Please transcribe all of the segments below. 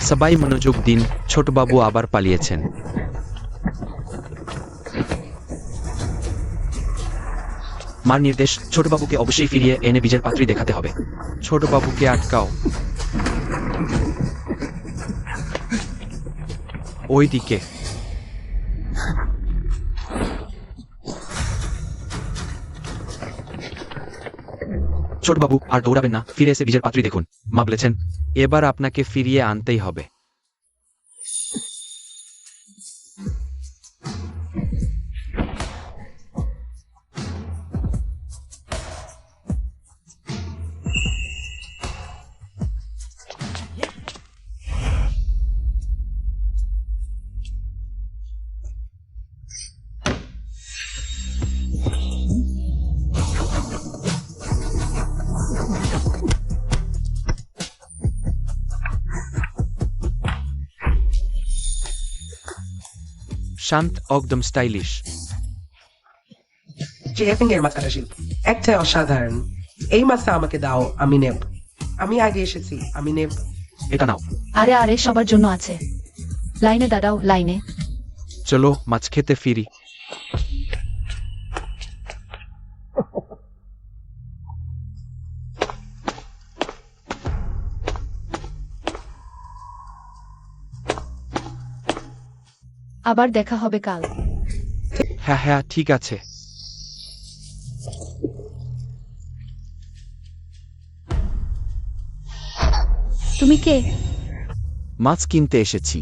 সবাই মনোযোগ দিন, ছোটবাবু আবার পালিয়েছেন। মার নির্দেশ, ছোটবাবুকে অবশ্যই ফিরিয়ে এনে বীজের পাত্রী দেখাতে হবে। ছোটবাবুকে আটকাও। ওই দিকে। ছোটবাবু আর দৌড়াবেন না, ফিরে এসে বীজের পাত্রী দেখুন। মা বলেছেন এবার আপনাকে ফিরিয়ে আনতেই হবে। শান্ত, একদম স্টাইলিশ। জিএফিং এর মাছ কাটা শিল্প একটা অসাধারণ। এই মাছটা আমাকে দাও, আমি নেব। আমি আগে এসেছি, আমি নেব। এটা নাও। আরে আরে, সবার জন্য আছে। লাইনে দাঁড়াও, লাইনে। চলো মাছ খেতে ফিরি। আবার দেখা হবে কাল। হ্যাঁ হ্যাঁ, ঠিক আছে। তুমি কে? মাছ কিনতে এসেছি।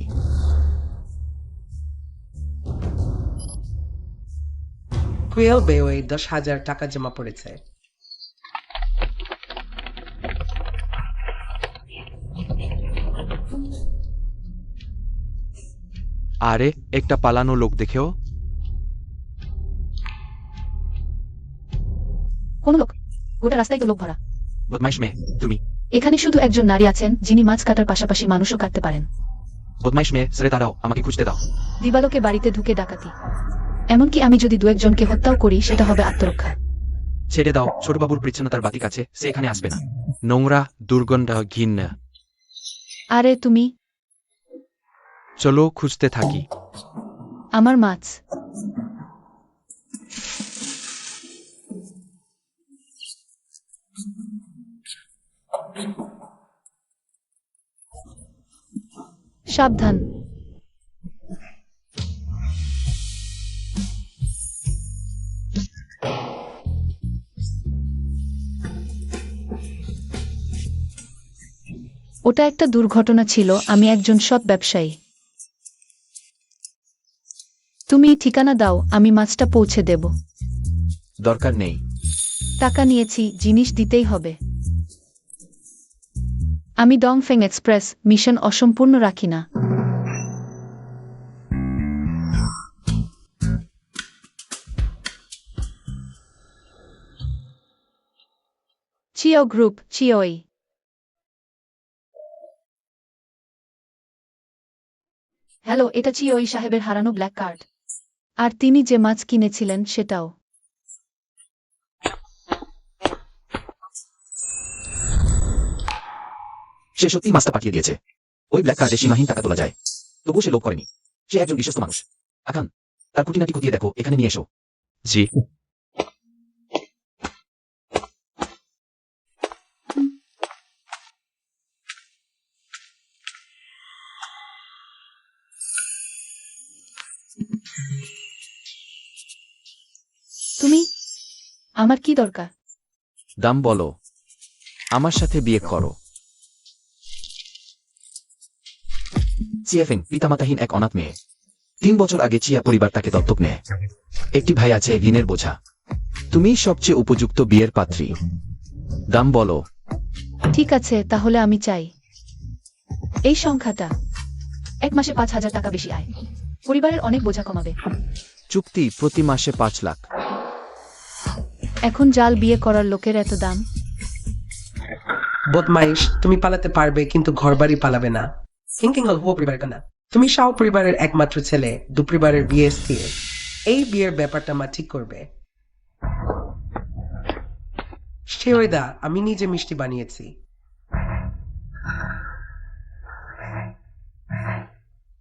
কুয়েল বেওয়ে 10,000 টাকা জমা পড়েছে। আরে, একটা পালানো লোক দেখেও। কোন লোক? গোটা রাস্তায় তো লোক ভরা। বদমাইশ মেয়ে তুমি। এখানে শুধু একজন নারী আছেন যিনি মাছ কাটার পাশাপাশি মানুষও কাটতে পারেন। বদমাইশ মেয়ে, ছেড়ে দাঁড়াও, আমাকে খুঁজতে দাও। দিবালোকে বাড়িতে ঢুকে ডাকাতি, এমনকি আমি যদি দু একজনকে হত্যাও করি সেটা হবে আত্মরক্ষা। ছেড়ে দাও, ছোটবাবুর পরিচ্ছন্নতার বাতিক আছে, সে এখানে আসবে না। নোংরা, দুর্গন্ধ, ঘৃণা। আরে তুমি। চলো খুঁজতে থাকি। আমার মাছ। সাবধান। ওটা একটা দুর্ঘটনা ছিল, আমি একজন সৎ ব্যবসায়ী। তুমি ঠিকানা দাও, আমি মাছটা পৌঁছে দেব। দরকার নেই। টাকা নিয়েছি, জিনিস দিতেই হবে। আমি ডংফেং এক্সপ্রেস মিশন অসম্পূর্ণ রাখি না। চিও গ্রুপ, চিওই। হ্যালো, এটা চিওই সাহেবের হারানো ব্ল্যাক কার্ড। আর তিনি যে মাছ কিনেছিলেন সেটাও। সে সত্যি মাছটা পাঠিয়ে দিয়েছে। ওই ব্ল্যাক কার্ডে সীমাহীন টাকা তোলা যায়, তবুও সে লোভ করেনি। সে একজন বিশ্বস্ত মানুষ। আখান, তার খুঁটিনাটি খতিয়ে দেখো, এখানে নিয়ে এসো। জি। তুমি? আমার কি দরকার? দাম বলো, আমার সাথে বিয়ে করো। চিয়াফেং পিতামাতাহীন এক অনাথ মেয়ে। 3 বছর আগে চিয়া পরিবার তাকে দত্তক নেয়। একটি ভাই আছে, ঋণের বোঝা। তুমি সবচেয়ে উপযুক্ত বিয়ের পাত্রী। দাম বলো। ঠিক আছে, তাহলে আমি চাই এই সংখ্যাটা। 1 মাসে 5,000 টাকা বেশি আয়, পরিবারের অনেক বোঝা কমাবে। চুক্তি, প্রতি মাসে 5 লাখ। এখন জাল বিয়ে করার লোকের এত দাম? বদমাইশ, তুমি পালাতে পারবে কিন্তু ঘরবাড়ি পালাবে না। থিঙ্কিং হল হুয়া পরিবার কানা। তুমি শাও পরিবারের একমাত্র ছেলে, দু পরিবারের বিয়ে স্থির। এই বিয়ের ব্যাপারটা মা ঠিক করবে। শিওইদা, আমি নিজে মিষ্টি বানিয়েছি।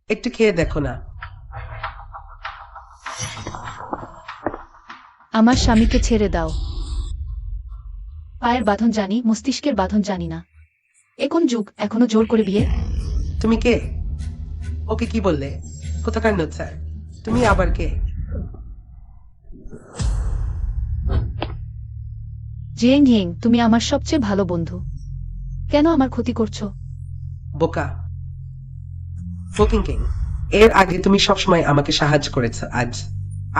একটু খেয়ে দেখো না। আমার স্বামীকে ছেড়ে দাও। পায়ের বাঁধন জানি, মস্তিষ্কের বাঁধন জানি না। এ কোন যুগ, এখনো জোর করে বিয়ে? তুমি কে? ওকে কি বললে? কোথাকার স্যার? তুমি আবার কে? জিয়েং হিং, তুমি আমার সবচেয়ে ভালো বন্ধু। কেন আমার ক্ষতি করছো? বোকা ফকিং কিং। এর আগে তুমি সবসময় আমাকে সাহায্য করেছ, আজ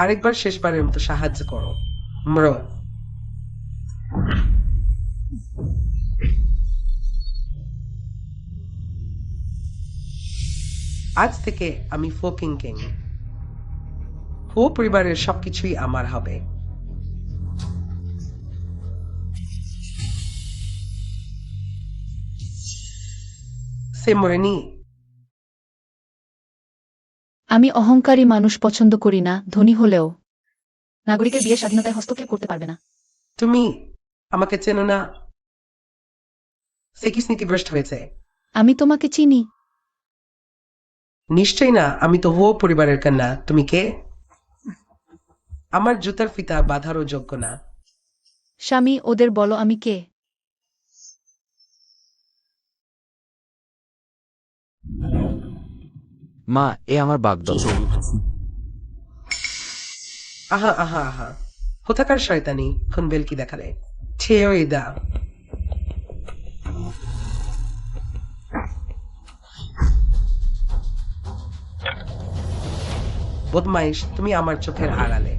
আরেকবার শেষবারের মতো সাহায্য করো। মরো। আজ থেকে আমি ফকিং কিং। হো পরিবারের সবকিছুই আমার হবে। সে মরেনি। আমি অহংকারী মানুষ পছন্দ করি না, ধনী হলেও। নাগরিকের বিয়ে স্বাধীনতায় হস্তক্ষেপ করতে পারবে না। তুমি আমাকে চেনো না। সে কি স্মৃতিভ্রষ্ট হয়েছে? আমি তোমাকে চিনি। নিশ্চয়ই না, আমি তো হো পরিবারের কন্যা। তুমি কে? আমার জুতার ফিতা বাঁধারও যোগ্য না। স্বামী, ওদের বলো আমি কে। মা, এ আমার বাগদত্ত। আহা আহা আহা, কোথাকার শয়তানি খুন বেলকি দেখালে। ছেও দা। বদমাইশ, তুমি আমার চোখের আড়ালে।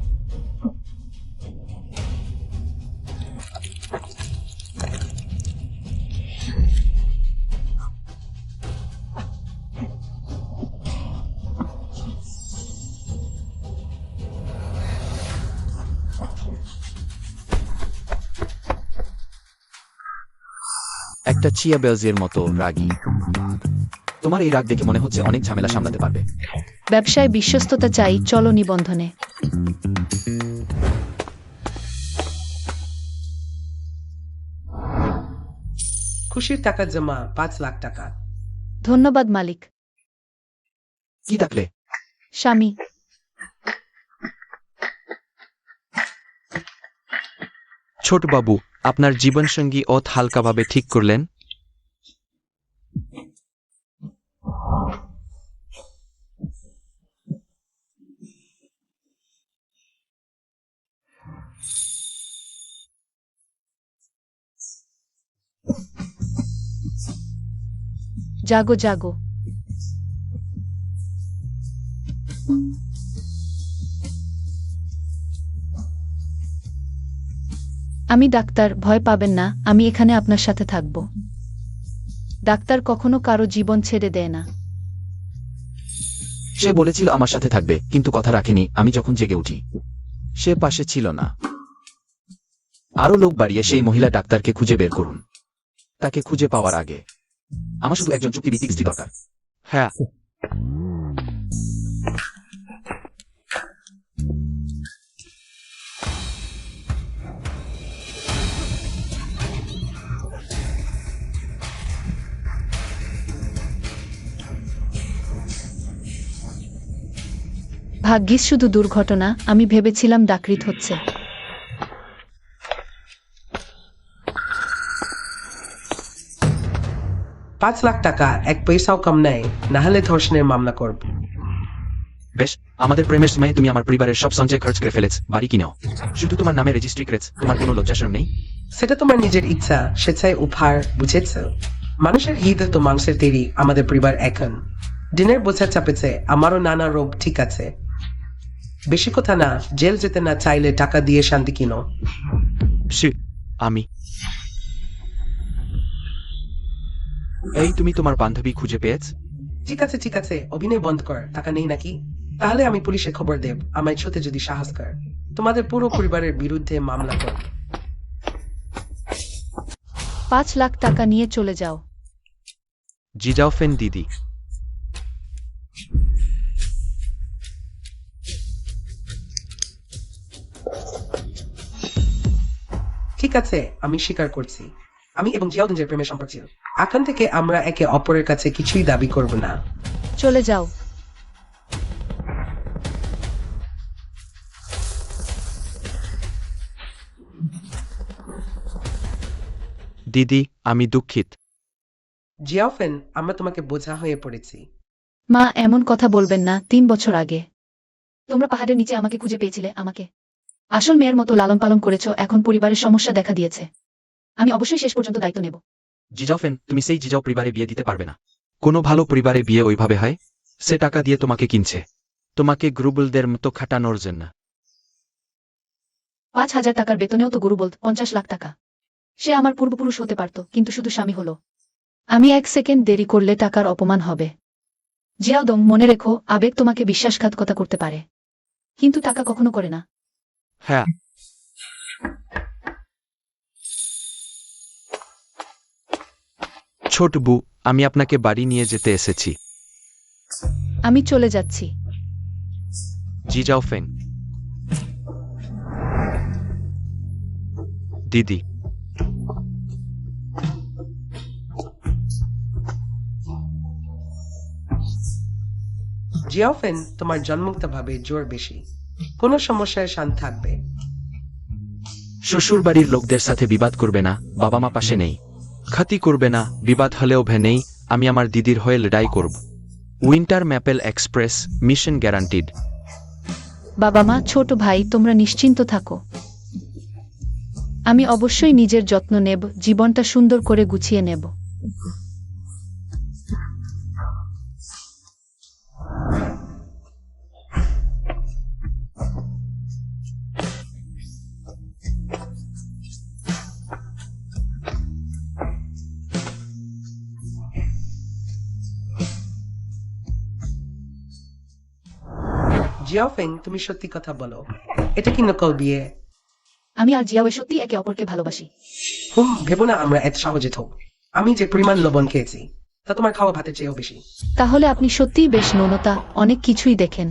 একটা চিয়া বেলজের মতো রাগী। তোমার এই রাগ দেখে মনে হচ্ছে অনেক ঝামেলা সামলাতে পারবে। ব্যবসায় বিশ্বস্ততা চাই, চলো নিবন্ধনে। খুশির টাকা জমা 5 লাখ টাকা। ধন্যবাদ মালিক। কি ডাকলে? স্বামী। ছোট বাবু, আপনার জীবনসঙ্গী অত হালকাভাবে ঠিক করলেন? জাগো জাগো। আমি ডাক্তার, ভয় পাবেন না, আমি এখানে আপনার সাথে থাকব। ডাক্তার কখনো কারো জীবন ছেড়ে দেয় না। সে বলেছিল আমার সাথে থাকবে, কিন্তু কথা রাখেনি। আমি যখন জেগে উঠি, সে পাশে ছিল না। আরো লোক বাড়িয়ে সেই মহিলা ডাক্তারকে খুঁজে বের করুন। তাকে খুঁজে পাওয়ার আগে আমার শুধু একজন চুক্তিভিত্তিক স্ত্রী দরকার। হ্যাঁ। ভাগ্যিস শুধু দুর্ঘটনা, আমি ভেবেছিলাম ডাকরিত হচ্ছে। পাঁচ লাখ টাকা এক পয়সাও কম নেই, না হলে ধর্ষণের মামলা করব। বেশ, আমাদের প্রেমের সময় তুমি আমার পরিবারের সব সঞ্চয় খরচ করে ফেলেছ। বাড়ি কিনেও, শুধু তোমার নামে রেজিস্ট্রি করেছ। তোমার কোনো লজ্জাশরম নেই? সেটা তোমার নিজের ইচ্ছা, স্বেচ্ছায় উপহার, বুঝেছ? মানুষের হিত তো মাংসের তৈরি। আমাদের পরিবার এখন দিনের বোঝা চাপেছে। আমারও নানা রোগ, ঠিক আছে? বেশি কথা না, জেল যেতে না চাইলে টাকা দিয়ে শান্তি কিনো। আমি এই, তুমি তোমার বান্ধবী খুঁজে পেয়েছ? ঠিক আছে, অভিনয় বন্ধ কর। টাকা নেই নাকি? তাহলে আমি পুলিশে খবর দেব। আমায় ছুতে যদি সাহস কর, তোমাদের পুরো পরিবারের বিরুদ্ধে মামলা কর। 5 লাখ টাকা নিয়ে চলে যাও। জিজাওফেন দিদি। ঠিক আছে, আমি স্বীকার করছি। আমি এবং জিয়াউদ্দিনের প্রেমের সম্পর্ক ছিল। এখন থেকে আমরা একে অপরের কাছে কিছুই দাবি করব না। চলে যাও। দিদি আমি দুঃখিত। জিয়াওফেন, আমরা তোমাকে বোঝা হয়ে পড়েছি। মা এমন কথা বলবেন না। 3 বছর আগে তোমরা পাহাড়ের নিচে আমাকে খুঁজে পেয়েছিলে, আমাকে আসল মেয়ের মতো লালন পালন করেছো। এখন পরিবারের সমস্যা দেখা দিয়েছে, আমি অবশ্যই শেষ পর্যন্ত দায়িত্ব নেব। জিজাওফেন, তুমি সেই জিজাও পরিবারে বিয়ে দিতে পারবে না। কোনো ভালো পরিবারে বিয়ে ওইভাবে হয়? সে টাকা দিয়ে তোমাকে কিনছে, তোমাকে গ্রুবলদের মতো খাটানোর জন্য। 5,000 টাকার বেতনেও তো গুরু বলত 50 লাখ টাকা। সে আমার পূর্বপুরুষ হতে পারত, কিন্তু শুধু স্বামী হলো। আমি 1 সেকেন্ড দেরি করলে টাকার অপমান হবে। জিয়াওদং, মনে রেখো, আবেগ তোমাকে বিশ্বাসঘাতকতা করতে পারে, কিন্তু টাকা কখনো করে না। হ্যাঁ, ছোট বু, আমি আপনাকে বাড়ি নিয়ে যেতে এসেছি। আমি চলে যাচ্ছি। জিজাওফেং। দিদি জিয়াওফেন, তোমার জন্মগতভাবে জোর বেশি। কোনো সমস্যায় শান্ত থাকবে। শ্বশুর বাড়ির লোকদের সাথে বিবাদ করবে না, বাবা মা পাশে নেই। ক্ষতি করবে না, বিবাদ হলেও ভেনেই আমি আমার দিদির হয়ে লড়াই করব। Winter maple express mission guaranteed. বাবা মা, ছোট ভাই, তোমরা নিশ্চিন্ত থাকো। আমি অবশ্যই নিজের যত্ন নেব, জীবনটা সুন্দর করে গুছিয়ে নেব। জিয়াওফেং, তুমি সত্যি কথা বলো, এটা কি নকল বিয়ে? আমি আর জিয়াওয়ে সত্যি একে অপরকে ভালোবাসি। ভেবো না আমরা এত সহজে থোক। আমি যে পরিমাণ লবণ খেয়েছি তা তোমার খাওয়া ভাতের চেয়েও বেশি। তাহলে আপনি সত্যিই বেশ নৌনতা, অনেক কিছুই দেখেন।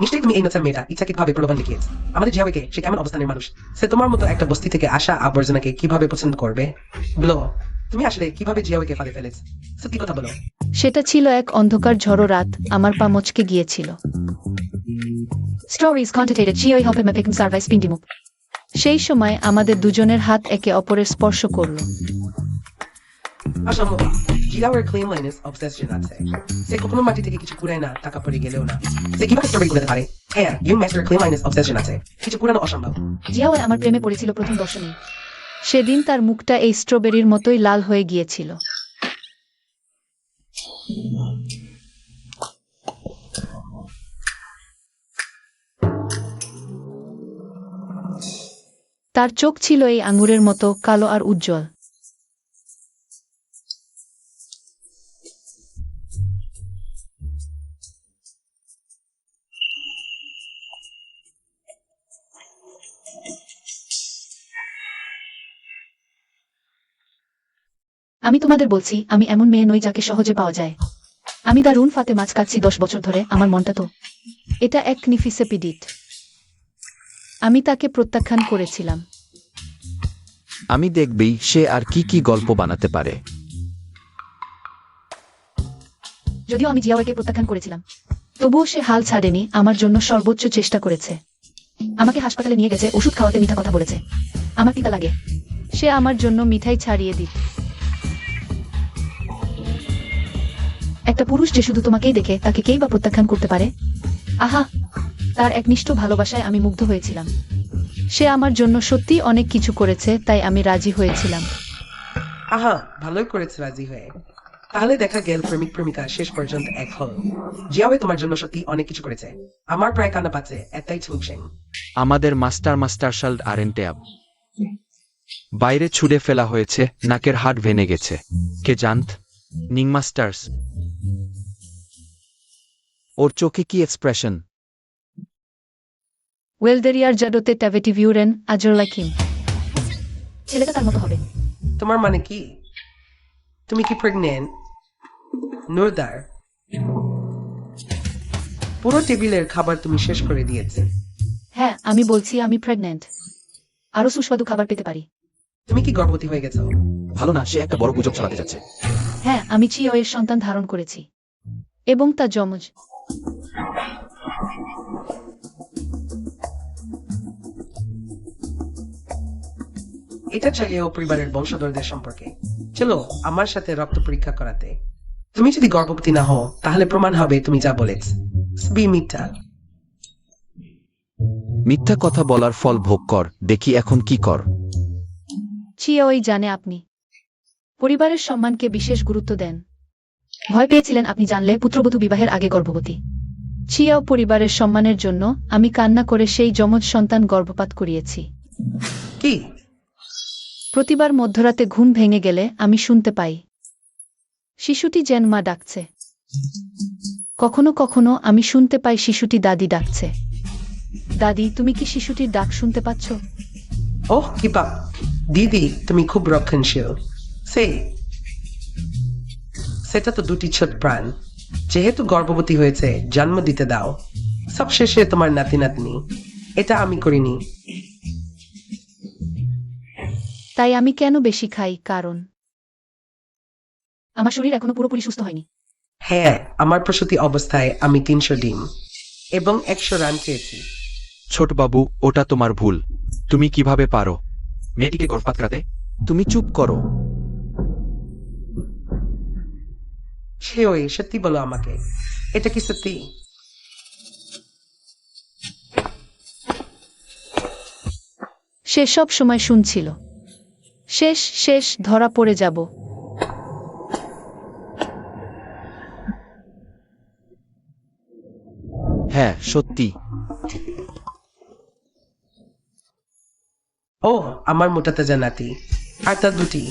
নিশ্চয়ই তুমি এই নচার মেয়েটা ইচ্ছাকৃতভাবে প্রলোভন দেখিয়েছ। আমাদের জিয়াওকে সে কেমন অবস্থানের মানুষ? সে তোমার মতো একটা বস্তি থেকে আসা আবর্জনাকে কিভাবে পছন্দ করবে? বলো, তুমি আসলে কিভাবে জিয়াওকে ফাঁদে ফেলেছ? সত্যি কথা বলো। সেটা ছিল এক অন্ধকার ঝড়ো রাত, আমার পা মচকে গিয়েছিল। স্টোরিজ কন্টেন্টেড জিওই হবে ম্যাপিং সার্ভাইস পিন্ডিমুখ। সেই সময় আমাদের দুজনের হাত একে অপরের স্পর্শ করল। অসম্ভব। জিয়াওয়ের ক্লিনলিনেস অবসেশন আছে। সে কখনো মাটি থেকে কিছু কুড়ায় না, টাকা পড়ে গেলেও না। সে কিভাবে স্ট্রবেরি কুড়াতে পারে? হ্যাঁ, ইউ মাস্টার ক্লিনলিনেস অবসেশন আছে। কিছু কুড়ানো অসম্ভব। জিয়াওয়ে আমার প্রেমে পড়েছিল প্রথম দর্শনে। সেদিন তার মুখটা এই স্ট্রবেরির মতোই লাল হয়ে গিয়েছিল। তার চোখ ছিল এই আঙুরের মতো কালো আর উজ্জ্বল। আমি তোমাদের বলছি, আমি এমন মেয়ে নই যাকে সহজে পাওয়া যায়। আমি দারুণ ফাতে মাছ কাটছি 10 বছর ধরে, আমার মনটা তো। এটা এক নিফিসেপিডিট। আমি তাকে প্রত্যাখ্যান করেছিলাম। আমি দেখবই সে আর কি কি গল্প বানাতে পারে। যদিও আমি জিয়াওয়েকে প্রত্যাখ্যান করেছিলাম, তবুও সে হাল ছাড়েনি, আমার জন্য সর্বোচ্চ চেষ্টা করেছে। আমাকে হাসপাতালে নিয়ে গেছে, ওষুধ খাওয়াতে মিথ্যা কথা বলেছে। আমার তিতা লাগে। সে আমার জন্য মিঠাই ছাড়িয়ে দিত। একটা পুরুষ যে শুধু তোমাকেই দেখে, তাকে কেই বা প্রত্যাখ্যান করতে পারে? আহা, তার একনিষ্ঠ ভালোবাসায় আমি মুগ্ধ হয়েছিলাম। সে আমার জন্য সত্যি অনেক কিছু করেছে, তাই আমি রাজি হয়েছিলাম। আহা, ভালোই করেছে রাজি হয়ে। তাহলে দেখা গেল প্রেমিক প্রেমিকা শেষ পর্যন্ত এক হল। জিয়াওয়ে তোমার জন্য সত্যি অনেক কিছু করেছে। আমার প্রায় কান্না পাচ্ছে, একটাই ছুকশেং। আমাদের মাস্টার শাল্ড আরেন্টেয়াব বাইরে ছুড়ে ফেলা হয়েছে, নাকের হাড় ভেঙে গেছে। কে জানত? Ning masters. ওর চোখে কি এক্সপ্রেশন! ওয়েলদেরিয়ার জাডোতে ট্যাভেটিভিউরেন আজর লাইকিম। ছেলেটা তার মতো হবে। তোমার মানে কি? তুমি কি প্রেগনেন্ট? নুরদার, পুরো টেবিলের খাবার তুমি শেষ করে দিয়েছে। হ্যাঁ, আমি বলছি আমি প্রেগন্যান্ট। আরো সুস্বাদু খাবার পেতে পারি। তুমি কি গর্ভবতী হয়ে গেছো? ভালো না, সে একটা বড় গুজব ছড়াতে যাচ্ছে। হ্যাঁ, আমি চিওয়ের সন্তান ধারণ করেছি, এবং তা যমজ। এটা চাইলেও পরিবারের বংশধরদের সম্পর্কে। চলো আমার সাথে রক্ত পরীক্ষা করাতে। তুমি যদি গর্ভবতী না হও তাহলে প্রমাণ হবে তুমি যা বলেছ বি মিথ্যা। মিথ্যা কথা বলার ফল ভোগ কর, দেখি এখন কি কর। চিয়াওই জানে আপনি পরিবারের সম্মানকে বিশেষ গুরুত্ব দেন। ভয় পেয়েছিলেন আপনি জানলে পুত্রবধূ বিবাহের আগে গর্ভবতী। চিয়াও পরিবারের সম্মানের জন্য আমি কান্না করে সেই যমজ সন্তান গর্ভপাত করিয়েছি। কি? প্রতিবার মধ্যরাতে ঘুম ভেঙে গেলে আমি শুনতে পাই শিশুটি যেন মা ডাকছে। কখনো কখনো আমি শুনতে পাই শিশুটি দাদি ডাকছে। দাদি, তুমি কি শিশুটির ডাক শুনতে পাচ্ছ? ওহ কি পাপ! দিদি তুমি খুব রক্ষণশীল। সেটা তো দুটি ছোট প্রাণ। যেহেতু গর্ভবতী হয়েছে জন্ম দিতে দাও। সব শেষে তোমার নাতি নাতনি। এটা আমি করিনি। তাই আমি কেন বেশি খাই? কারণ আমার শরীর এখনো পুরোপুরি সুস্থ হয়নি। হ্যাঁ, আমার প্রসূতি অবস্থায় আমি 300 ডিম এবং 100 রান খেয়েছি। ছোটবাবু, ওটা তোমার ভুল। তুমি কিভাবে পারো মেয়েটিকে গর্ভপাত করাতে? তুমি চুপ করো। সে ওই সত্যি বলো আমাকে, এটা কি সত্যি? সে সব সময় শুনছিল শেষ শেষ ধরা পড়ে যাব। হ্যাঁ সত্যি। ও আমার মোটা তাজা নাতি আর তার দুটি।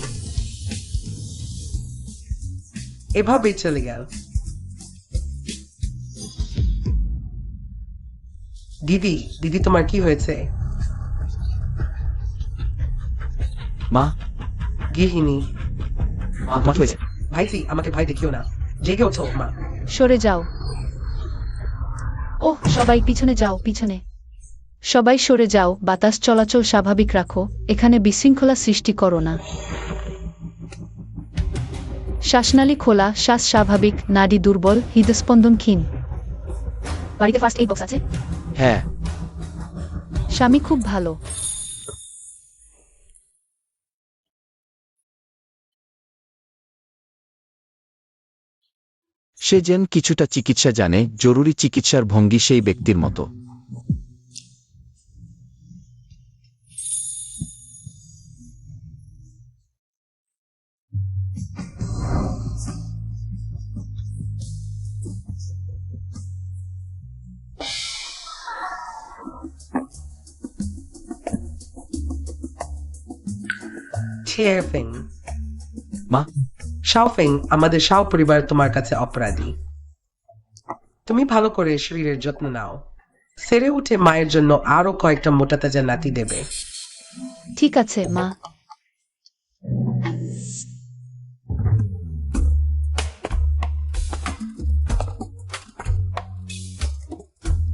এভাবেই চলে গেল। দিদি দিদি তোমার কি হয়েছে? মা, গৃহিণী। মা তোমার কি হয়েছে? ভাইজি আমাকে ভাই দেখিও না, জেগে ওঠো মা। সরে যাও। ওহ, সবাই পিছনে যাও, পিছনে সবাই সরে যাও। বাতাস চলাচল স্বাভাবিক রাখো, এখানে বিশৃঙ্খলা সৃষ্টি করো না। শ্বাসনালী খোলা, শ্বাস স্বাভাবিক, নাড়ি দুর্বল, হৃদস্পন্দন ক্ষীণ। বাড়িতে ফার্স্ট এইড বক্স আছে? হ্যাঁ। স্বামী খুব ভালো। সে যেন কিছুটা চিকিৎসা জানে, জরুরি চিকিৎসার ভঙ্গি সেই ব্যক্তির মতো। ছিয়াফিং। মা, শাওফিং, আমাদের শাও পরিবার তোমার কাছে অপরাধী। তুমি ভালো করে শরীরের যত্ন নাও। সেরে উঠে মায়ের জন্য আরো কয়েকটা মোটা তাজা নাতি দেবে। ঠিক আছে মা।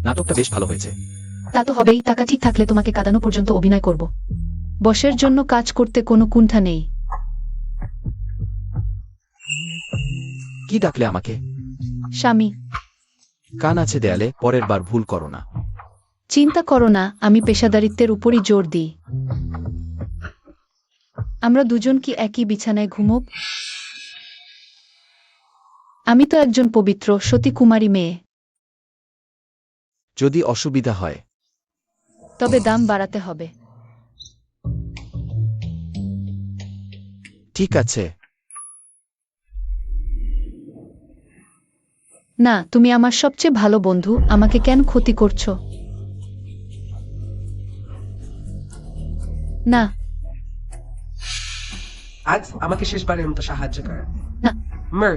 নাটকটা বেশ ভালো হয়েছে। তা তো হবেই, টাকা ঠিক থাকলে তোমাকে কাঁদানো পর্যন্ত অভিনয় করব। বসের জন্য কাজ করতে কোনো কুণ্ঠা নেই। কি ডাকলে আমাকে? স্বামী। কান আছে দেয়ালে, পরের বার ভুল করো না। চিন্তা করো না, আমি পেশাদারিত্বের উপরই জোর দিই। আমরা দুজন কি একই বিছানায় ঘুমোব? আমি তো একজন পবিত্র সতী কুমারী মেয়ে। যদি অসুবিধা হয় তবে দাম বাড়াতে হবে। ঠিক আছে। না, তুমি আমার সবচেয়ে ভালো বন্ধু, আমাকে কেন ক্ষতি করছো? না। আজ আমাকে শেষবারের মতো সাহায্য কর। না। মার।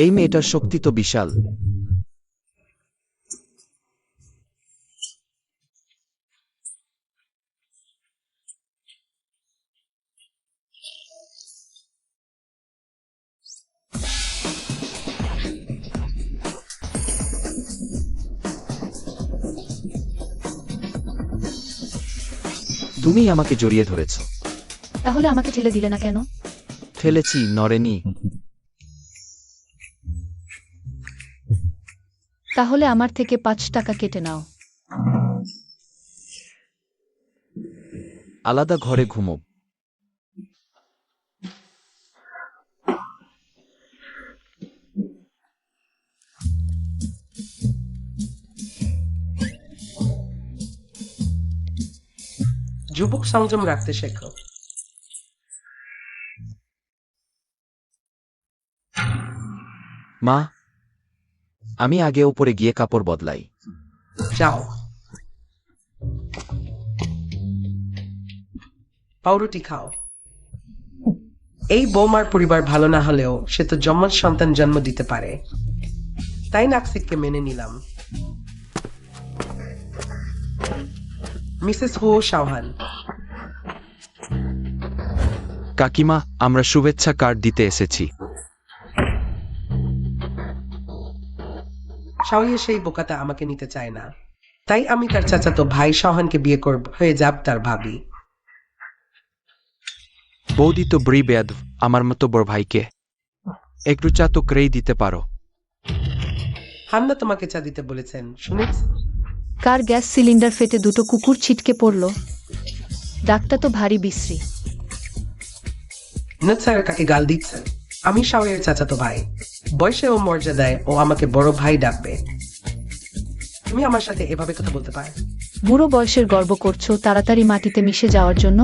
এই মেয়েটার শক্তি তো বিশাল। তুমি আমাকে জড়িয়ে ধরেছ। তাহলে আমাকে ঠেলে দিলে না কেন? ফেলেছি, নড়েনি। তাহলে আমার থেকে 5 টাকা কেটে নাও। আলাদা ঘরে ঘুমো। যুবক সংযম রাখতে শেখো। মা, আমি আগে ওপরে গিয়ে কাপড় বদলাই। যাও। পাউরুটি খাও। এই বৌমার পরিবার ভালো না হলেও সে তো যমজ সন্তান জন্ম দিতে পারে, তাই নাকসিককে মেনে নিলাম। মিসেস হো শাওহান। কাকিমা, আমরা শুভেচ্ছা কার্ড দিতে এসেছি। শাওইয়ে সেই বোকাটা আমাকে নিতে চায় না, তাই আমি তার চাচাতো ভাই শাওহানকে বিয়ে করব, হয়ে যাব তার ভাবি। বৌদি তো ব্রি বেয়াদ, আমার মতো বড় ভাইকে একটু চা তো করেই দিতে পারো। হান্না তোমাকে চা দিতে বলেছেন, শুনেছ? কার গ্যাস সিলিন্ডার ফেটে 2টো কুকুর ছিটকে পড়ল। ডাকটা তো ভারী বিশ্রী। নত স্যার কাকে গাল দিচ্ছেন? আমি শাওয়ের চাচাতো ভাই, বয়সে ও মর্যাদায় ও আমাকে বড় ভাই ডাকবে। তুমি আমার সাথে এভাবে কথা বলতে পারো? বুড়ো বয়সের গর্ব করছো তাড়াতাড়ি মাটিতে মিশে যাওয়ার জন্য?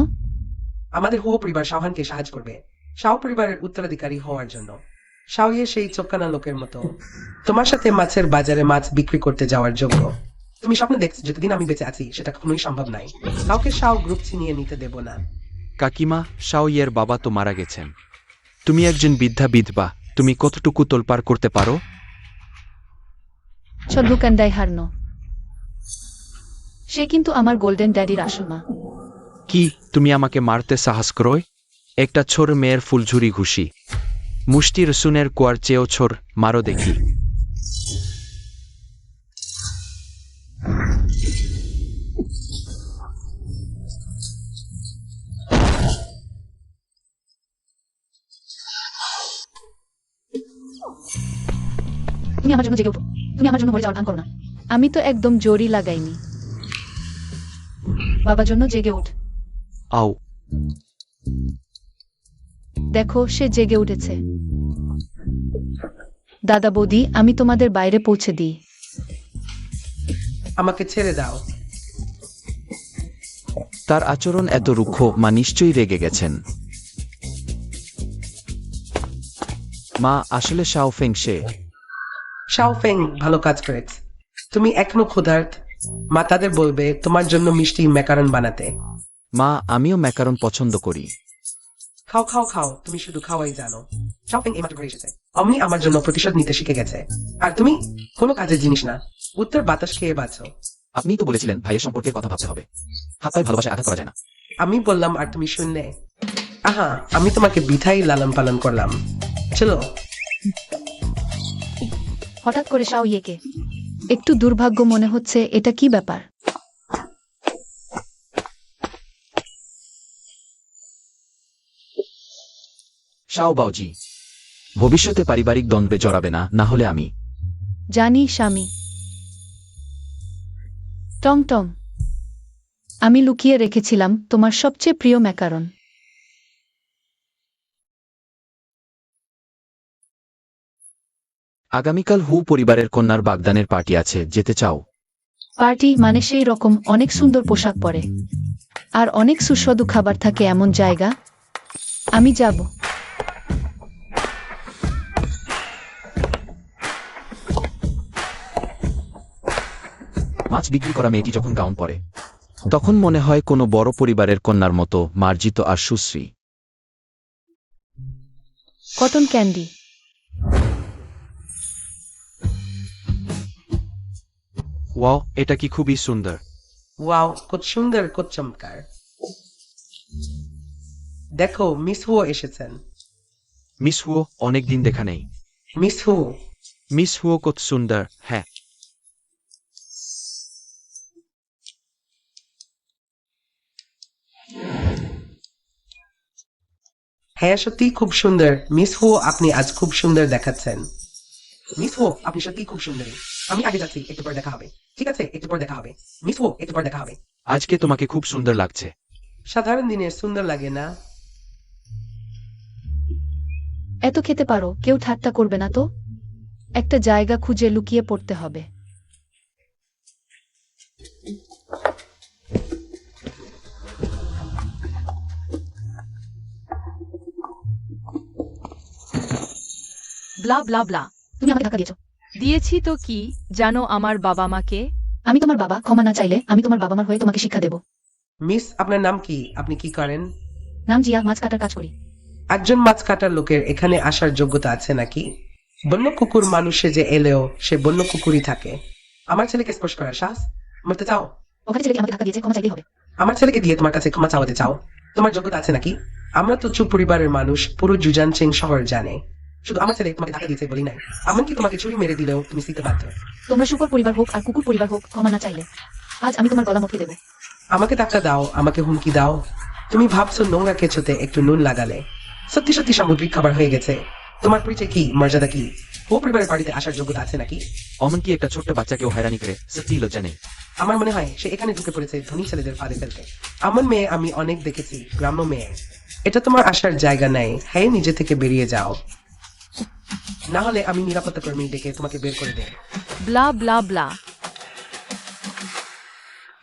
আমাদের হো পরিবার শাওহানকে সাহায্য করবে শাও পরিবারের উত্তরাধিকারী হওয়ার জন্য। শাওয়ে সেই চোখকানা লোকের মতো তোমার সাথে মাছের বাজারে মাছ বিক্রি করতে যাওয়ার যোগ্য। তুমি স্বপ্ন দেখছো যতদিন আমি বেঁচে আছি সেটা কখনোই সম্ভব নাই। কাউকে শাও গ্রুপ ছিনিয়ে নিতে দেব না। কাকিমা, শাওইয়ের বাবা তো মারা গেছেন। তুমি একজন বিধবা, তুমি কতটুকু তোলপাড় করতে পারো? ছদ্মকান্দায় হারনো। সে কিন্তু আমার গোল্ডেন ড্যাডির আসল মা। কি তুমি আমাকে মারতে সাহস করোয়? একটা ছোর মেয়ের ফুলঝুরি ঘুষি, মুষ্টি রসুনের কোয়ার চেয়েও ছোর, মারো দেখি। তুমি আমার জন্য জেগে উঠো। তুমি আমার জন্য মরে যাওয়ার ভান করো না। আমি তো একদম জোরই লাগাইনি। বাবার জন্য জেগে উঠ। আও। দেখো সে জেগে উঠেছে। দাদা বৌদি, আমি তোমাদের বাইরে পৌঁছে দিই। আমাকে ছেড়ে দাও। তার আচরণ এত রুক্ষ, মা নিশ্চয়ই রেগে গেছেন। মা, আসলে শাও ফেং সে। শাও ফেং ভালো কাজ করেছে। তুমি এখনো ক্ষুধার্ত, মা তাদের বলবে তোমার জন্য মিষ্টি ম্যাকারন বানাতে। মা, আমিও ম্যাকারন পছন্দ করি। খাও খাও খাও, তুমি শুধু খাওয়াই জানো। শাও ফেং এইমাত্র ঘরে এসেছে, অমনি আমার জন্য প্রতিশোধ নিতে শিখে গেছে। আর তুমি কোনো কাজের জিনিস না, উত্তর বাতাস খেয়ে বাঁচো। আপনি তো বলেছিলেন ভাইয়ের সম্পর্কে কথা ভাবতে হবে। হাত পায়ে ভালোবাসায় আঘাত করা যায় না। আমি বললাম আর তুমি শুনলে? আহা, আমি তোমাকে বিধাই লালন পালন করলাম। চলো। হঠাৎ করে শাও ইয়েকে একটু দুর্ভাগ্য মনে হচ্ছে। এটা কি ব্যাপার? শাও বাওজি, ভবিষ্যতে পারিবারিক দ্বন্দ্বে জড়াবে না, না হলে আমি। জানি স্বামী। টং টং, আমি লুকিয়ে রেখেছিলাম তোমার সবচেয়ে প্রিয় ম্যাকারন। আগামীকাল হু পরিবারের কন্যার বাগদানের পার্টি আছে, যেতে চাও? পার্টি মানে সেই রকম অনেক সুন্দর পোশাক পরে আর অনেক সুস্বাদু খাবার থাকে এমন জায়গা? আমি যাব। মাছ বিক্রি করা মেয়েটি যখন গাউন পরে, তখন মনে হয় কোনো বড় পরিবারের কন্যার মতো মার্জিত আর সুশ্রী। Cotton candy. ওয়াও, এটা কি খুবই সুন্দর। ওয়াও, কত সুন্দর, কত চমৎকার। দেখো মিস হুও এসেছেন। মিস হুও, অনেকদিন দেখা নেই। মিস হু। মিস হুও কত সুন্দর। হ্যাঁ, হ্যাঁ সত্যি খুব সুন্দর মিস হো, আপনি আজ খুব সুন্দর দেখাচ্ছেন। মিস হো, আপনি সত্যি খুব সুন্দরী। আমি আগে যাচ্ছি, একটু পর দেখা হবে। ঠিক আছে, একটু পর দেখা হবে। মিস হো, একটু পর দেখা হবে। আজকে তোমাকে খুব সুন্দর লাগছে। সাধারণ দিনে সুন্দর লাগে না? এত খেতে পারো, কেউ ঠাট্টা করবে না তো? একটা জায়গা খুঁজে লুকিয়ে পড়তে হবে। ব্লা ব্লা ব্লা, তুমি আমাকে ধাক্কা দিয়েছো। দিয়েছি তো কি, জানো আমার বাবা মাকে? আমি তোমার বাবা, ক্ষমা না চাইলে আমি তোমার বাবা মার হয়ে তোমাকে শিক্ষা দেব। মিস, আপনার নাম কি? আপনি কি করেন? নাম জিয়া, মাছ কাটার কাজ করি। একজন মাছ কাটার লোকের এখানে আসার যোগ্যতা আছে নাকি? বন্য কুকুর মানুষে যে এলেও সে বন্য কুকুরই থাকে। আমার ছেলেকে স্পর্শ করার সাহস? মরতে চাও? ওখানে ছেলেকে আমাকে ধাক্কা দিয়েছে, ক্ষমা চাইলেই হবে। আমার ছেলেকে দিয়ে তোমার কাছে ক্ষমা চাওয়াতে চাও? তোমার যোগ্যতা আছে নাকি? আমরা তো চুপ পরিবারের মানুষ, পুরো জুজানচিং শহর জানে। শুধু আমার ছেলে তোমাকে ধাক্কা দিয়েছে বলি নাই, এমনকি তোমাকে ছুরি মেরে দিলেও তুমি শিখতে বাধ্য। তোমরা শুকর পরিবার হোক আর কুকুর পরিবার হোক, ক্ষমা না চাইলে আজ আমি তোমার গলা মটকে দেবো। আমাকে ধাক্কা দাও, আমাকে হুমকি দাও। তুমি ভাবছো নোংরা কেঁচোতে একটু নুন লাগালে সত্যি সত্যি সামুদ্রিক খাবার হয়ে গেছে? তোমার পরিচয় কি, মর্যাদা কি? ও পরিবারের বাড়িতে আসার যোগ্যতা আছে নাকি? অমন কি একটা ছোট্ট বাচ্চাকেও হয়রানি করে, সত্যি লজ্জা নেই। আমার মনে হয় সে এখানে ঢুকে পড়েছে ধনী ছেলেদের ফাঁদে ফেলতে। এমন মেয়ে আমি অনেক দেখেছি, গ্রাম্য মেয়ে। এটা তোমার আসার জায়গা নাই। হ্যাঁ, নিজে থেকে বেরিয়ে যাও, না হলে আমি নিরাপত্তা কর্মী ডেকে তোমাকে বের করে দেব। ব্লা ব্লা ব্লা।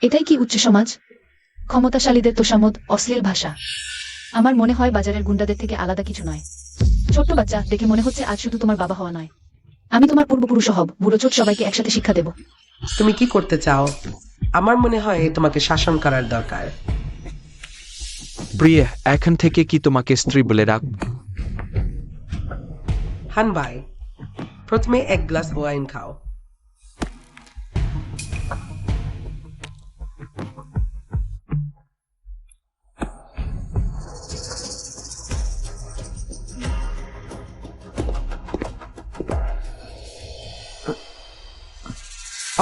এটাই কি উচ্চ সমাজ? ক্ষমতাশালীদের তোষামোদ, অশ্লীল ভাষা। আমার মনে হয় বাজারের গুন্ডাদের থেকে আলাদা কিছু নয়। ছোট্ট বাচ্চা দেখে মনে হচ্ছে আজ শুধু তোমার বাবা হওয়া নয়, আমি তোমার পূর্বপুরুষ হব, বুড়ো ছোট সবাইকে একসাথে শিক্ষা দেব। তুমি কি করতে চাও? আমার মনে হয় তোমাকে শাসন করার দরকার। প্রিয়, এখন থেকে কি তোমাকে স্ত্রী বলে রাখ? হান ভাই, প্রথমে এক গ্লাস ওয়াইন খাও।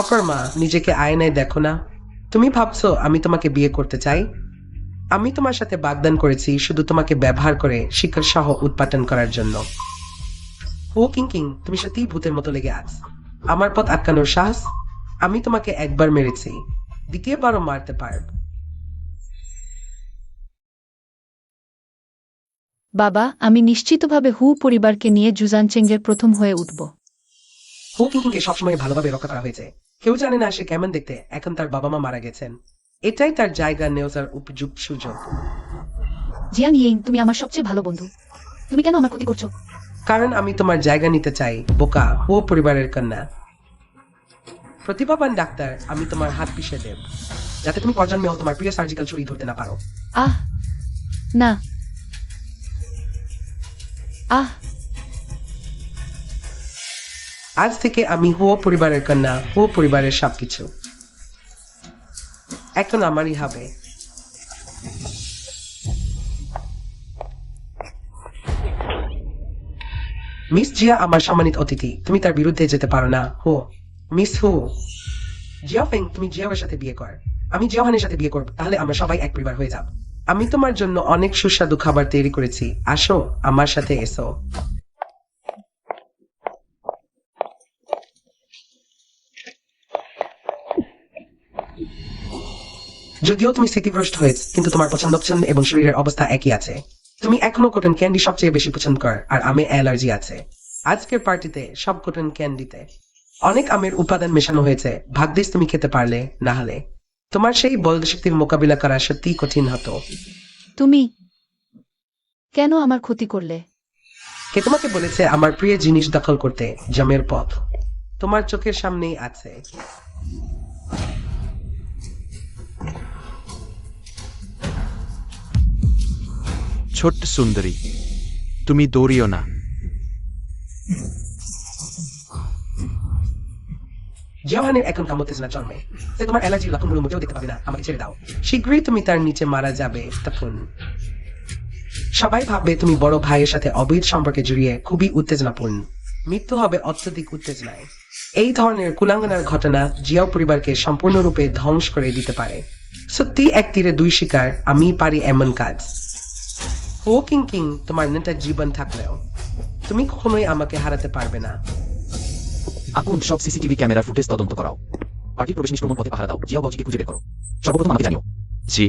অকর্মা, নিজেকে আয়নায় দেখো না। তুমি ভাবছো আমি তোমাকে বিয়ে করতে চাই? আমি তোমার সাথে বাগদান করেছি শুধু তোমাকে ব্যবহার করে শিকার সহ উৎপাদন করার জন্য। ও কিং কিং, তুমি সত্যিই ভূতের মতো লেগে আছ। আমার পথ আটকানোর সাহস? আমি তোমাকে একবার মেরেছি, দ্বিতীয়বারও মারতে পারব। বাবা, আমি নিশ্চিতভাবে হু পরিবারকে নিয়ে জুজানচেঙ্গের প্রথম হয়ে উঠব। হো কিং কে সবসময় ভালোভাবে রক্ষা করা হয়েছে। কেউ জানে না সে কেমন দেখতে। এখন তার বাবা মা মারা গেছেন, এটাই তার জায়গা নেওয়ার উপযুক্ত সুযোগ। জিয়ান ইয়েং, তুমি আমার সবচেয়ে ভালো বন্ধু, তুমি কেন আমার ক্ষতি করছো? কারণ আমি তোমার জায়গা নিতে চাই, বোকা। ও পরিবারের কন্যা, প্রতিভাবান ডাক্তার। আমি তোমার হাত পিষে দেব, যাতে তুমি প্রজন্মেও তোমার প্রিয় সার্জিক্যাল ছুরি ধরতে না পারো। আহ না, আহ আজ থেকে আমি হো পরিবারের কন্যা, হো পরিবারের সবকিছু এখন আমারই হবে। মিস জিয়া আমার সম্মানিত অতিথি, তুমি তার বিরুদ্ধে যেতে পারো না। হো মিস হো। জিয়াফেং, তুমি জিয়াওয়ের সাথে বিয়ে কর। আমি জিয়াওহানের সাথে বিয়ে করব, তাহলে আমরা সবাই এক পরিবার হয়ে যাব। আমি তোমার জন্য অনেক সুস্বাদু খাবার তৈরি করেছি, আসো আমার সাথে এসো। যদিও তুমি স্মৃতিভ্রষ্ট হয়েছ, কিন্তু তোমার পছন্দ এবং শরীরের অবস্থা একই আছে। তুমি এখনো কটন ক্যান্ডি সবচেয়ে বেশি পছন্দ কর, আর আমে অ্যালার্জি আছে। আজকের পার্টিতে সব কটন ক্যান্ডিতে অনেক আমের উপাদান মেশানো হয়েছে। ভাগ্যিস তুমি খেতে পারলে, না হলে তোমার সেই বলদ শক্তির মোকাবিলা করা সত্যিই কঠিন হতো। তুমি কেন আমার ক্ষতি করলে? কে তোমাকে বলেছে আমার প্রিয় জিনিস দখল করতে? জমের পথ তোমার চোখের সামনেই আছে। ছোট্ট সুন্দরী, তুমি দৌড়িও না। জিওহানের এখন কামোতেজনা জন্মে, সে তোমার অ্যালার্জির লক্ষণগুলো মোটেও দেখতে পাবে না। আমাকে ছেড়ে দাও, শীঘ্রই তুমি তার নিচে মারা যাবে। তখন সবাই ভাববে তুমি বড় ভাইয়ের সাথে অবৈধ সম্পর্কে জড়িয়ে খুবই উত্তেজনাপূর্ণ। মৃত্যু হবে অত্যধিক উত্তেজনায়। এই ধরনের কুলাঙ্গানার ঘটনা জিয়াও পরিবারকে সম্পূর্ণরূপে ধ্বংস করে দিতে পারে। সত্যি এক তীরে দুই শিকার, আমি পারি এমন কাজ। ও কিং কিং তোমার নেতা জীবন থাকলেও তুমি কখনোই আমাকে হারাতে পারবে না। আকুন সব সিসিটিভি ক্যামেরার ফুটেজ তদন্ত করাও। পার্টির প্রবেশ নিষ্ক্রমণ পথে পাহারা দাও। জিয়াও বাউজিকে খুঁজে বের করো। সর্বপ্রথম আমাকে জানিও। জি।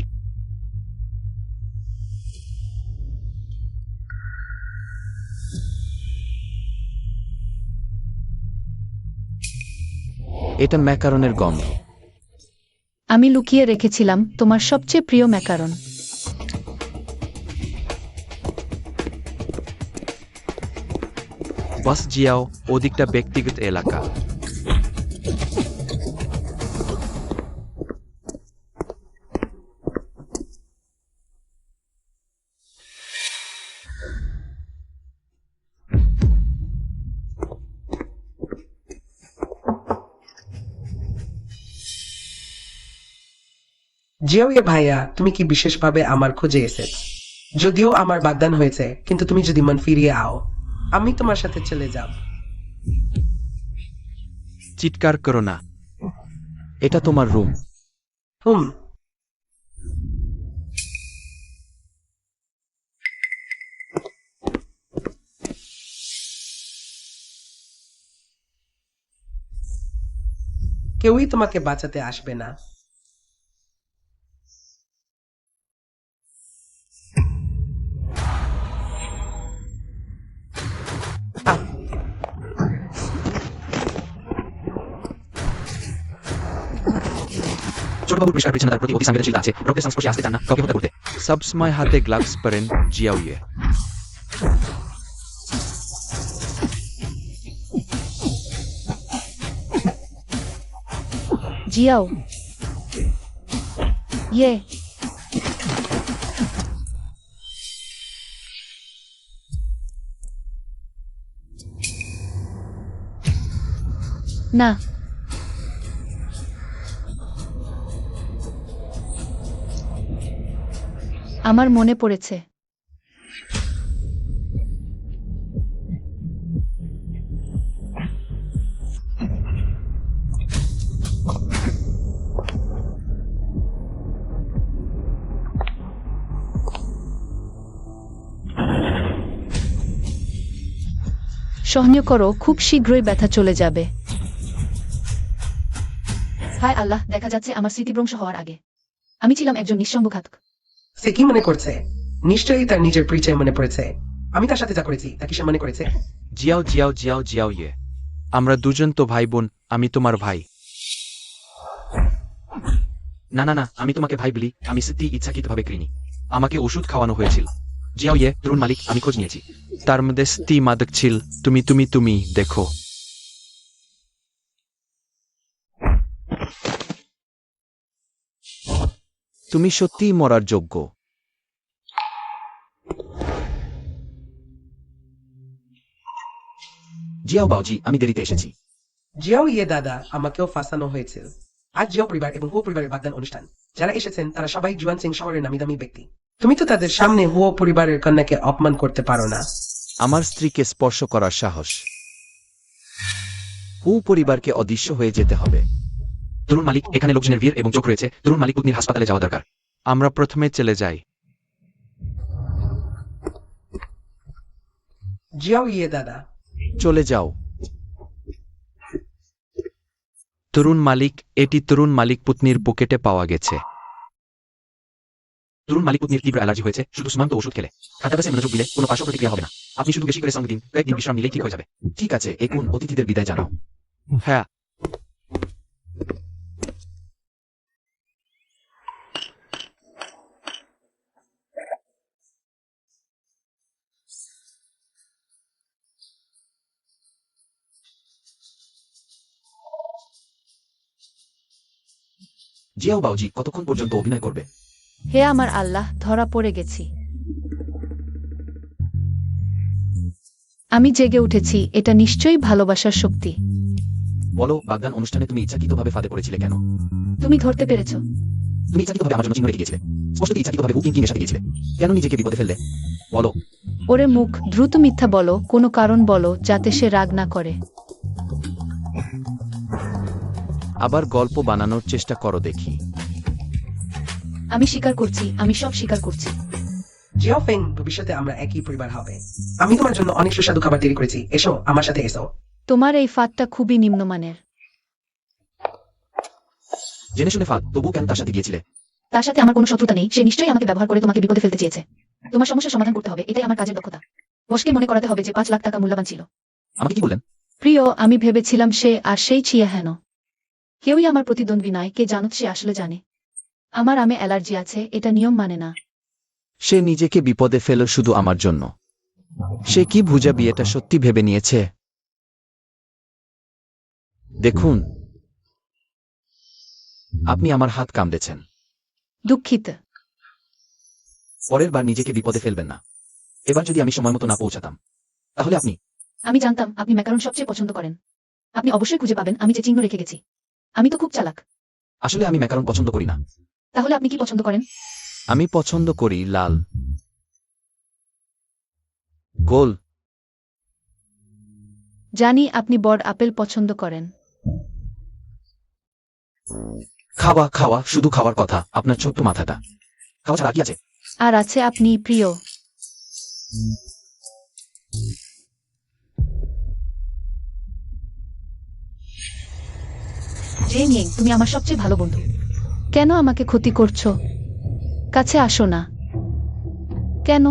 এটা ম্যাকারনের গন্ধ। আমি লুকিয়ে রেখেছিলাম তোমার সবচেয়ে প্রিয় ম্যাকারন। বাস জিয়াও, ওদিকটা ব্যক্তিগত এলাকা। জিয়াও এ ভাইয়া, তুমি কি বিশেষভাবে আমার খোঁজে এসেছ? যদিও আমার বাগদান হয়েছে, কিন্তু তুমি যদি মন ফিরিয়ে আও, আমি তোমার সাথে চলে যাব। চিৎকার করো না। এটা তোমার রুম। হুম। কেউই তোমাকে বাঁচাতে আসবে না। ছোটবাবুর পরিষ্কার পরিচ্ছন্নতার প্রতি অতি সংবেদনশীল আছে। রক্তের সংস্পর্শে আসতে চান না কাউকে হত্যা করতে। সবসময় হাতে গ্লাভস পরেন জিয়াও ইয়ে। জিয়াও ইয়ে। না, আমার মনে পড়েছে। সহ্য করো, খুব শীঘ্রই ব্যথা চলে যাবে। হায় আল্লাহ, দেখা যাচ্ছে আমার স্মৃতিভ্রংশ হওয়ার আগে আমি ছিলাম একজন নিঃসঙ্গ ঘাতক। সে কি মনে করছে? নিশ্চয়ই তার নিজের পরিচয় মনে পড়েছে। আমি তার সাথে যা করেছি তা কি সে মনে করেছে? জিয়াও জিয়াও জিয়াও জিয়াও ইয়ে। আমরা দুজন তো ভাই বোন, আমি তোমার ভাই। না না না, আমি তোমাকে ভাই বলি, আমি সত্যি ইচ্ছাকৃতভাবে করিনি। আমাকে ওষুধ খাওয়ানো হয়েছিল। জিয়াও ইয়ে, তরুণ মালিক, আমি খোঁজ নিয়েছি। তার মধ্যে স্তি মাদক ছিল। তুমি দেখো। তুমি সত্যিই মরার যোগ্য। জিয়াও বাউজি, আমি দেরিতে এসেছি। জিয়াও ইয়ে দাদা, আমাকেও ফাঁসানো হয়েছিল। আজ জিয়াও পরিবার এবং হো পরিবারের বাগদান অনুষ্ঠান। যারা এসেছেন তারা সবাই জুয়ান সিং শহরের নামি দামি ব্যক্তি। তুমি তো তাদের সামনে হো পরিবারের কন্যাকে অপমান করতে পারো না। আমার স্ত্রীকে স্পর্শ করার সাহস। হু পরিবারকে অদৃশ্য হয়ে যেতে হবে। তরুণ মালিক, এখানে লোকজনের ভিড় এবং চোখ রয়েছে। তরুণ মালিক পত্নীর হাসপাতালে যাওয়া দরকার। আমরা প্রথমে চলে যাই। জিয়াও ইয়ে দাদা। চলে যাও। তরুণ মালিক, এটি তরুণ মালিক পত্নীর পকেটে পাওয়া গেছে। তরুণ মালিক পত্নীর তীব্র অ্যালার্জি হয়েছে শুধু সুমান্ত ওষুধ খেলে। খাদ্যাভ্যাসে মনোযোগ দিলে কোনো পার্শ্ব প্রতিক্রিয়া হবে না। আপনি শুধু বেশি করে সঙ্গ দিন, কয়েকদিন বিশ্রাম নিলেই ঠিক হয়ে যাবে। ঠিক আছে, এখন অতিথিদের বিদায় জানাও। হ্যাঁ। জিয়াও বাউজি কতক্ষণ পর্যন্ত অভিনয় করবে? হে আমার আল্লাহ, ধরা পড়ে গেছি। আমি জেগে উঠেছি, এটা নিশ্চয়ই ভালোবাসার শক্তি। বলো, বাগদান অনুষ্ঠানে তুমি ইচ্ছাকৃতভাবে ফাঁদে পড়েছিলে কেন? তুমি ধরতে পেরেছো? তুমি ইচ্ছাকৃতভাবে আমার জন্য চিহ্ন রেখে গিয়েছিলে। স্পষ্টত ইচ্ছাকৃতভাবে হুকিং কিং এর সাথে গিয়েছিলে। কেন নিজেকে বিপদে ফেললে? বলো। ওরে মুখ, দ্রুত মিথ্যা বলো, কোনো কারণ বলো যাতে সে রাগ না করে। আবার গল্প বানানোর চেষ্টা করো দেখি। আমি স্বীকার করছি, আমি সব স্বীকার করছি। জিয়াও ফেং, ভবিষ্যতে আমরা একই পরিবার হবে। আমি তোমার জন্য অনেক সুস্বাদু খাবার তৈরি করেছি, এসো আমার সাথে এসো। তোমার এই ফাঁদটা খুবই নিম্নমানের। জেনে শুনে ফাঁদ, তবু কেন তার সাথে গিয়েছিলে? তার সাথে আমার কোনো শত্রুতা নেই, সে নিশ্চয়ই আমাকে ব্যবহার করে তোমাকে বিপদে ফেলতে চেয়েছে। তোমার সমস্যার সমাধান করতে হবে, এটাই আমার কাজের দক্ষতা। বসকে মনে করাতে হবে যে 5 লাখ টাকা মূল্যবান ছিল। আমাকে কি বললেন? প্রিয়, আমি ভেবেছিলাম সে আর সেই ছিয়া হেন। কেউই আমার প্রতিদ্বন্দ্বী নয়, কে জানুত সে আসলে জানে। আমার আমে অ্যালার্জি আছে, এটা নিয়ম মানে না। সে নিজেকে বিপদে ফেল শুধু আমার জন্য। সে কি ভুজা বিয়েটা সত্যি ভেবে নিয়েছে? দেখুন, আপনি আমার হাত কামড়েছেন। দুঃখিত। পরের বার নিজেকে বিপদে ফেলবেন না। এবার যদি আমি সময় মতো না পৌঁছাতাম, তাহলে আপনি। আমি জানতাম আপনি ম্যাকারন সবচেয়ে পছন্দ করেন। আপনি অবশ্যই খুঁজে পাবেন আমি যে চিহ্ন রেখে গেছি। আমি তো খুব চালাক। আসলে আমি ম্যাকারন পছন্দ করি না। তাহলে আপনি কি পছন্দ করেন? আমি পছন্দ করি লাল গোল। জানি আপনি বড় আপেল পছন্দ করেন। খাওয়া খাওয়া, শুধু খাওয়ার কথা। আপনার ছোট্ট মাথাটা। খাওয়া ছাড়া কি আছে? আর আছে আপনি, প্রিয়। জেনিং, তুমি আমার সবচেয়ে ভালো বন্ধু। কেন আমাকে ক্ষতি করছো? কাছে আসো না। কেন?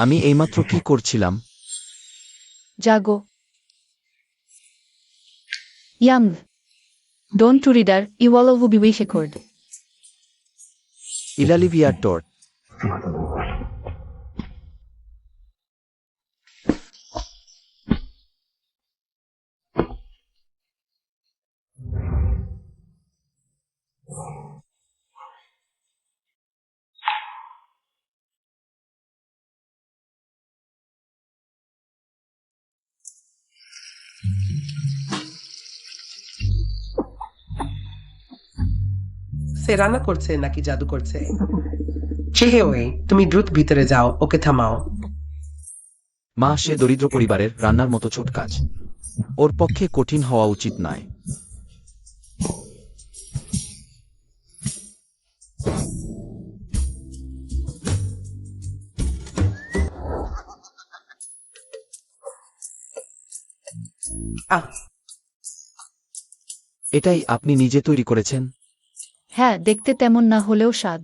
আমি এইমাত্র কি করছিলাম? জাগো। Yum. Don't to reader, you all will be শেকর্ড। ইলালিভিয়ার টোর। সে রান্না করছে নাকি জাদু করছে? চেহেওয়ে, তুমি দ্রুত ভিতরে যাও, ওকে থামাও। মা, সে দরিদ্র পরিবারের রান্নার মতো ছোট কাজ। ওর পক্ষে কঠিন হওয়া উচিত নয়। আহ, এটাই আপনি নিজে তৈরি করেছেন? হ্যাঁ, দেখতে তেমন না হলেও স্বাদ।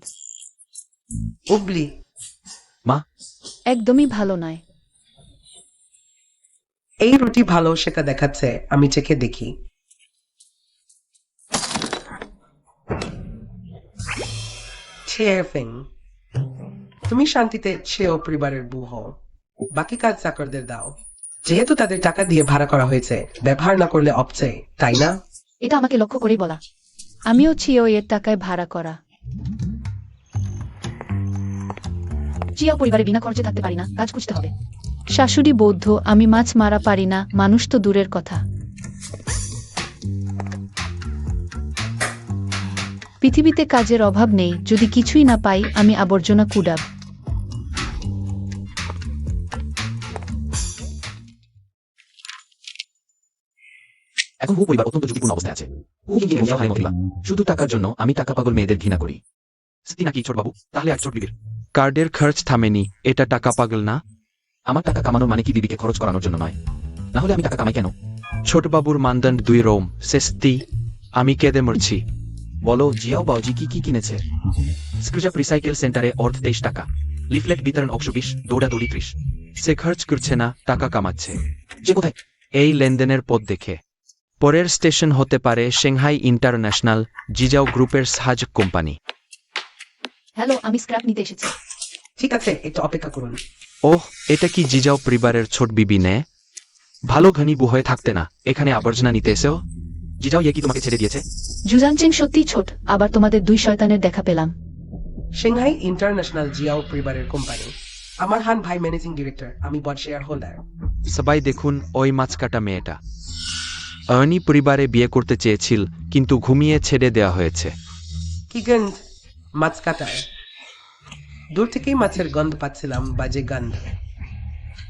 উবলি। মা, একদমই ভালো নয়। এই রুটি ভালো সেটা দেখাচ্ছে, আমি চেখে দেখি। ফেং, তুমি শান্তিতে ছেও পরিবারের বউ হও। বাকি কাজ চাকরদের দাও। যেহেতু তাদের টাকা দিয়ে ভাড়া করা হয়েছে, ব্যবহার না করলে অপচয়, তাই না? এটা আমাকে লক্ষ্য করেই বলা। আমিও চিও এর টাকায় ভাড়া করা। চিয়া পরিবারে বিনা খরচে থাকতে পারি না, কাজ খুঁজতে হবে। শাশুড়ি বৌদ্ধ, আমি মাছ মারা পারি না, মানুষ তো দূরের কথা। পৃথিবীতে কাজের অভাব নেই, যদি কিছুই না পাই আমি আবর্জনা কুড়াব। এখন হু পরিবার অত্যন্ত ঝুঁকিপূর্ণ অবস্থায় আছে। হু কি মহিলা হয় মহিলা। শুধু টাকার জন্য আমি টাকা পাগল মেয়েদের ঘৃণা করি। স্ত্রী নাকি ছোটবাবু? তাহলে এক ছোট বিবির। কার্ডের খরচ থামেনি, এটা টাকা পাগল না? আমার টাকা কামানোর মানে কি বিবিকে খরচ করানোর জন্য নয়? না হলে আমি টাকা কামাই কেন? ছোটবাবুর মানদণ্ড 2 রোম, সেস্তি। আমি কেঁদে মরছি। বলো, জিয়াও বাউজি কি কি কিনেছে? স্ক্রুজাপ রিসাইকেল সেন্টারে অর্থ 23 টাকা। লিফলেট বিতরণ 120, দৌড়াদৌড়ি 30। সে খরচ করছে না, টাকা কামাচ্ছে। সে কোথায়? এই লেনদেনের পথ দেখে। পরের স্টেশন হতে পারে সাংহাই ইন্টারন্যাশনাল, জিজাও গ্রুপের সাহায্য কোম্পানি। হ্যালো, আমি স্ক্র্যাপ নিতে এসেছি। ঠিক আছে, একটু অপেক্ষা করুন। ওহ, এটা কি জিজাও পরিবারের ছোট বিবি নে? ভালো ঘনি বু হয়ে থাকতে না এখানে আবর্জনা নিতে এসেও? জিজাও ইয়ে কি তোমাকে ছেড়ে দিয়েছে? জুজানচিং সত্যিই ছোট, আবার তোমাদের দুই শয়তানের দেখা পেলাম। সিংহাই ইন্টারন্যাশনাল জিয়াও পরিবারের কোম্পানি। আমার হান ভাই ম্যানেজিং ডিরেক্টর, আমি বড় শেয়ার হোল্ডার। সবাই দেখুন ওই মাছ কাটা মেয়েটা। আর্নি পরিবারে বিয়ে করতে চেয়েছিল, কিন্তু ঘুমিয়ে ছেড়ে দেওয়া হয়েছে। কি গন্ধ মাছ কাটায়! দূর থেকেই মাছের গন্ধ পাচ্ছিলাম, বাজে গন্ধ।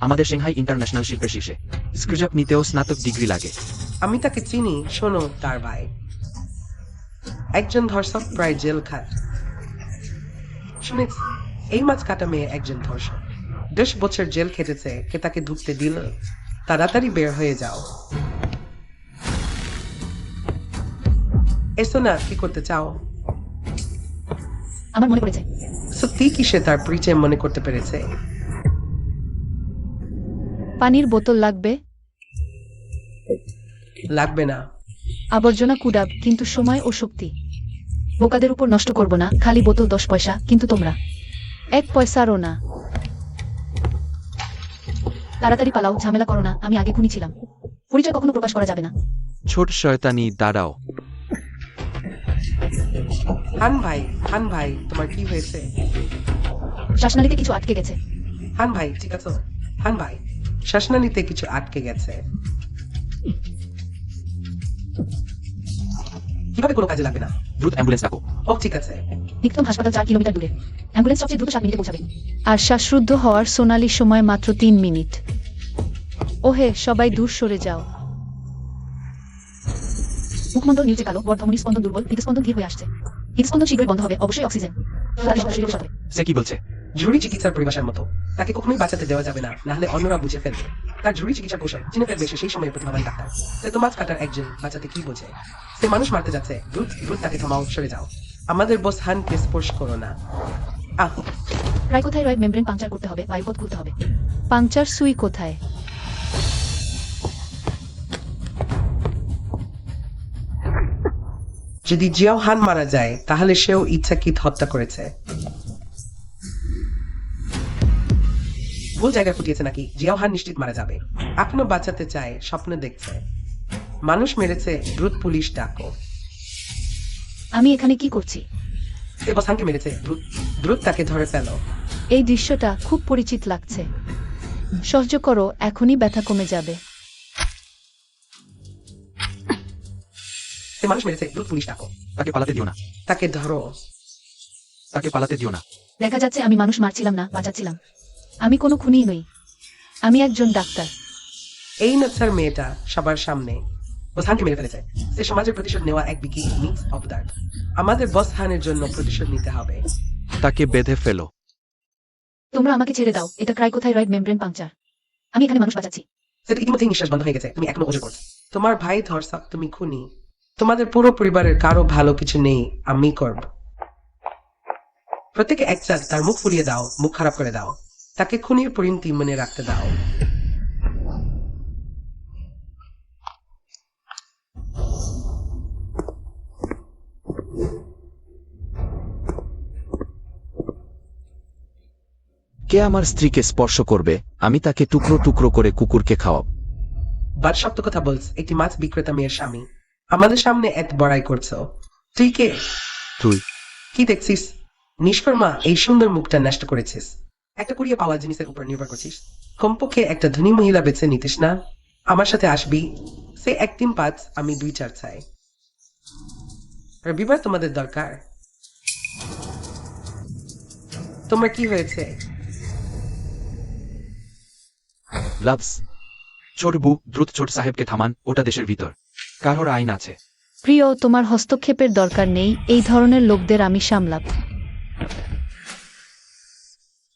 আমাদের সিংহাই ইন্টারন্যাশনাল শিল্পের শীর্ষে স্ক্রুজআপ নিতেও স্নাতক ডিগ্রি লাগে। আমি তাকে চিনি, শোনো তার ভাই একজন ধর্ষক, প্রায় জেল খাট। শুনেছি এই মাছ কাটা মেয়ে একজন ধর্ষক, 10 বছর জেল খেটেছে। কে তাকে ঢুকতে দিল? তাড়াতাড়ি বের হয়ে যাও। এসো না, কি করতে চাও? আমার মনে পড়েছে। সত্যি কি সে তার পরিচয় মনে করতে পেরেছে? পানির বোতল লাগবে? লাগবে না। আবর্জনা কুড়াব, কিন্তু সময় ও শক্তি বোকাদের উপর নষ্ট করব না। খালি বোতল 10 পয়সা, কিন্তু তোমরা 1 পয়সারও না। তাড়াতাড়ি পালাও, ঝামেলা করো না। আমি আগে খুনি ছিলাম, পরিচয় কখনো প্রকাশ করা যাবে না। ছোট শয়তানি, দাঁড়াও। হান ভাই, তোমার কি হয়েছে? শ্বাসনালীতে কিছু আটকে গেছে। হান ভাই, ঠিক আছে? হান ভাই, শ্বাসনালীতে কিছু আটকে গেছে। কিভাবে কোনো কাজে লাগবে না? দ্রুত অ্যাম্বুলেন্স ডাকো। ও ঠিক আছে। নিকটম হাসপাতাল 4 কিলোমিটার দূরে। অ্যাম্বুলেন্স সবচেয়ে দ্রুত 7 মিনিটে পৌঁছাবে। আর শ্বাসরুদ্ধ হওয়ার সোনালি সময় মাত্র 3 মিনিট। ওহে, সবাই দূর সরে যাও। মুখমণ্ডল নীলচে কালো, বর্ধমনি স্পন্দন দুর্বল, হৃদস্পন্দন ধীর হয়ে আসছে। হৃদস্পন্দন শীঘ্রই বন্ধ হবে, অবশ্যই অক্সিজেন। তাদের শরীরের সাথে। সে কি বলছে? জরুরি চিকিৎসার পরিভাষার মতো তাকে কখনোই বাঁচাতে দেওয়া যাবে না, নাহলে অন্যরা বুঝে ফেলবে। তার জরুরি চিকিৎসা কৌশল চিনে ফেলবে সে সেই সময়ে প্রতিভাবান ডাক্তার। সে তো মাছ কাটার একজন, বাঁচাতে কি বোঝে? সে মানুষ মারতে যাচ্ছে। দ্রুত দ্রুত তাকে থামাও, সরে যাও। আমাদের বস হানকে স্পর্শ করো না। আহ, ট্রাইকোথাইরয়েড মেমব্রেন পাংচার করতে হবে, বায়ুপথ খুলতে হবে। পাংচার সুই কোথায়? যদি জিয়াও হান মারা যায়, তাহলে সেও ইচ্ছাকৃত হত্যা করেছে। ভুল জায়গায় ফুটিয়েছে নাকি? জিয়াও হান নিশ্চিত মারা যাবে। এখনো বাঁচাতে চায়, স্বপ্ন দেখছে। মানুষ মেরেছে, দ্রুত পুলিশ ডাকো। আমি এখানে কি করছি? সে বস হানকে মেরেছে, দ্রুত দ্রুত তাকে ধরে ফেলো। এই দৃশ্যটা খুব পরিচিত লাগছে। সহ্য করো, এখনই ব্যথা কমে যাবে। সে মানুষ মেরেছে, দ্রুত পুলিশ ডাকো। তাকে পালাতে দিও না। তাকে ধরো। তাকে পালাতে দিও না। দেখা যাচ্ছে আমি মানুষ মারছিলাম না, বাঁচাচ্ছিলাম। আমি কোনো খুনি নই, আমি একজন ডাক্তার। এই নচ্ছার মেয়েটা সবার সামনে বস হানকে মেরে ফেলেছে। সে সমাজের প্রতিশোধ নেওয়া এক বিকিনিস অবতার। আমাদের বস হানের জন্য প্রতিশোধ নিতে হবে। তাকে বেঁধে ফেলো। তোমরা আমাকে ছেড়ে দাও, এটা ট্রাইকোথাইরয়েড মেমব্রেন পাংচার। আমি এখানে মানুষ বাঁচাচ্ছি। সেটা ইতিমধ্যেই নিঃশ্বাস বন্ধ হয়ে গেছে, তুমি এখনো ওজন করছো। তোমার ভাই ধর্ষক, তুমি খুনি। তোমাদের পুরো পরিবারের কারো ভালো কিছু নেই, আমি করব। প্রত্যেকে একসাথ তার মুখ ফুলিয়ে দাও, মুখ খারাপ করে দাও। তাকে খুনির পরিণতি মনে রাখতে দাও। কে আমার স্ত্রীকে স্পর্শ করবে, আমি তাকে টুকরো টুকরো করে কুকুরকে খাওয়াব। বাদ সত্য কথা বলছ, একটি মাছ বিক্রেতা মেয়ের স্বামী। আমাদের সামনে এত বড়াই করছো। তুই কে? তুই কি দেখছিস? নিষ্কর্মা, এই সুন্দর মুখটা নষ্ট করেছিস। একটা কুড়িয়ে পাওয়া জিনিসের উপর নির্ভর করছিস। কমপক্ষে একটা ধনী মহিলা বেছে নিতিস না? আমার সাথে আসবি। সে 1-3-5, আমি 2-4 চাই। রবিবার তোমাদের দরকার। তোমার কি হয়েছে? লাভস। ছোট বু, দ্রুত ছোট সাহেবকে থামান, ওটা দেশের ভিতর। কারোর আইন আছে। প্রিয়, তোমার হস্তক্ষেপের দরকার নেই। এই ধরনের লোকদের আমি সামলাব।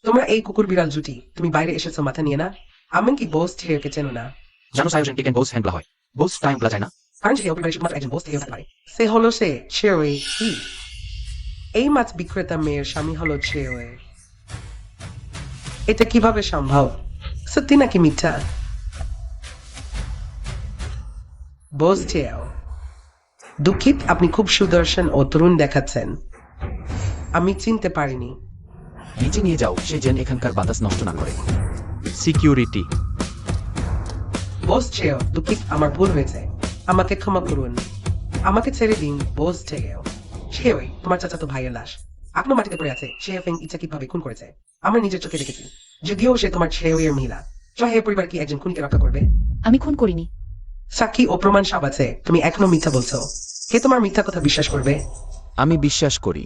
তোমরা এই কুকুর বিড়াল জুটি, তুমি বাইরে এসেছো মাথা নিয়ে না? আমি কি বোস ঠেকে চেনো না? জানো সায়োজনকে কেন বোস হ্যান্ডলা হয়? বোস টাইম বলা যায় না। কারণ সে পরিবারের শুধুমাত্র একজন বোস থেকে হতে পারে। সে হলো সে ওই কি? এই মাছ বিক্রেতা মেয়ের স্বামী হলো ওই। এটা কিভাবে সম্ভব? সত্যি নাকি মিথ্যা? বোস দুঃখিত, আপনি খুব সুদর্শন ও তরুণ দেখাচ্ছেন। আমি চিনতে পারিনি। নিচে নিয়ে যাও, সে যেন এখানকার বাতাস নষ্ট না করে। সিকিউরিটি। বস চেয়েও দুঃখিত, আমার ভুল হয়েছে, আমাকে ক্ষমা করুন, আমাকে ছেড়ে দিন বস চেয়েও। সে ওই তোমার চাচাতো ভাইয়ের লাশ এখনো মাটিতে পড়ে আছে। সে ফেং ইচ্ছাকৃতভাবে খুন করেছে, আমরা নিজের চোখে দেখেছি। যদিও সে তোমার ছেলের মহিলা, চাহে পরিবার কি একজন খুনিকে রক্ষা করবে? আমি খুন করিনি। সাক্ষী ও প্রমাণ সব আছে, তুমি এখনো মিথ্যা বলছো। কে তোমার মিথ্যা কথা বিশ্বাস করবে? আমি বিশ্বাস করি।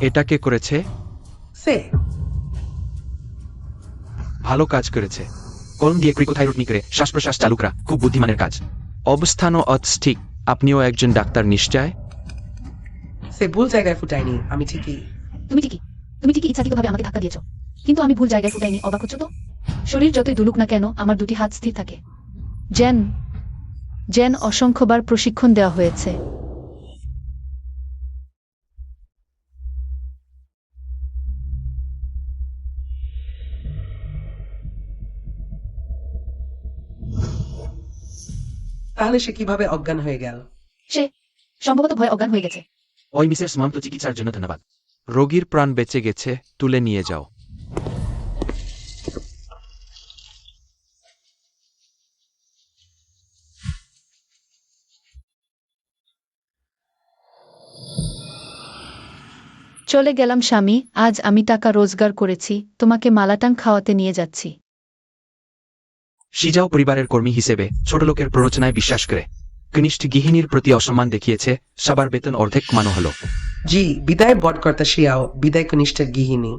এটা কে করেছে? সে ভালো কাজ করেছে। কলম দিয়ে ক্রিকোথাইরয়েড নিকরে শ্বাস প্রশ্বাস চালু করা খুব বুদ্ধিমানের কাজ। অবস্থানও অস্থিক। আপনিও একজন ডাক্তার নিশ্চয়? সে ভুল জায়গায় ফুটায়নি, আমি ঠিকই। তুমি ঠিকই ইচ্ছাকৃতভাবে আমাকে ধাক্কা দিয়েছো, কিন্তু আমি ভুল জায়গায় ফুটাইনি। অবাক হচ্ছ তো? শরীর যতই দুলুক না কেন, আমার দুটি হাত স্থির থাকে। জেন অসংখ্যবার প্রশিক্ষণ দেওয়া হয়েছে। তাহলে সে কিভাবে অজ্ঞান হয়ে গেল? সে সম্ভবত ভয় অজ্ঞান হয়ে গেছে। ওই মিসেস সুমান্ত চিকিৎসার জন্য ধন্যবাদ। রোগীর প্রাণ বেঁচে গেছে, তুলে নিয়ে যাও। চলে গেলাম স্বামী, আজ আমি টাকা রোজগার করেছি, তোমাকে মালাটাং খাওয়াতে নিয়ে যাচ্ছি। সিজাও পরিবারের কর্মী হিসেবে ছোট লোকের প্ররোচনায় বিশ্বাস করে কনিষ্ঠ গৃহিণীর প্রতি অসম্মান দেখিয়েছে। সবার বেতন অর্ধেক কমানো হলো। জি, বিদায় বটকর্তা শিয়াও, বিদায় কনিষ্ঠের গৃহিণী।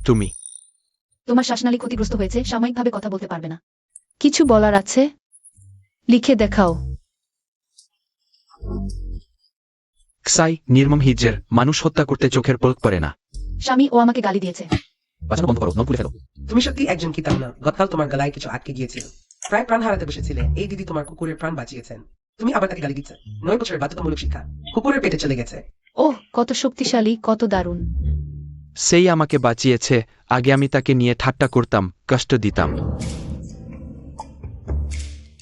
তুমি তোমার শ্বাসনালী ক্ষতিগ্রস্ত হয়েছে, সাময়িকভাবে কথা বলতে পারবে না। কিছু বলার আছে? লিখে দেখাও। ক্সাই নির্মম হিজের মানুষ হত্যা করতে চোখের পলক পড়ে না। স্বামী ও আমাকে গালি দিয়েছে। বাঁচানো বন্ধ করো, নখ খুলে ফেলো। তুমি সত্যি একজন কিতাব না। গতকাল তোমার গলায় কিছু আটকে গিয়েছিল, প্রায় প্রাণ হারাতে বসেছিলে। এই দিদি তোমার কুকুরের প্রাণ বাঁচিয়েছেন, তুমি আবার তাকে গালি দিচ্ছে। 9 বছরের বাধ্যতামূলক শিক্ষা কুকুরের পেটে চলে গেছে। ওহ, কত শক্তিশালী, কত দারুণ। সেই আমাকে বাঁচিয়েছে। আগে আমি তাকে নিয়ে ঠাট্টা করতাম, কষ্ট দিতাম।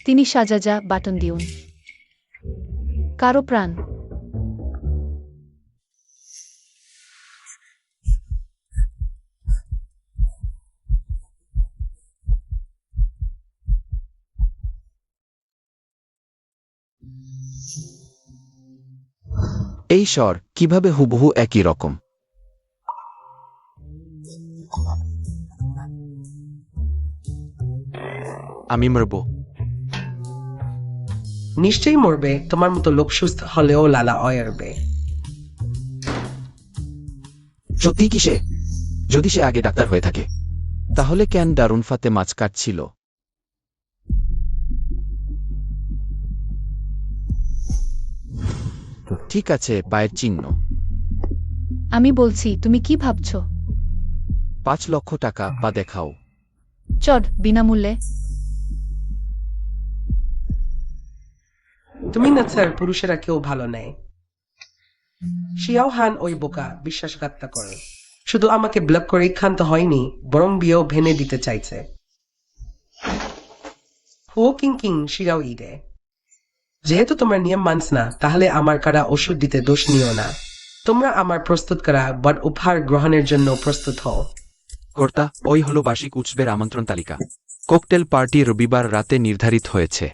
তিনি সাজাজা বাটন দিউন কারো প্রাণ। এই স্বর কিভাবে হুবহু একই রকম? আমি মরব। নিশ্চয়ই মরবে, তোমার মতো লোক সুস্থ হলেও লালা অয়ারবে। সত্যি কি সে? যদি সে আগে ডাক্তার হয়ে থাকে, তাহলে কেন দারুন ফাতে মাছ কাটছিল? ঠিক আছে, পায়ের চিহ্ন। আমি বলছি, তুমি কি ভাবছো? 5 লক্ষ টাকা বা দেখাও। চট বিনামূল্যে। তুমি না স্যার, পুরুষেরা কেউ ভালো নেয়। শিয়াও হান ওই বোকা বিশ্বাসঘাতটা করে। শুধু আমাকে ব্লক করে ক্ষান্ত হয়নি, বরং বিয়েও ভেঙে দিতে চাইছে। হুও কিং কিং শিরাও ইডে। যেহেতু তোমার নিয়ম মানছ না, তাহলে আমার কারা ওষুধ দিতে দোষ নিও না। তোমরা আমার প্রস্তুত করা বট উপহার গ্রহণের জন্য প্রস্তুত হও। কর্তা, ওই হলো বার্ষিক উৎসবের আমন্ত্রণ তালিকা। ককটেল পার্টি রবিবার রাতে নির্ধারিত হয়েছে।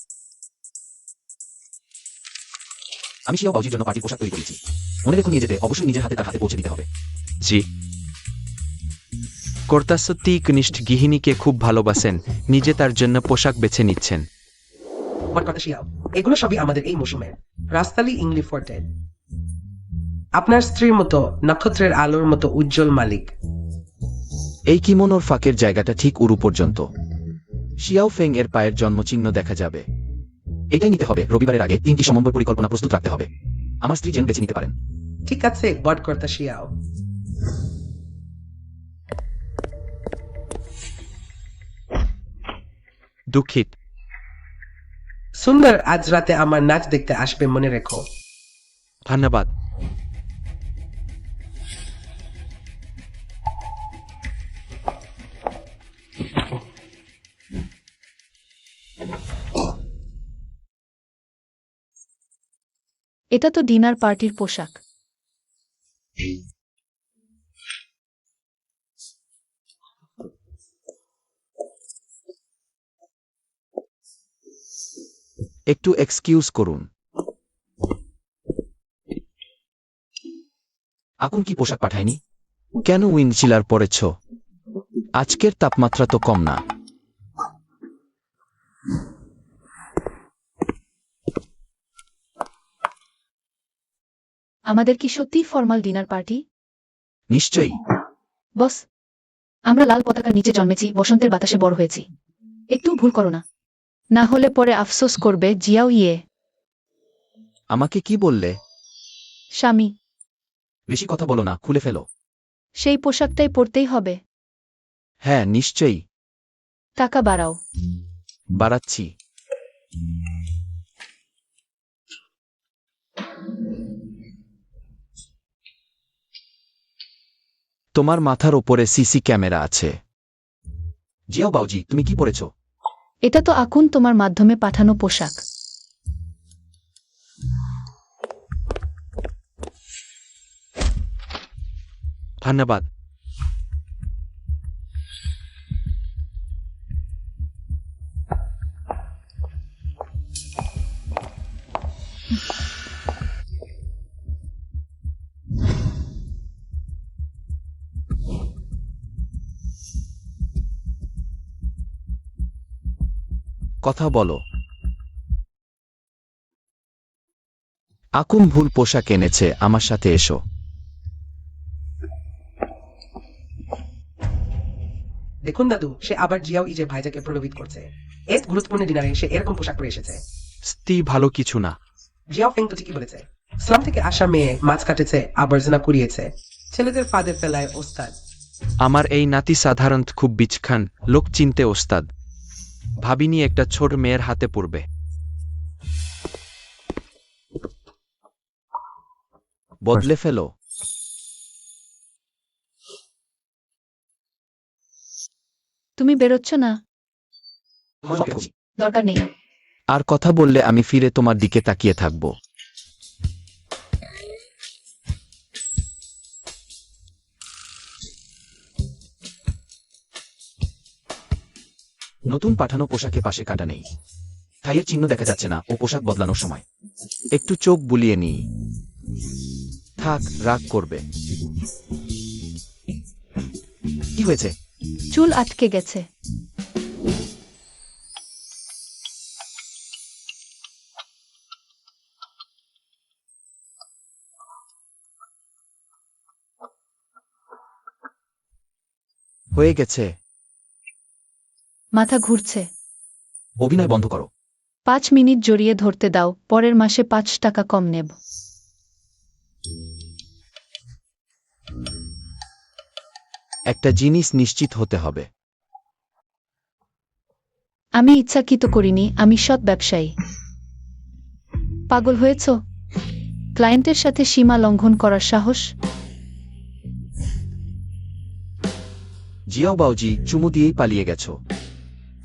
আমি শিয়াও বাউজির জন্য পার্টির পোশাক তৈরি করেছি। মনে রেখো, নিয়ে যেতে অবশ্যই নিজের হাতে তার হাতে পৌঁছে দিতে হবে। জি। কর্তা সত্যি কনিষ্ঠ গৃহিণীকে খুব ভালোবাসেন, নিজে তার জন্য পোশাক বেছে নিচ্ছেন। বট কথা শিয়াও, এগুলো সবই আমাদের এই মৌসুমের রাস্তালি ইংলি ফোর্টেড। আপনার স্ত্রীর মতো নক্ষত্রের আলোর মতো উজ্জ্বল মালিক। এই কিমোনোর ফাঁকের জায়গাটা ঠিক উরু পর্যন্ত। শিয়াও ফেং এর পায়ের জন্মচিহ্ন দেখা যাবে। এটাই নিতে হবে। রবিবারের আগে 3টি সমন্বয় পরিকল্পনা প্রস্তুত রাখতে হবে। আমার স্ত্রী যেন বেছে নিতে পারেন। ঠিক আছে বট কর্তা শিয়াও। দুঃখিত। সুন্দর আজ রাতে আমার নাচ দেখতে আসবে মনে রেখো। ধন্যবাদ। এটা তো ডিনার পার্টির পোশাক। একটু এক্সকিউজ করুন। আকুন কি পোশাক পাঠায়নি? কেন উইন্ডচিলার পরেছ? আজকের তাপমাত্রা তো কম না। আমাদের কি সত্যিই ফর্মাল ডিনার পার্টি? নিশ্চয়ই। বস, আমরা লাল পতাকার নিচে জন্মেছি, বসন্তের বাতাসে বড় হয়েছি। একটু ভুল করো না। না হলে পরে আফসোস করবে। জিয়াও ইয়ে। আমাকে কি বললে? স্বামী। বেশি কথা বলো না, খুলে ফেলো। সেই পোশাকটাই পরতেই হবে। হ্যাঁ নিশ্চয়ই। টাকা বাড়াও। বাড়াচ্ছি। তোমার মাথার ওপরে সিসি ক্যামেরা আছে। জিয়াও বাউজি, তুমি কি পরেছ? এটা তো আকুন তোমার মাধ্যমে পাঠানো পোশাক। ধন্যবাদ। কথা বলো। আকুন ভুল পোশাক এনেছে, আমার সাথে এসো। দেখুন দাদু, সে আবার জিয়াও ইজে ভাইজাকে প্রলোভিত করছে। এক গুরুত্বপূর্ণ ডিনারে সে এরকম পোশাক পরে এসেছে। স্ত্রী ভালো কিছু না। জিয়াও ফেং তো ঠিকই বলেছে। স্লাম থেকে আসা মেয়ে মাছ কাটেছে, আবর্জনা কুড়িয়েছে, ছেলেদের ফাঁদে ফেলায় ওস্তাদ। আমার এই নাতি সাধারণত খুব বিচখান, লোক চিনতে ওস্তাদ। ভাবিনি একটা ছোট মেয়ের হাতে পড়বে। বদলে ফেলো। তুমি বেরোচ্ছ না? দরকার নেই। আর কথা বললে আমি ফিরে তোমার দিকে তাকিয়ে থাকব। নতুন পাঠানো পোশাকে পাশে কাটা নেই, থাইয়ের চিহ্ন দেখা যাচ্ছে না ও পোশাক বদলানোর সময়। একটু চোখ বুলিয়ে নিই। থাক, রাগ করবে। কি হয়েছে? চুল আটকে গেছে। হয়ে গেছে। মাথা ঘুরছে। অভিনয় বন্ধ করো। 5 মিনিট জড়িয়ে ধরতে দাও, পরের মাসে 5 টাকা কম নেব। একটা জিনিস নিশ্চিত হতে হবে। আমি ইচ্ছাকৃত করিনি, আমি সৎ ব্যবসায়ী। পাগল হয়েছ? ক্লায়েন্টের সাথে সীমা লঙ্ঘন করার সাহস? জিয়াও বাউজি, চুমু দিয়েই পালিয়ে গেছো।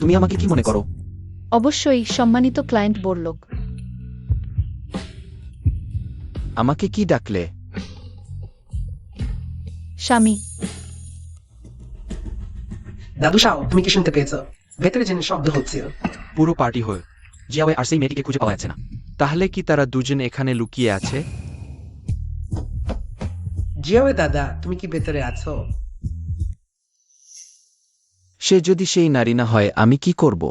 তুমি আমাকে কি মনে করো? অবশ্যই সম্মানিত ক্লায়েন্ট বললোক। আমাকে কি ডাকলে? স্বামী। দাদু শাও, তুমি কি শুনতে পেয়েছো? ভেতরে যেন শব্দ হচ্ছে। পুরো পার্টি হয়ে জিয়াওয়ে আর সেই মেয়েটিকে খুঁজে পাওয়া যাচ্ছে না। তাহলে কি তারা দুজন এখানে লুকিয়ে আছে? জিয়াওয়ে দাদা, তুমি কি ভেতরে আছো? সে যদি সেই নারী না হয় আমি কি করব?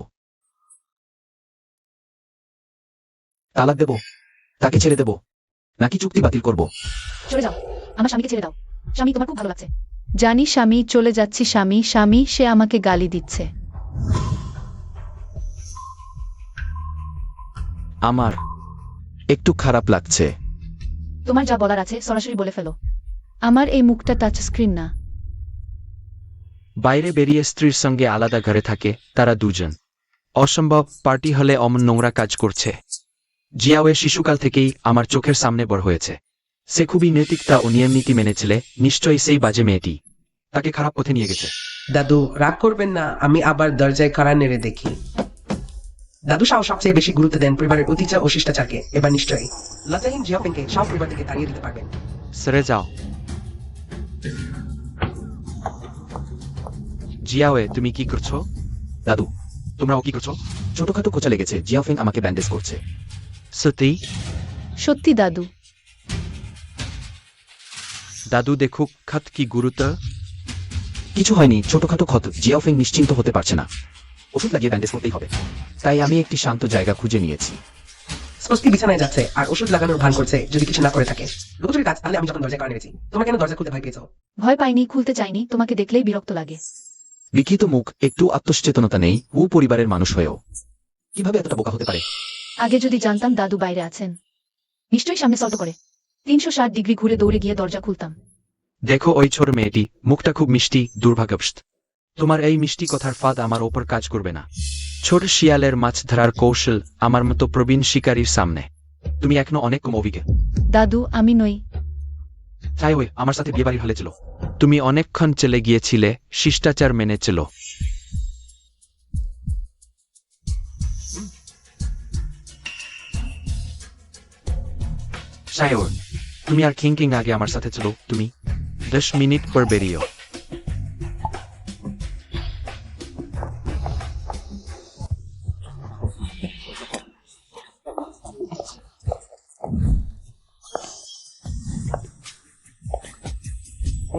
তালাক দেব? তাকে ছেড়ে দেব? নাকি চুক্তি বাতিল করব? চলে যাও, আমার স্বামীকে ছেড়ে দাও। স্বামী, তোমার খুব ভালো লাগছে। জানি স্বামী, চলে যাচ্ছি স্বামী। স্বামী, সে আমাকে গালি দিচ্ছে। আমার একটু খারাপ লাগছে। তোমার যা বলার আছে সরাসরি বলে ফেলো। আমার এই মুখটা টাচ স্ক্রিন না। বাইরে বেরিয়ে স্ত্রীর সঙ্গে আলাদা ঘরে থাকে তারা দুজন। অসম্ভব, পার্টি হলে অমন নোংরা কাজ করছে। জিয়াওয়ে শিশুকাল থেকেই আমার চোখের সামনে বড় হয়েছে। সে খুবই নৈতিকতা ও নিয়ম নীতি মেনেছিলে, নিশ্চয়ই সেই বাজে মেয়েটি তাকে খারাপ পথে নিয়ে গেছে। দাদু রাগ করবেন না, আমি আবার দরজায় কড়া নেড়ে দেখি। দাদু শাও সবচেয়ে বেশি গুরুত্ব দেন পরিবারের অতিথি ও শিষ্টাচারকে। এবার নিশ্চয়ই লজ্জাহীন জিয়াফেংকে শাও পরিবার থেকে তাড়িয়ে দিতে পারবেন। সরে যাও। জিয়াওয়ে, তুমি কি করছো? দাদু, তোমরাও কি করছো? ছোটখাটো খোঁচা লেগেছে, জিয়াফেং আমাকে ব্যান্ডেজ করছে। সত্যি? সত্যি দাদু। দাদু দেখুক ক্ষত কি গুরুতর। কিছু হয়নি, ছোটখাটো ক্ষত, জিয়াফেং নিশ্চিন্ত হতে পারছে না। ওষুধ লাগিয়ে ব্যান্ডেজ করতেই হবে। তাই আমি একটি শান্ত জায়গা খুঁজে নিয়েছি। স্বস্তি বিছানায় যাচ্ছে আর ওষুধ লাগানোর ভান করছে যদি কিছু না করে থাকে। লুকোচুরি কাজ, তাহলে আমি যখন দরজায় কড়া নেড়েছি, তোমার কেন দরজা খুলতে ভয় পেয়েছো? ভয় পাইনি, খুলতে চাইনি, তোমাকে দেখলেই বিরক্ত লাগে। বিকৃত মুখ, একটু আত্মসচেতনতা নেই, ও পরিবারের মানুষ হয়েও কিভাবে এতটা বোকা হতে পারে? আগে যদি জানতাম দাদু বাইরে আছেন, নিশ্চয়ই সামনে সল্ট করে 360 ডিগ্রি ঘুরে দৌড়ে গিয়ে দরজা খুলতাম। দেখো ওই ছোট মেয়েটি, মুখটা খুব মিষ্টি, দুর্ভাগ্যবশত তোমার এই মিষ্টি কথার ফাঁদ আমার ওপর কাজ করবে না। ছোট শিয়ালের মাছ ধরার কৌশল আমার মতো প্রবীণ শিকারীর সামনে তুমি এখনো অনেক কম অভিজ্ঞ। দাদু আমি নই। তাই ওই আমার সাথে বিয়ে বাড়ির হলে ছিল। তুমি অনেকক্ষণ চলে গিয়েছিলে, শিষ্টাচার মেনে চলো। সায়র, তুমি আর কিং আগে আমার সাথে চলো। তুমি 10 মিনিট পর বেরিয়েও।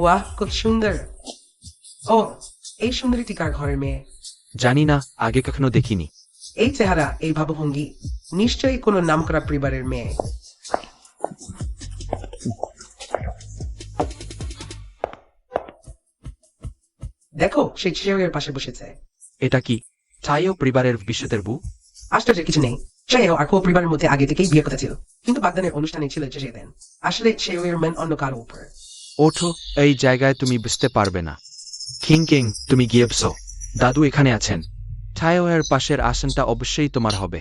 ওয়াহ, খুব সুন্দর। ও, এই সুন্দরীটি কার ঘরের মেয়ে? জানি না, আগে কখনো দেখিনি। এই চেহারা, এই ভাবভঙ্গি, নিশ্চয়ই কোনো নামকরা পরিবারের মেয়ে। দেখো, সেই ছেলের পাশে বসেছে। এটা কি চাইও পরিবারের ভবিষ্যতের বউ? আশ্চর্যের কিছু নেই। সেও আর খো পরিবারের মধ্যে আগে থেকেই বিয়ের কথা ছিল, কিন্তু বাগদানের অনুষ্ঠানে ছিল যে দেন। আসলে সেও মেন অন্য কারো উপর। ওঠো, এই জায়গায় তুমি বুঝতে পারবে না। কিং তুমি গিয়ে বসো। দাদু এখানে আছেন। ছায়োয়ের পাশের আসনটা অবশ্যই তোমার হবে।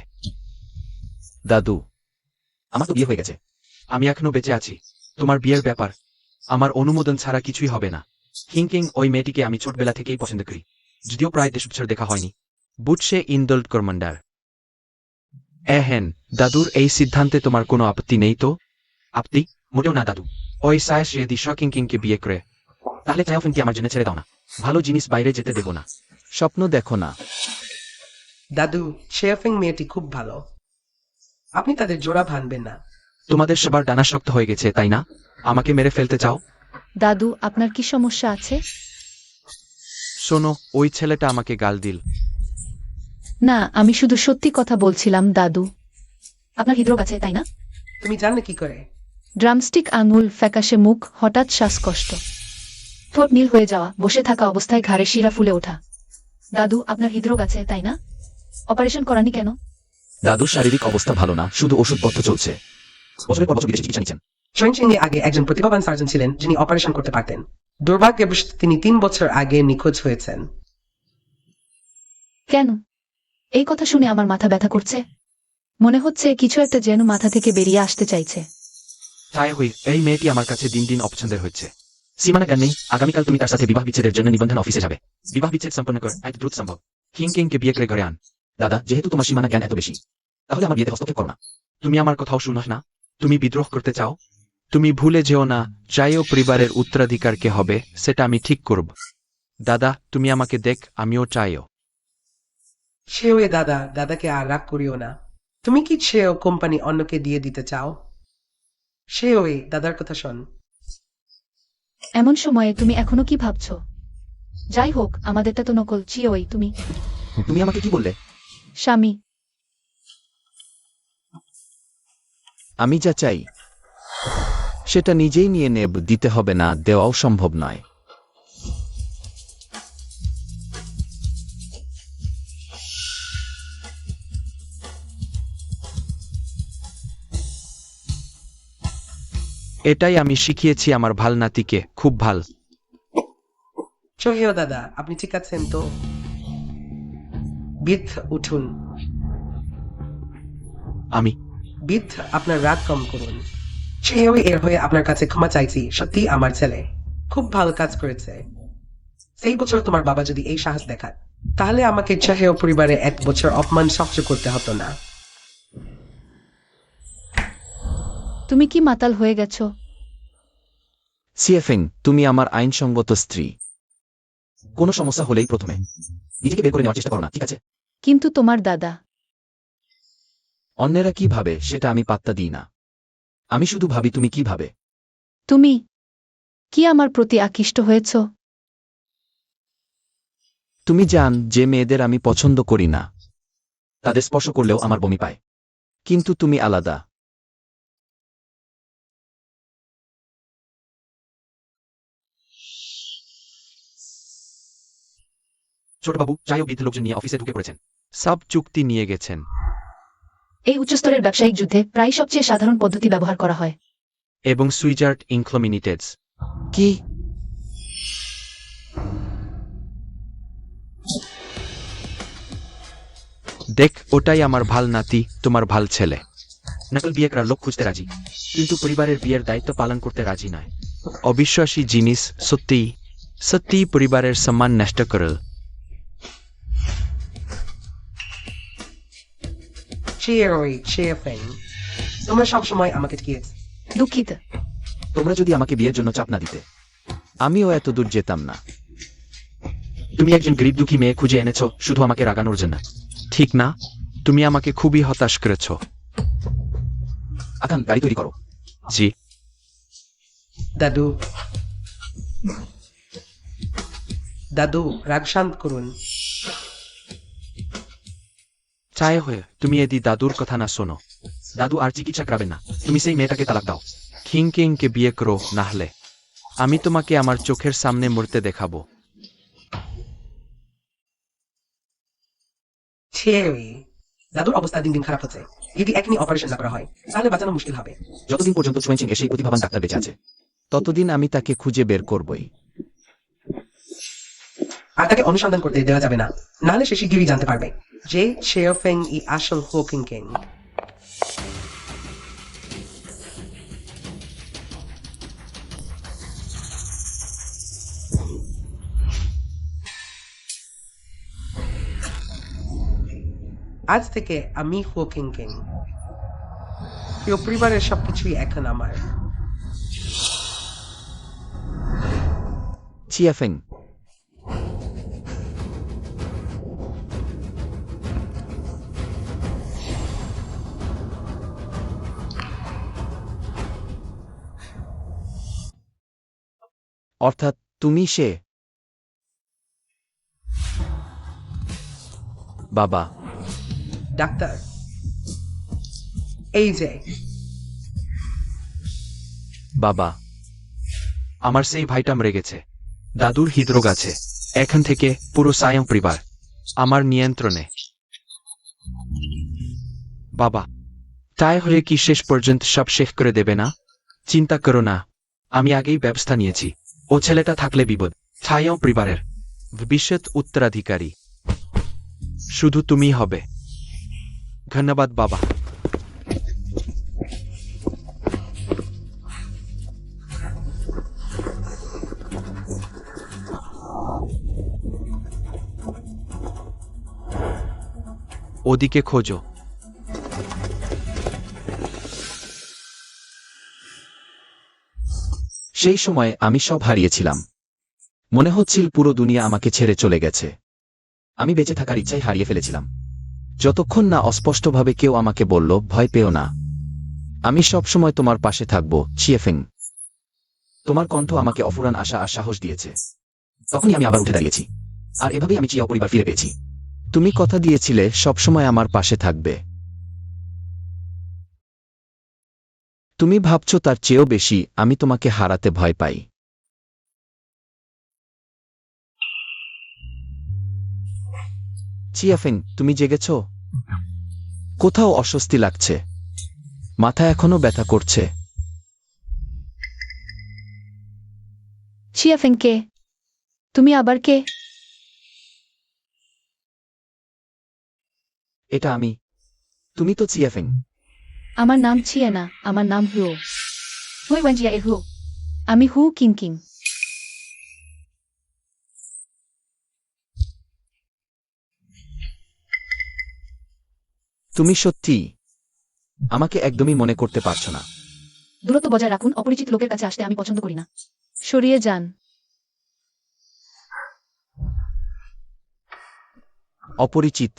দাদু, আমার তো বিয়ে হয়ে গেছে। আমি এখনো বেঁচে আছি। তোমার বিয়ের ব্যাপার আমার অনুমোদন ছাড়া কিছুই হবে না। কিং ওই মেয়েটিকে আমি ছোটবেলা থেকেই পছন্দ করি, যদিও প্রায় 10 বছর দেখা হয়নি। বুঝছে ইন্দোল্ড কমান্ডার। হেন, দাদুর এই সিদ্ধান্তে তোমার কোনো আপত্তি নেই তো? আপত্তি? মোটেও না দাদু। ওই সায়াস যদি কিংকে বিয়ে করে, তাহলে চায়োফেনকে আমার জন্য ছেড়ে দাও না। ভালো জিনিস বাইরে যেতে দেব না। স্বপ্ন দেখো না। দাদু, শেয়াফিং মেয়েটি খুব ভালো, আপনি তাদের জোড়া ভানবেন না। তোমাদের সবার ডানা শক্ত হয়ে গেছে, তাই না? আমাকে মেরে ফেলতে চাও? দাদু আপনার কি সমস্যা আছে? শোনো, ওই ছেলেটা আমাকে গাল দিল। না, আমি শুধু সত্যি কথা বলছিলাম দাদু। আপনার হৃদরোগ আছে, তাই না? তুমি জানলে কি করে? ড্রামস্টিক আঙুল, ফ্যাকাশে মুখ, হঠাৎ শ্বাসকষ্ট। ঠোঁট নীল হয়ে যাওয়া, বসে থাকা অবস্থায় ঘাড়ে শিরা ফুলে ওঠা। দাদু, আপনার হৃদরোগ আছে, তাই না? অপারেশন করানি কেন? দাদুর শারীরিক অবস্থা ভালো না, শুধু ওষুধপত্র চলছে। বছরের পর বছর বিদেশে চিকিৎসা নিচ্ছেন। শোয়েনচিং এ আগে একজন প্রতিভাবান সার্জন ছিলেন যিনি অপারেশন করতে পারতেন। দুর্ভাগ্যবশত তিনি 3 বছর আগে নিখোঁজ হয়েছেন। কেন? এই কথা শুনে আমার মাথা ব্যথা করছে। মনে হচ্ছে কিছু একটা যেন মাথা থেকে বেরিয়ে আসতে চাইছে। তাই হই, এই মেয়েটি আমার কাছে দিন দিন অপছন্দের হচ্ছে। সীমানা জ্ঞান নেই। আগামীকাল তুমি তার সাথে বিবাহ বিচ্ছেদের জন্য নিবন্ধন অফিসে যাবে। বিবাহ বিচ্ছেদ সম্পন্ন কর এত দ্রুত সম্ভব। কিংকে বিয়ে করে ঘরে আন। দাদা, যেহেতু তোমার সীমানা জ্ঞান এত বেশি, তাহলে আমার বিয়েতে হস্তক্ষেপ করো না। তুমি আমার কথাও শুনো না? তুমি বিদ্রোহ করতে চাও? তুমি ভুলে যেও না, চাইও পরিবারের উত্তরাধিকারকে হবে, সেটা আমি ঠিক করব। দাদা, তুমি আমাকে দেখ, আমিও চাইও। সেও এ দাদা, দাদাকে আর রাগ করিও না। তুমি কি সেও কোম্পানি অন্যকে দিয়ে দিতে চাও? সেও এ দাদার কথা শোন। এমন সময়ে তুমি এখনো কি ভাবছো? যাই হোক, আমাদেরটা তো নকল। চিওই তুমি। তুমি আমাকে কি বললে? স্বামী। আমি যা চাই সেটা নিজেই নিয়ে নেব, দিতে হবে না, দেওয়াও সম্ভব নয়। এটাই আমি শিখিয়েছি আমার ভাল নাতিকে, খুব ভাল। সোহেও দাদা, আপনি ঠিক আছেন তো? বিথ উঠুন। আমি বিথ আপনার রাগ কম করুন। সেও এর হয়ে আপনার কাছে ক্ষমা চাইছি। সত্যি আমার ছেলে খুব ভালো কাজ করেছে। সেই বছর তোমার বাবা যদি এই সাহস দেখাত, তাহলে আমাকে চাহেও পরিবারে 1 বছর অপমান সহ্য করতে হতো না। তুমি কি মাতাল হয়ে গেছো? সিএফএং, তুমি আমার আইনসঙ্গত স্ত্রী। কোনো সমস্যা হলেই প্রথমে নিজেকে বের করে নেওয়ার চেষ্টা করো না, ঠিক আছে? কিন্তু তোমার দাদা। অন্যেরা কি ভাবে সেটা আমি পাত্তা দিই না। আমি শুধু ভাবি তুমি কি ভাবে। তুমি কি আমার প্রতি আকৃষ্ট হয়েছ? তুমি জান যে মেয়েদের আমি পছন্দ করি না, তাদের স্পর্শ করলেও আমার বমি পায়। কিন্তু তুমি আলাদা। ছোটবাবু চাইও বৃদ্ধ লোকজন নিয়ে অফিসে ঢুকে পড়েছেন। সব চুক্তি নিয়ে গেছেন। এই উচ্চস্তরের ব্যবসায়িক যুদ্ধে প্রায় সবচেয়ে সাধারণ পদ্ধতি ব্যবহার করা হয়। এবং সুইজার্ট ইনক্লোমিনিটেডস। কি? দেখ, ওটাই আমার ভাল নাতি, তোমার ভাল ছেলে। নকল বিয়ে করার লোক খুঁজতে রাজি, কিন্তু পরিবারের বিয়ের দায়িত্ব পালন করতে রাজি নয়। অবিশ্বাসী জিনিস সত্যিই সত্যিই পরিবারের সম্মান নষ্ট করে। তোমরা সবসময় আমাকে ঠকিয়েছ। দুঃখিত। তোমরা যদি আমাকে বিয়ের জন্য চাপ না দিতে, আমিও এত দূর যেতাম না। তুমি একজন গরিব দুঃখী মেয়ে খুঁজে এনেছো শুধু আমাকে রাগানোর জন্য, ঠিক না? তুমি আমাকে খুবই হতাশ করেছ। আকান, গাড়ি তৈরি করো। জি। দাদু, দাদু, রাগ শান্ত করুন। চায় হয়ে তুমি এদি দাদুর কথা না শোনো। দাদু আর চিকিৎসা করাবে না। তুমি সেই মেয়েটাকে তালাক দাও। কে বিয়ে করো, না হলে আমি তোমাকে আমার চোখের সামনে মরতে দেখাবো। দাদুর অবস্থা দিন দিন খারাপ হচ্ছে। যদি এখনই অপারেশন না করা হয়, তাহলে বাঁচানো মুশকিল হবে। যতদিন পর্যন্ত সুয়েনচিং এর সেই প্রতিভাবান ডাক্তার বেঁচে আছে, ততদিন আমি তাকে খুঁজে বের করবই। আর তাকে অনুসন্ধান করতে দেওয়া যাবে না, নাহলে সে শিগগিরই জানতে পারবে যে শেয়ারফেং ই আসল হোকিং কিং। আজ থেকে আমি হোকিং কিং। প্রিয় পরিবারের সবকিছুই এখন আমার। চিয়াফেং, অর্থাৎ তুমি সে? বাবা, ডাক্তার, এই যে। বাবা, আমার সেই ভাইটা মরে গেছে। দাদুর হৃদরোগ আছে। এখন থেকে পুরো সায়ং পরিবার আমার নিয়ন্ত্রণে। বাবা, তাই হলে কি শেষ পর্যন্ত সব শেষ করে দেবে না? চিন্তা করো না, আমি আগেই ব্যবস্থা নিয়েছি। ও ছেলেটা থাকলে বিপদ। সায়ং পরিবারের ভবিষ্যৎ উত্তরাধিকারী শুধু তুমি হবে। ধন্যবাদ বাবা। ওদিকে খোঁজো। সেই সময় আমি সব হারিয়েছিলাম। মনে হচ্ছিল পুরো দুনিয়া আমাকে ছেড়ে চলে গেছে। আমি বেঁচে থাকার ইচ্ছাই হারিয়ে ফেলেছিলাম। যতক্ষণ না অস্পষ্টভাবে কেউ আমাকে বলল, ভয় পেও না, আমি সবসময় তোমার পাশে থাকব, চিয়েফেং। তোমার কণ্ঠ আমাকে অফুরান আশা আর সাহস দিয়েছে। তখনই আমি আবার উঠে দাঁড়িয়েছি। আর এভাবেই আমি চিয়া পরিবার ফিরে পেয়েছি। তুমি কথা দিয়েছিলে সবসময় আমার পাশে থাকবে। তুমি ভাবছো তার চেয়েও বেশি আমি তোমাকে হারাতে ভয় পাই। চিয়াফেং, তুমি জেগেছ? কোথাও অস্বস্তি লাগছে, মাথা এখনো ব্যথা করছে। চিয়াফেং কে? তুমি আবার কে? এটা আমি। তুমি তো চিয়াফেং। আমার নাম ছিয়েনা, আমার নাম হু। হুই ওয়ানজিয়া এ হু। আমি হু কিং কিং। তুমি সত্যি আমাকে একদমই মনে করতে পারছো না। দূরত্ব বজায় রাখুন, অপরিচিত লোকের কাছে আসতে আমি পছন্দ করি না। সরিয়ে যান। অপরিচিত।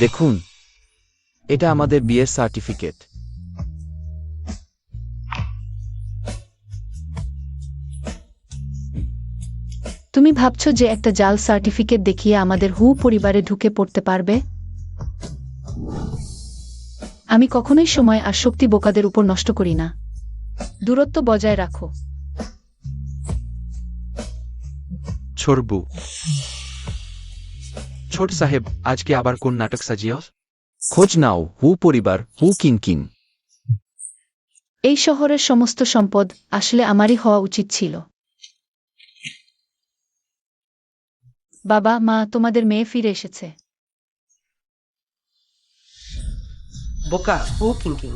দেখুন, এটা আমাদের বিয়ের সার্টিফিকেট। তুমি ভাবছো যে একটা জাল সার্টিফিকেট দেখিয়ে আমাদের হু পরিবারে ঢুকে পড়তে পারবে? আমি কখনোই সময় আর শক্তি বোকাদের উপর নষ্ট করি না। দূরত্ব বজায় রাখো। छोड़बू। छोट साहेब, आज के आबार कोन नाटक साजियस? খোঁজ নাও হু পরিবার, হু কিং কিং। এই শহরের সমস্ত সম্পদ আসলে আমারই হওয়া উচিত ছিল। বাবা, মা, তোমাদের মেয়ে ফিরে এসেছে। বোকা হু কিং কিং।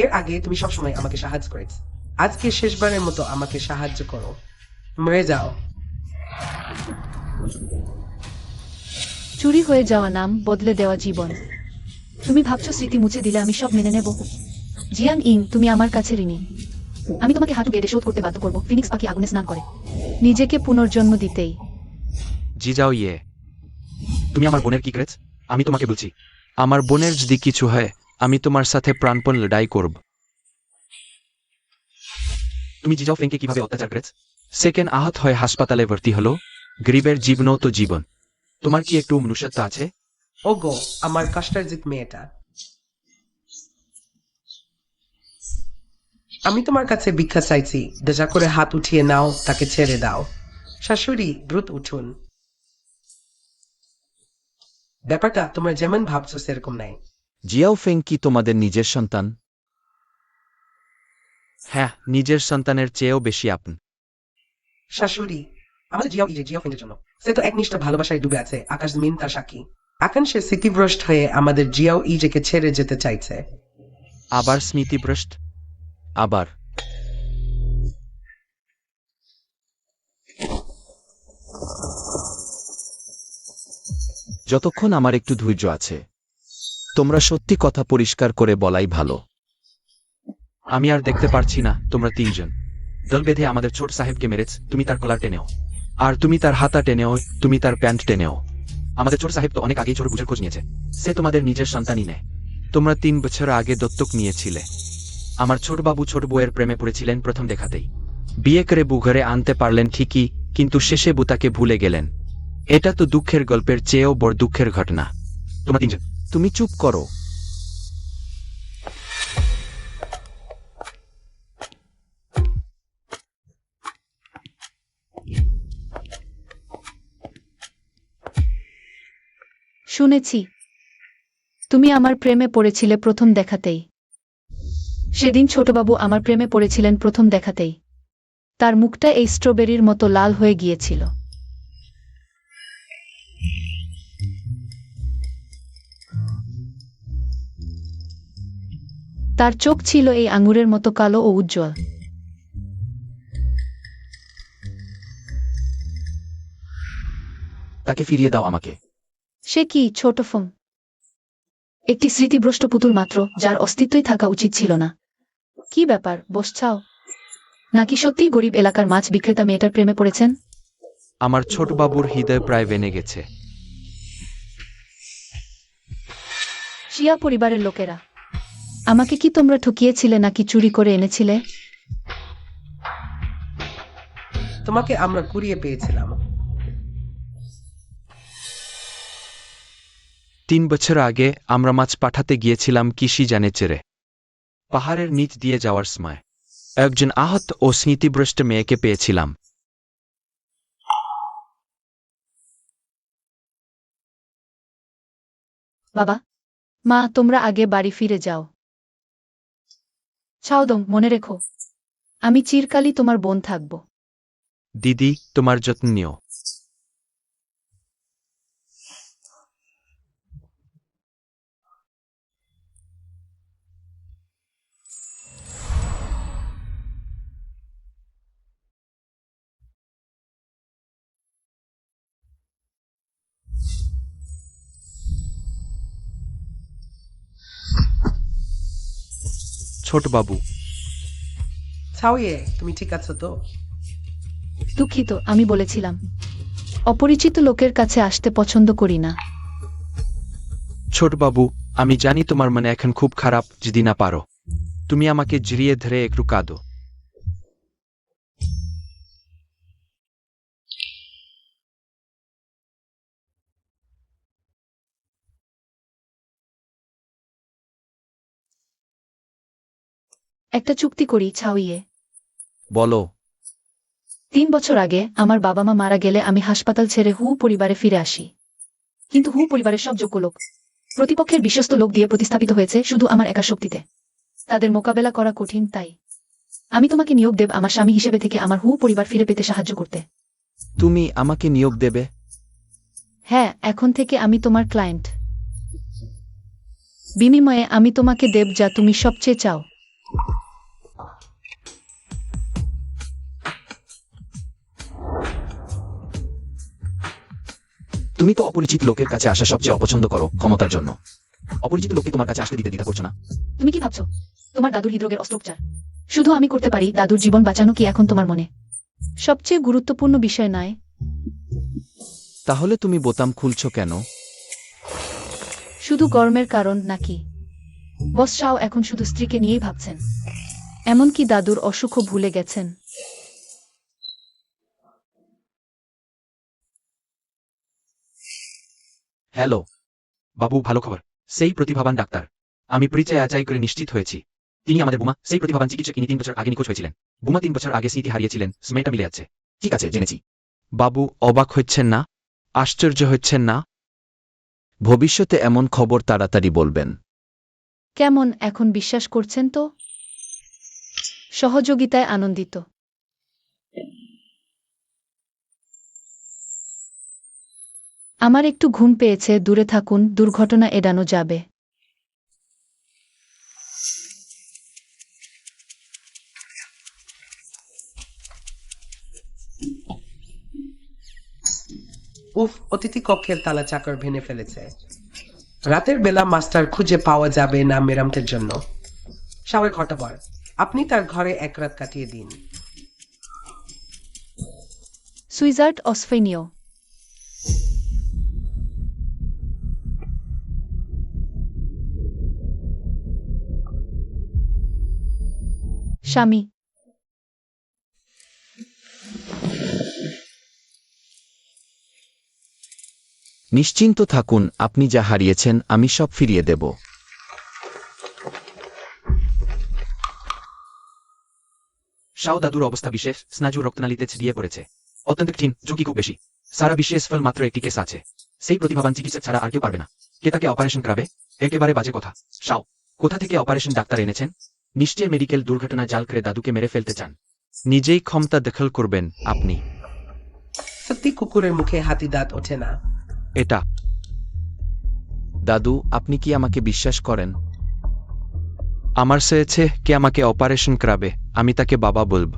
এর আগে তুমি সবসময় আমাকে সাহায্য করেছ। আজকে শেষবারের মতো আমাকে সাহায্য করো। মরে যাও। চুরি হয়ে যাওয়া নাম, বদলে দেওয়া জীবন। তুমি ভাবছো স্মৃতি মুছে দিলে আমি সব মেনে নেব? জিয়াং ইং, তুমি আমার কাছে ঋণী। আমি তোমাকে হাঁটু গেড়ে শোধ করতে বাধ্য করবো। ফিনিক্স পাখি আগুনে স্নান করে। নিজেকে পুনর্জন্ম দিতেই। জি যাও ইয়ে। তুমি আমার বোনের কি করেছ? আমি তোমাকে বলছি, আমার বোনের যদি কিছু হয়, আমি তোমার সাথে প্রাণপণ লড়াই করব। তুমি জিজাও ফেংকে কিভাবে অত্যাচার করেছ? সেকেন্ড আহত হয়ে হাসপাতালে ভর্তি হলো। গরিবের জীবনও তো জীবন। তোমার কি একটু মনুষ্যত্ব আছে? ওগো, আমার কষ্টার্জিত মেয়েটা। আমি তোমার কাছে ভিক্ষা চাইছি, দয়া করে হাত উঠিয়ে নাও, তাকে ছেড়ে দাও। শাশুড়ি, দ্রুত উঠুন। ব্যাপারটা তোমরা যেমন ভাবছো সেরকম নাই। জিয়াও ফেং কি তোমাদের নিজের সন্তান? হ্যাঁ, নিজের সন্তানের চেয়েও বেশি আপন। শাশুড়ি, আমাদের জিয়াও ফেঙ্গের জন্য। সে তো একনিষ্ঠ ভালোবাসায় ডুবে আছে, আকাশ জমিন তার সাক্ষী। এখন সে স্মৃতিভ্রষ্ট হয়ে আমাদের জিয়াও ইজেকে ছেড়ে যেতে চাইছে। আবার স্মৃতিভ্রষ্ট? আবার যতক্ষণ আমার একটু ধৈর্য আছে, তোমরা সত্যি কথা পরিষ্কার করে বলাই ভালো। আমি আর দেখতে পারছি না তোমরা তিনজন দল বেঁধে আমাদের ছোট সাহেবকে মেরেছ। তুমি তার কলার টেনেও, আর তুমি তার হাতা টেনেও, তুমি তার প্যান্ট টেনেও। আমাদের ছোট সাহেব তো অনেক আগেই ছোট বুঝের খোঁজ নিয়েছে। সে তোমাদের নিজের সন্তানই নেয়। তোমরা 3 বছর আগে দত্তক নিয়েছিলে। আমার ছোট বাবু ছোট বউয়ের প্রেমে পড়েছিলেন প্রথম দেখাতেই। বিয়ে করে বউ ঘরে আনতে পারলেন ঠিকই, কিন্তু শেষে বুতাকে ভুলে গেলেন। এটা তো দুঃখের গল্পের চেয়েও বড় দুঃখের ঘটনা। তোমরা তিনজন। তুমি চুপ করো। শুনেছি তুমি আমার প্রেমে পড়েছিলে প্রথম দেখাতেই। সেদিন ছোটবাবু আমার প্রেমে পড়েছিলেন প্রথম দেখাতেই। তার মুখটা এই স্ট্রবেরির মতো লাল হয়ে গিয়েছিল। তার চোখ ছিল এই আঙুরের মতো কালো ও উজ্জ্বল। তাকে ফিরিয়ে দাও আমাকে। সে কি ছোট ফোন? একটি স্মৃতিভ্রষ্ট পুতুল মাত্র, যার অস্তিত্বই থাকা উচিত ছিল না। কি ব্যাপার, বসছাও? নাকি সত্যিই গরিব এলাকার মাছ বিক্রেতা মেয়েটার প্রেমে পড়েছেন? আমার ছোট বাবুর হৃদয় প্রায় ভেঙে গেছে। শিয়া পরিবারের লোকেরা। আমাকে কি তোমরা ঠকিয়েছিলে নাকি চুরি করে এনেছিলে? তোমাকে আমরা কুড়িয়ে পেয়েছিলাম। 3 বছর আগে আমরা মাছ পাঠাতে গিয়েছিলাম কৃষি জানে চেরে। পাহাড়ের নিচ দিয়ে যাওয়ার সময় একজন আহত ও স্মৃতিভ্রষ্ট মেয়েকে পেয়েছিলাম। বাবা, মা, তোমরা আগে বাড়ি ফিরে যাও। চাওদং, মনে রেখো। আমি চিরকালই তোমার বোন থাকব। দিদি তোমার যত্ন নিও। ছোট বাবু, ছাওয়ে, তুমি ঠিক আছো তো? দুঃখিত, আমি বলেছিলাম অপরিচিত লোকের কাছে আসতে পছন্দ করি না। ছোট বাবু, আমি জানি তোমার মনে এখন খুব খারাপ, যদি না পারো তুমি আমাকে জড়িয়ে ধরে একটু কাঁদো। একটা চুক্তি করি ছাউইয়ে। বলো। 3 বছর আগে আমার বাবা মা মারা গেলে আমি হাসপাতাল ছেড়ে হু পরিবারে ফিরে আসি। কিন্তু হু পরিবারের সব যোগ্য লোক প্রতিপক্ষের বিশ্বস্ত লোক দিয়ে প্রতিস্থাপিত হয়েছে শুধু আমার একা শক্তিতে। তাদের মোকাবেলা করা কঠিন, তাই আমি তোমাকে নিয়োগ দেব আমার স্বামী হিসেবে থেকে আমার হু পরিবার ফিরে পেতে সাহায্য করতে। তুমি আমাকে নিয়োগ দেবে? হ্যাঁ, এখন থেকে আমি তোমার ক্লায়েন্ট। বিনিময়ে আমি তোমাকে দেব যা তুমি সবচেয়ে চাও। তুমি তো অপরিচিত লোকের কাছে আসা সবচেয়ে অপছন্দ করো, ক্ষমতার জন্য। অপরিচিত লোককে তোমার কাছে আসতে দিতে দ্বিধা করছো না? তুমি কি ভাবছো তোমার দাদুর হৃদরোগের অস্ত্রোপচার শুধু আমি করতে পারি? দাদুর জীবন বাঁচানো কি এখন তোমার মনে সবচেয়ে গুরুত্বপূর্ণ বিষয় নয়? তাহলে তুমি বোতাম খুলছো কেন? শুধু গরমের কারণ নাকি? বস শাও এখন শুধু স্ত্রীকে নিয়েই ভাবছেন, এমনকি দাদুর অসুখও ভুলে গেছেন। হ্যালো বাবু, ভালো খবর। সেই প্রতিভাবান ডাক্তার আমি পরিচয় যাচাই করে নিশ্চিত হয়েছি। তিনি আমাদের বুমা, সেই প্রতিভাবান চিকিৎসক। ইনি 3 বছর আগে নিখোঁজ হয়েছিলেন। বুমা 3 বছর আগে স্মৃতি হারিয়েছিলেন, সময়টা মিলে যাচ্ছে। ঠিক আছে, জেনেছি। বাবু, অবাক হচ্ছেন না? আশ্চর্য হচ্ছেন না? ভবিষ্যতে এমন খবর তাড়াতাড়ি বলবেন। কেমন এখন বিশ্বাস করছেন তো? সহযোগিতায় আনন্দিত। আমার একটু ঘুম পেয়েছে, দূরে থাকুন, দুর্ঘটনা এড়ানো যাবে। উফ, অতিথি কক্ষের তালা চাকর ভেঙে ফেলেছে। রাতের বেলা মাস্টার খুঁজে পাওয়া যাবে না মেরামতের জন্য। শাওয়ের ঘটাবর, আপনি তার ঘরে এক রাত কাটিয়ে দিন। সুইজার্ড অসফেনিও। স্বামী। নিশ্চিন্ত থাকুন, আপনি যা হারিয়েছেন আমি সব ফিরিয়ে দেব। শাও দাদুর অবস্থা বিশেষ, স্নাজু রক্তনালীতে ছিটিয়ে পড়েছে। অত্যন্ত কঠিন, ঝুঁকি খুব বেশি। সারা বিশ্বে সফল মাত্র একটি কেস আছে। সেই প্রতিভাবান চিকিৎসক ছাড়া আর কেউ পারবে না। কে তাকে অপারেশন করাবে? একেবারে বাজে কথা। শাও, কোথা থেকে অপারেশন ডাক্তার এনেছেন? নিশ্চয় মেডিকেল দুর্ঘটনা জাল করে দাদুকে মেরে ফেলতে চান। নিজেই ক্ষমতা দখল করবেন আপনি। সত্যি কুকুরের মুখে হাতি দাঁত ওঠে না। এটা দাদু, আপনি কি আমাকে বিশ্বাস করেন? আমার চেয়েছে কে আমাকে অপারেশন করাবে, আমি তাকে বাবা বলব।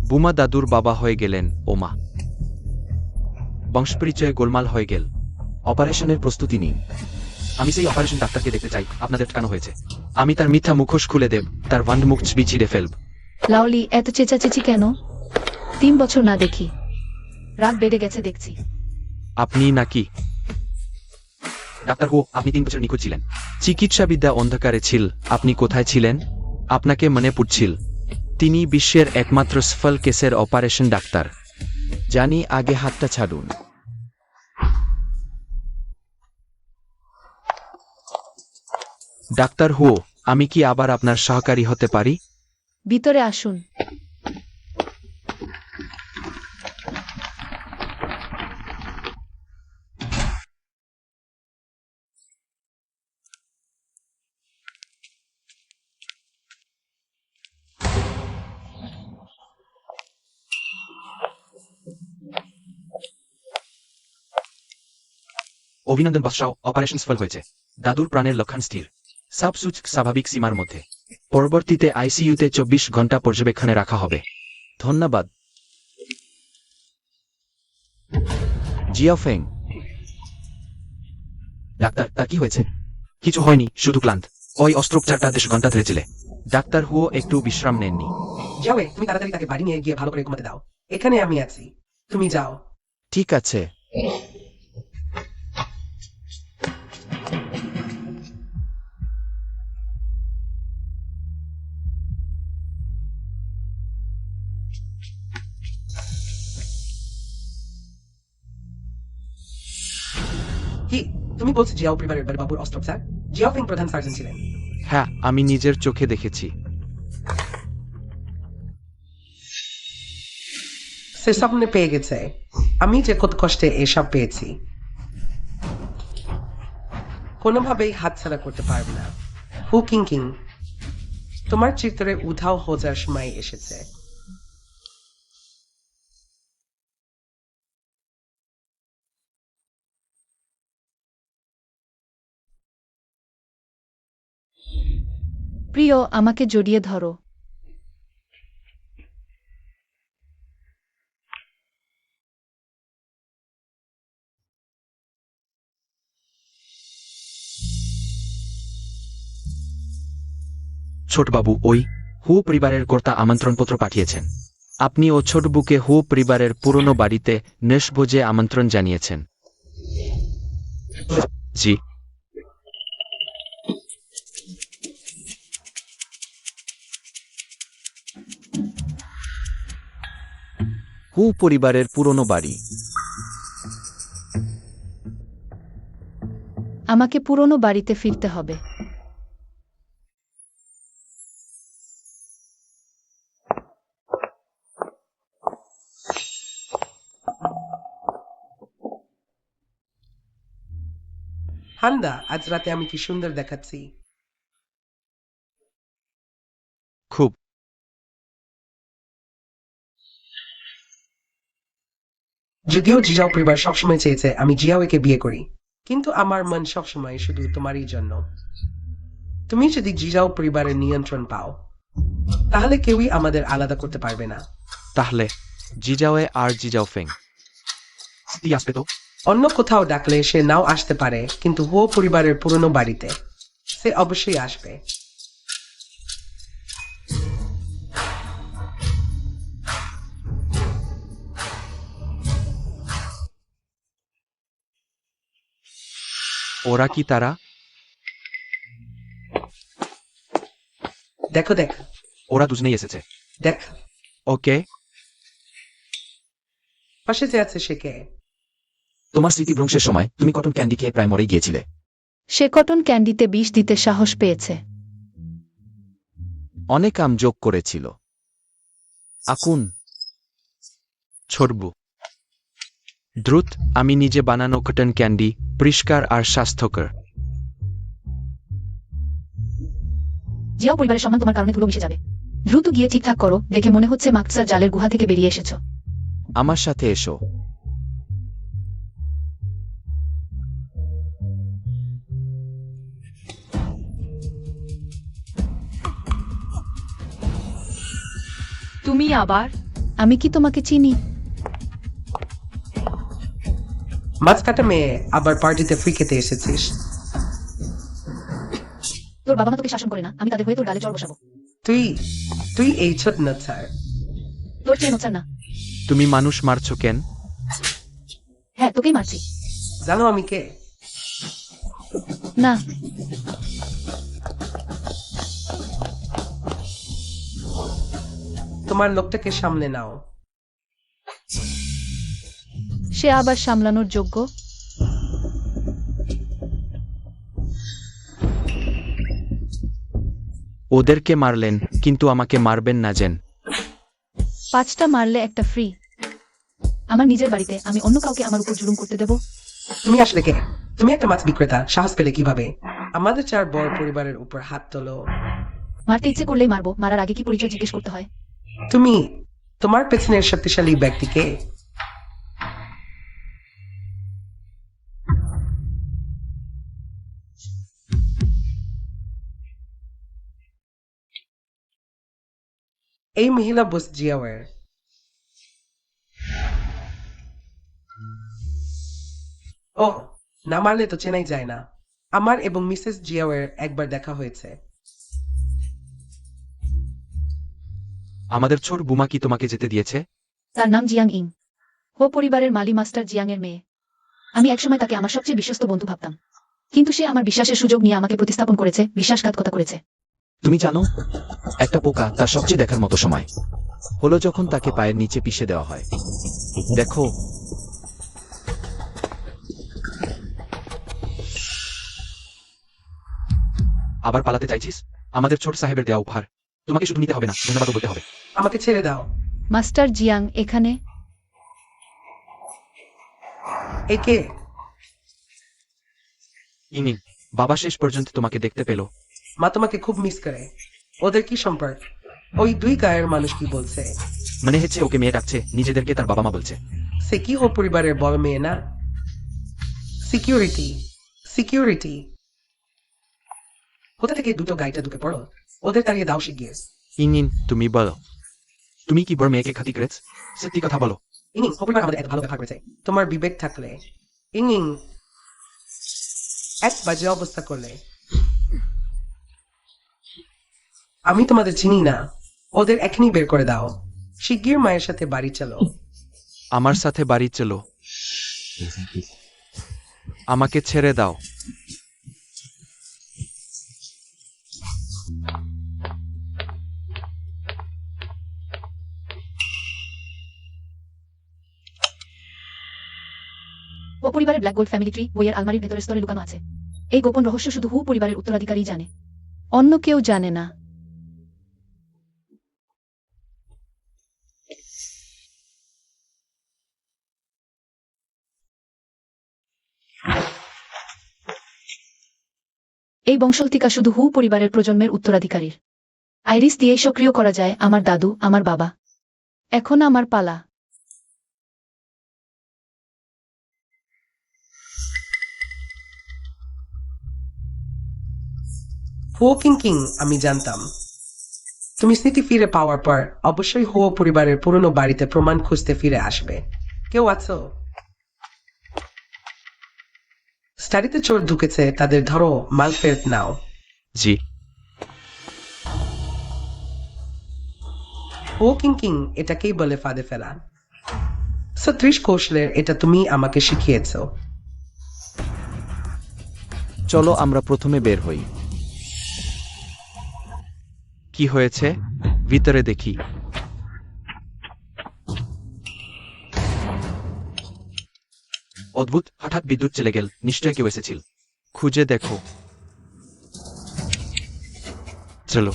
বুমা দাদুর বাবা হয়ে গেলেন, ওমা। বংশপরিচয়ে গোলমাল হয়ে গেল। অপারেশনের প্রস্তুতি নিন। আমি সেই অপারেশন ডাক্তারকে দেখতে চাই, আপনাদের ঠকানো হয়েছে। আমি তার মিথ্যা মুখোশ খুলে দেব, তার ভান্ড মুখ ছিঁড়ে ফেলব। লাউলি, এত চেঁচাচেঁচি কেন? 3 বছর না দেখি, রাগ বেড়ে গেছে দেখছি। আপনি নাকি ডাক্তার হো? আপনি 3 বছর নিখোঁজ ছিলেন। চিকিৎসাবিদ্যা অন্ধকারে ছিল, আপনি কোথায় ছিলেন? আপনাকে মনে পড়ছিল। তিনি বিশ্বের একমাত্র সফল কেসের অপারেশন ডাক্তার। জানি, আগে হাতটা ছাড়ুন। ডাক্তার হো, আমি কি আবার আপনার সহকারী হতে পারি? ভিতরে আসুন। অভিনন্দন বৎসাও, অপারেশন সফল হয়েছে। দাদুর প্রাণের লক্ষণ স্থির, সব সুচ স্বাভাবিক সীমার মধ্যে। পরবর্তীতে আইসিইউতে 24 ঘন্টা পর্যবেক্ষণে রাখা হবে। ধন্যবাদ জিয়াফেং। ডাক্তার, তার কি হয়েছে? কিছু হয়নি, শুধু ক্লান্ত। ওই অস্ত্রোপচারটা 10 ঘন্টা ধরেছিল। ডাক্তার হুও একটু বিশ্রাম নেননি। যাওয়ে, তুমি তাড়াতাড়ি তাকে বাড়ি নিয়ে গিয়ে ভালো করে ঘুমাতে দাও। এখানে আমি আছি, তুমি যাও। ঠিক আছে। কি তুমি বলছো জিয়াও পরিবারের বাবুর অস্ত্রোপচার? জিয়াও ফেং প্রধান সার্জন ছিলেন। হ্যাঁ, আমি নিজের চোখে দেখেছি। সে স্বপ্নে পেয়ে গেছে আমি যে কত কষ্টে এসব পেয়েছি, কোনোভাবেই হাতছাড়া করতে পারবে না। হু কিং কিং, তোমার চিত্রে উধাও হওয়ার সময় এসেছে। প্রিয়, আমাকে জড়িয়ে ধরো। ছোটবাবু, ওই হু পরিবারের কর্তা আমন্ত্রণপত্র পাঠিয়েছেন। আপনি ও ছোটবুকে হু পরিবারের পুরনো বাড়িতে নেশভোজে আমন্ত্রণ জানিয়েছেন। জি। হু পরিবারের পুরনো বাড়ি। আমাকে পুরনো বাড়িতে ফিরতে হবে। হান্দা, আজ রাতে আমি কি সুন্দর দেখাচ্ছি। খুব। যদিও জিজাও পরিবার সবসময় চেয়েছে আমি জিয়াওকে বিয়ে করি, কিন্তু আমার মন সবসময় শুধু তোমারই জন্য। তুমি যদি জিজাও পরিবারের নিয়ন্ত্রণ পাও, তাহলে কেউই আমাদের আলাদা করতে পারবে না। তাহলে জিজাওয়ে আর জিজাও ফেং আসবে তো? অন্য কোথাও ডাকলে সে নাও আসতে পারে, কিন্তু হো পরিবারের পুরনো বাড়িতে সে অবশ্যই আসবে। ওরা কি তারা? দেখো দেখ, ওরা দুজনেই এসেছে। দেখ ওকে। পাশে যে আছে সে কে? তোমার স্মৃতিভ্রংশের সময় তুমি কটন ক্যান্ডি খেয়ে প্রায় মরে গিয়েছিলে। সে কটন ক্যান্ডিতে বিষ দিতে সাহস পেয়েছে। অনেক আম যোগ করেছিল। আকুন। ছোটবু, দ্রুত, আমি নিজে বানানো কটন ক্যান্ডি, পরিষ্কার আর স্বাস্থ্যকর। জিয়াও পরিবারের সম্মান তোমার কারণে ধুলো মিশে যাবে। দ্রুত গিয়ে ঠিকঠাক করো, দেখে মনে হচ্ছে মাকসার জালের গুহা থেকে বেরিয়ে এসেছো। আমার সাথে এসো। তুমি আবার? আমি কি তোমাকে চিনি? মাছ কাটা মেয়ে, আবার পার্টিতে ফ্রি খেতে এসেছিস? তোর বাবা মা তোকে শাসন করে না, আমি তাদের হয়ে তোর গালে চড় বসাবো। তুই তুই এই ছোট না স্যার। তোর চেয়ে নোচার না। তুমি মানুষ মারছো কেন? হ্যাঁ, তোকেই মারছি। জানো আমি কে? না, তোমার লোকটাকে সামলে নাও। সে আবার সামলানোর যোগ্য? ওদেরকে মারলেন, কিন্তু আমাকে মারবেন না জেন। 5টা মারলে একটা ফ্রি। আমার নিজের বাড়িতে আমি অন্য কাউকে আমার উপর জুলুম করতে দেব? তুমি আসলে কে? তুমি একটা মাছ বিক্রেতা, সাহস পেলে কিভাবে আমাদের 4 বড় পরিবারের উপর হাত তোলো? মারতে ইচ্ছে করলেই মারবো, মারার আগে কি পরিচয় জিজ্ঞেস করতে হয়? তুমি, তোমার পেছনের শক্তিশালী ব্যক্তিকে? এই মহিলা বস জিয়াওয়ের। ও, না মারলে তো চেনাই যায় না। আমার এবং মিসেস জিয়াওয়ের একবার দেখা হয়েছে। আমাদের ছোট বুমা কি তোমাকে যেতে দিয়েছে? তার নাম জিয়াং ইং। হো পরিবারের মালি মাস্টার জিয়াং এর মেয়ে। আমি একসময় তাকে আমার সবচেয়ে বিশ্বস্ত বন্ধু ভাবতাম, কিন্তু সে আমার বিশ্বাসের সুযোগ নিয়ে আমাকে প্রতিস্থাপন করেছে, বিশ্বাসঘাতকতা করেছে। তুমি জানো, একটা পোকা তার সবচেয়ে দেখার মতো সময় হলো যখন তাকে পায়ের নিচে পিষে দেওয়া হয়। দেখো, আবার পালাতে চাইছিস? আমাদের ছোট সাহেবের দেওয়া উপহার তোমাকে শুধু নিতে হবে না, ধন্যবাদও বলতে হবে। আমাকে ছেড়ে দাও। মাস্টার জিয়াং এখানে। একে ইনি বাবা শেষ পর্যন্ত তোমাকে দেখতে পেল। মা তোমাকে খুব মিস করে। ওদের কি সম্পর্ক? ওই দুই গায়ের মানুষ কি বলছে? মনে হচ্ছে ওকে মেয়ে ডাকছে, নিজেদেরকে তার বাবা মা বলছে। সে কি ও পরিবারের বড় মেয়ে না? Security, security. কোথা থেকে দুটো গাইটা ঢুকে পড়ো? ওদের তাড়িয়ে দাও শিগগির। ইনিন, তুমি বলো, তুমি কি বড় মেয়েকে খাতি করেছ? সত্যি কথা বলো। ইনিং ও পরিবার আমাদের এত ভালো ব্যবহার করেছে। তোমার বিবেক থাকলে ইনিং এক বাজে অবস্থা করলে। আমি তোমাদের চিনি না। ওদের এখনই বের করে দাও। শিগগির মায়ের সাথে বাড়ি চলো। আমার সাথে বাড়ি চলো। আমাকে ছেড়ে দাও। ও পরিবারের ব্ল্যাক গোল্ড ফ্যামিলি ট্রি বইয়ের আলমারির ভেতরের স্তরে লুকানো আছে। এই গোপন রহস্য শুধু হু পরিবারের উত্তরাধিকারী জানে। অন্য কেউ জানে না। এই বংশলতিকা শুধু হু পরিবারের প্রজন্মের উত্তরাধিকারীর। আইরিস দিয়ে সক্রিয় করা যায় আমার দাদু, আমার বাবা। এখন আমার পালা। হো কিং কিং আমি জানতাম। তুমি স্মৃতি ফিরে পাওয়ার পর অবশ্যই হো পরিবারের পুরনো বাড়িতে প্রমাণ খুঁজতে ফিরে আসবে। কেউ আছো? স্টাডিতে চোর ঢুকেছে, তাদের ধরো, মাল ফেরত নাও। জি। হো কিং কিং এটাকেই বলে ফাঁদে ফেলা। সত্রিশ কৌশলের এটা তুমি আমাকে শিখিয়েছ। চলো আমরা প্রথমে বের হই। কি হয়েছে? ভিতরে দেখি। অদ্ভুত, হঠাৎ বিদ্যুৎ চলে গেল, নিশ্চয় কেউ এসেছিল। খুঁজে দেখো। চলো।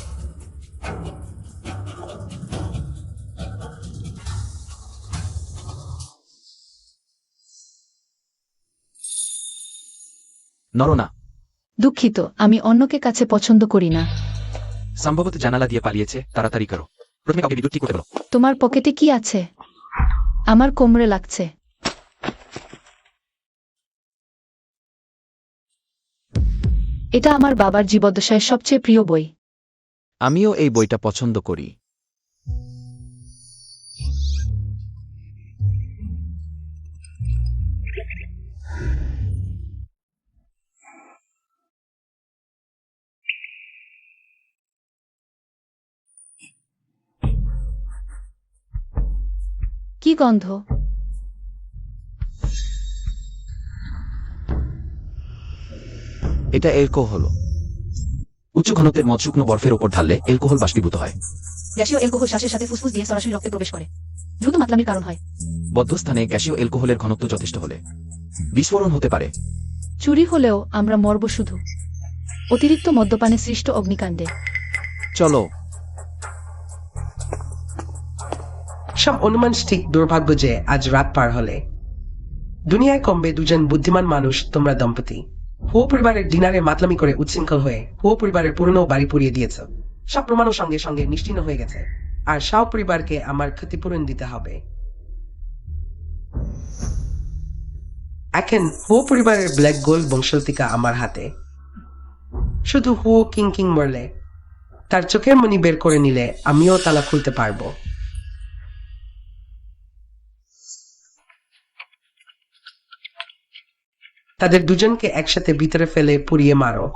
নরনা, দুঃখিত, আমি অন্যকে কাছে পছন্দ করি না। সম্ভবত জানালা দিয়ে পালিয়েছে, তাড়াতাড়ি করো। প্রথমে কাউকে বিদ্যুৎ ঠিক করতে বলো। তোমার পকেটে কি আছে? আমার কোমরে লাগছে। এটা আমার বাবার জীবদ্দশায় সবচেয়ে প্রিয় বই। আমিও এই বইটা পছন্দ করি। কি গন্ধ? এটা অ্যালকোহল। উচ্চ ঘনত্বের মদ শুকনো বরফের ওপর ঢাললে অ্যালকোহল বাষ্পীভূত হয়। গ্যাসীয় অ্যালকোহল শ্বাসের সাথে ফুসফুস দিয়ে সরাসরি রক্তে প্রবেশ করে, দ্রুত মাতলামির কারণ হয়। বদ্ধ স্থানে গ্যাসীয় অ্যালকোহলের ঘনত্ব যথেষ্ট হলে বিস্ফোরণ হতে পারে। চুরি হলেও আমরা মরব শুধু অতিরিক্ত মদ্যপানে সৃষ্ট অগ্নিকাণ্ডে। চলো। সব অনুমান ঠিক। দুর্ভাগ্য যে আজ রাত পার হলে দুনিয়ায় কমবে দুজন বুদ্ধিমান মানুষ, তোমরা দম্পতি। হো পরিবারের ডিনারে মাতলামি করে উচ্ছৃঙ্খল হয়ে হো পরিবারের পুরনো বাড়ি পুড়িয়ে দিয়েছ। সব প্রমাণও সঙ্গে সঙ্গে নিশ্চিহ্ন হয়ে গেছে, আর শাও পরিবারকে আমার ক্ষতিপূরণ দিতে হবে। এখন হো পরিবারের ব্ল্যাক গোল্ড বংশলতিকা আমার হাতে। শুধু হো কিং কিং মরলে তার চোখের মণি বের করে নিলে আমিও তালা খুলতে পারবো। তাদের দুজনকে একসাথে ভিতরে ফেলে পুড়িয়ে মারো।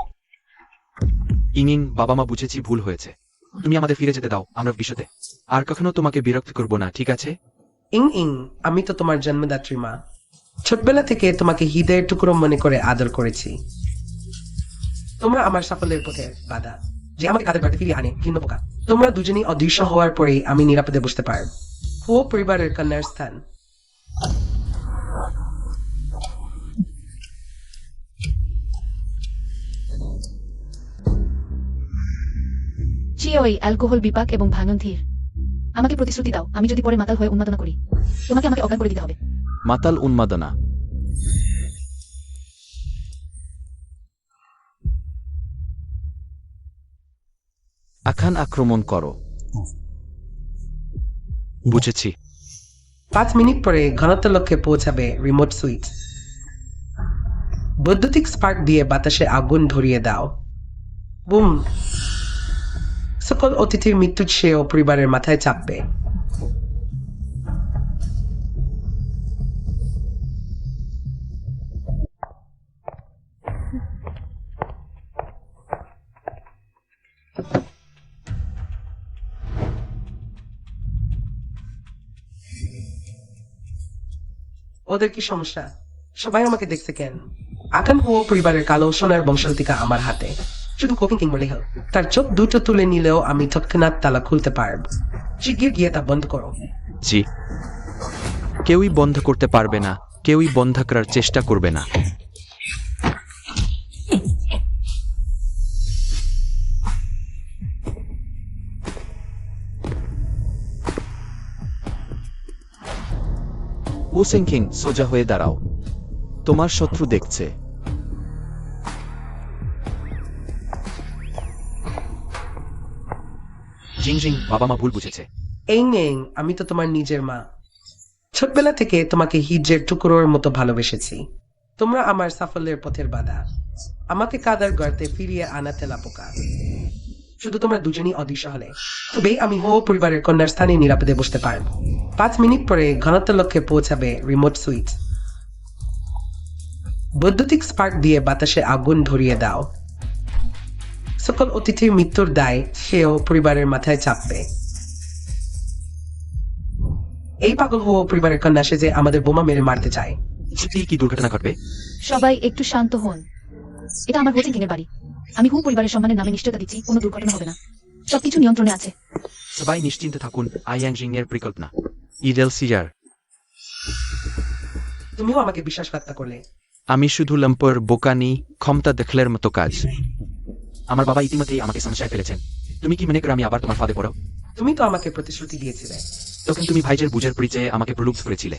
ইং বাবা মা বুঝেছি ভুল হয়েছে, তুমি আমাদের ফিরে যেতে দাও আমরা বিশ্বতে আর কখনো তোমাকে বিরক্ত করব না, ঠিক আছে? ইং, আমি তো তোমার জন্মদাত্রী মা। ছোটবেলা থেকে তোমাকে হৃদয়ের টুকরো মনে করে আদর করেছি। তোমরা আমার সাফল্যের পথে বাধা, যে আমাকে কাদের বাড়িতে ফিরিয়ে আনে ভিন্ন পোকা। তোমরা দুজনেই অদৃশ্য হওয়ার পরেই আমি নিরাপদে বসতে পারব। ও পরিবারের কন্যার স্থান। ওই অ্যালকোহল বিপাক এবং ভাঙন ধীর। আমাকে প্রতিশ্রুতি দাও, আমি যদি পরে মাতাল হয়ে উন্মাদনা করি, তোমাকে আমাকে অজ্ঞান করে দিতে হবে। মাতাল উন্মাদনা। আখান আক্রমণ করো। বুঝেছি। 5 মিনিট পরে ঘনত্ব লক্ষ্যে পৌঁছাবে রিমোট সুইচ। বৈদ্যুতিক স্পার্ক দিয়ে বাতাসে আগুন ধরিয়ে দাও। বুম। সকল অতিথির মৃত্যুর সেও পরিবারের মাথায় চাপবে। ওদের কি সমস্যা? সবাই আমাকে দেখছে কেন? আকান ও পরিবারের কালো সোনার বংশালতিকা আমার হাতে। শুধু কোকিং কিং বলেই হোক। তার চোখ দুটো তুলে নিলেও আমি তৎক্ষণাৎ তালা খুলতে পারব। শিগগির গিয়ে তা বন্ধ করো। জি। কেউই বন্ধ করতে পারবে না, কেউই বন্ধ করার চেষ্টা করবে না। ও সিংকিং, সোজা হয়ে দাঁড়াও, তোমার শত্রু দেখছে। জিং বাবা মা ভুল বুঝেছে। এই আমি তো তোমার নিজের মা। ছোটবেলা থেকে তোমাকে হিজের টুকরোর মতো ভালোবেসেছি। তোমরা আমার সাফল্যের পথের বাধা, আমাকে কাদার গর্তে ফিরিয়ে আনা তেলা পোকা। শুধু তোমরা দুজনই অদৃশ্য হলে তবেই আমি হো পরিবারের কন্যার স্থানে নিরাপদে বসতে পারব। 5 মিনিট পরে ঘনত্ব লক্ষ্যে পৌঁছাবে রিমোট সুইচ। বৈদ্যুতিক স্পার্ক দিয়ে বাতাসে আগুন ধরিয়ে দাও। সকল অতিথির মৃত্যুর দায় সেও পরিবারের মাথায় চাপবে। এই পাগল হো পরিবারের কন্যা সে যে আমাদের বোমা মেরে মারতে চায়। সত্যিই কি দুর্ঘটনা ঘটবে? সবাই একটু শান্ত হন। এটা আমার হোচিং কিংয়ের বাড়ি। আমি হু পরিবারের সম্মানের নামে নিশ্চয়তা দিচ্ছি কোনো দুর্ঘটনা হবে না। সবকিছু নিয়ন্ত্রণে আছে। সবাই নিশ্চিন্ত থাকুন, আইয়াং জিং এর পরিকল্পনা ইডেল সিজার। তুমিও আমাকে বিশ্বাসঘাতকতা করলে। আমি শুধু লম্পর বোকানি ক্ষমতা দেখলের মতো কাজ। আমার বাবা ইতিমধ্যেই আমাকে সমস্যায় ফেলেছেন। তুমি কি মনে করো আমি আবার তোমার ফাঁদে পড়ো? তুমি তো আমাকে প্রতিশ্রুতি দিয়েছিলে। তখন তুমি ভাইজের বুঝের পরিচয়ে আমাকে প্রলুব্ধ করেছিলে।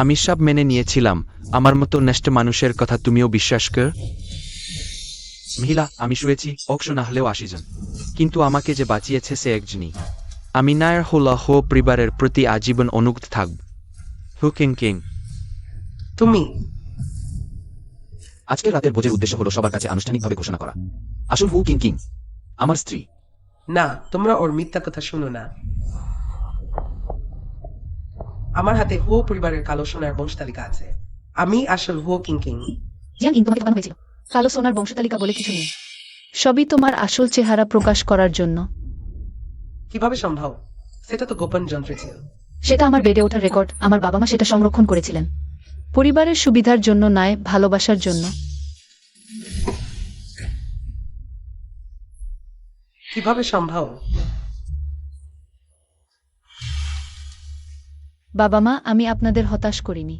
আমি সব মেনে নিয়েছিলাম। আমার মতো নষ্ট মানুষের কথা তুমিও বিশ্বাস কর? মহিলা, আমি শুয়েছি 100 না হলেও 80 জন, কিন্তু আমাকে যে বাঁচিয়েছে সে একজনই। আমি নায়ার হো পরিবারের প্রতি আজীবন অনুগত থাকব। হু কিং। তুমি আজকের রাতের ভোজের উদ্দেশ্য হলো সবার কাছে আনুষ্ঠানিকভাবে ঘোষণা করা। আসল হু কিং আমার স্ত্রী। না, তোমরা ওর মিথ্যা কথা শুনো না। আমার হাতে হো পরিবারের কালো সোনার বংশতালিকা আছে। আমি আসল হো কিং। জিয়াং ইং, তোমাকে ঠকানো হয়েছিল। কালো সোনার বংশতালিকা বলে কিছু নেই। সবই তোমার আসল চেহারা প্রকাশ করার জন্য। কিভাবে সম্ভব? সেটা তো গোপন যন্ত্রে ছিল। সেটা আমার বেড়ে ওঠার রেকর্ড। আমার বাবা মা সেটা সংরক্ষণ করেছিলেন। পরিবারের সুবিধার জন্য নয়, ভালোবাসার জন্য। কিভাবে সম্ভব? বাবা মা, আমি আপনাদের হতাশ করিনি।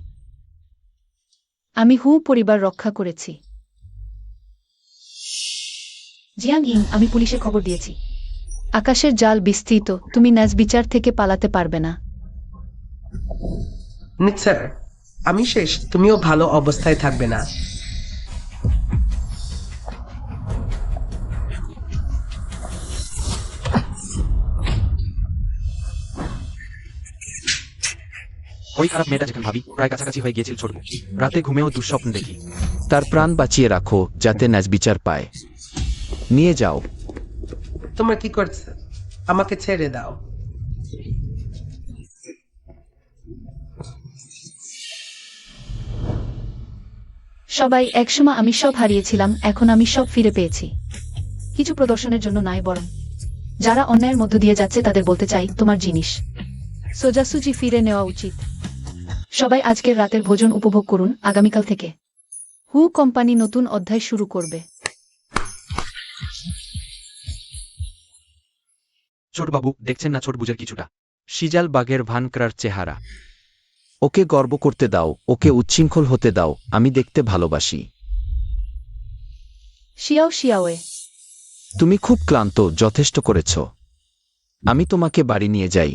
আমি হু পরিবার রক্ষা করেছি। জিয়াং ইং, আমি পুলিশে খবর দিয়েছি। আকাশের জাল বিস্তৃত, তুমি ন্যাজ বিচার থেকে পালাতে পারবে না। স্যার, আমি শেষ, তুমিও ভালো অবস্থায় থাকবে না। ওই খারাপ মেয়েটা যেখানে ভাবি প্রায় কাছাকাছি হয়ে গিয়েছিল ছোট, রাতে ঘুমেও দুঃস্বপ্ন দেখি। তার প্রাণ বাঁচিয়ে রাখো যাতে ন্যাজ বিচার পায়। নিয়ে যাও। তোমার কি করছে? আমাকে ছেড়ে দাও। সবাই একসময় আমি সব হারিয়েছিলাম, এখন আমি সব ফিরে পেয়েছি। কিছু প্রদর্শনের জন্য নয়, বরং যারা অন্যায়ের মধ্য দিয়ে যাচ্ছে তাদের বলতে চাই, তোমার জিনিস সোজাসুজি ফিরে নেওয়া উচিত। সবাই আজকের রাতের ভোজন উপভোগ করুন। আগামীকাল থেকে হু কোম্পানি নতুন অধ্যায় শুরু করবে। ছোটবাবু, দেখছেন না ছোট বুঝের কিছুটা সিজাল বাঘের ভান করার চেহারা। ওকে গর্ব করতে দাও, ওকে উচ্ছৃঙ্খল হতে দাও, আমি দেখতে ভালোবাসি। শিয়াও শিয়াওয়ে, তুমি খুব ক্লান্ত, যথেষ্ট করেছ। আমি তোমাকে বাড়ি নিয়ে যাই।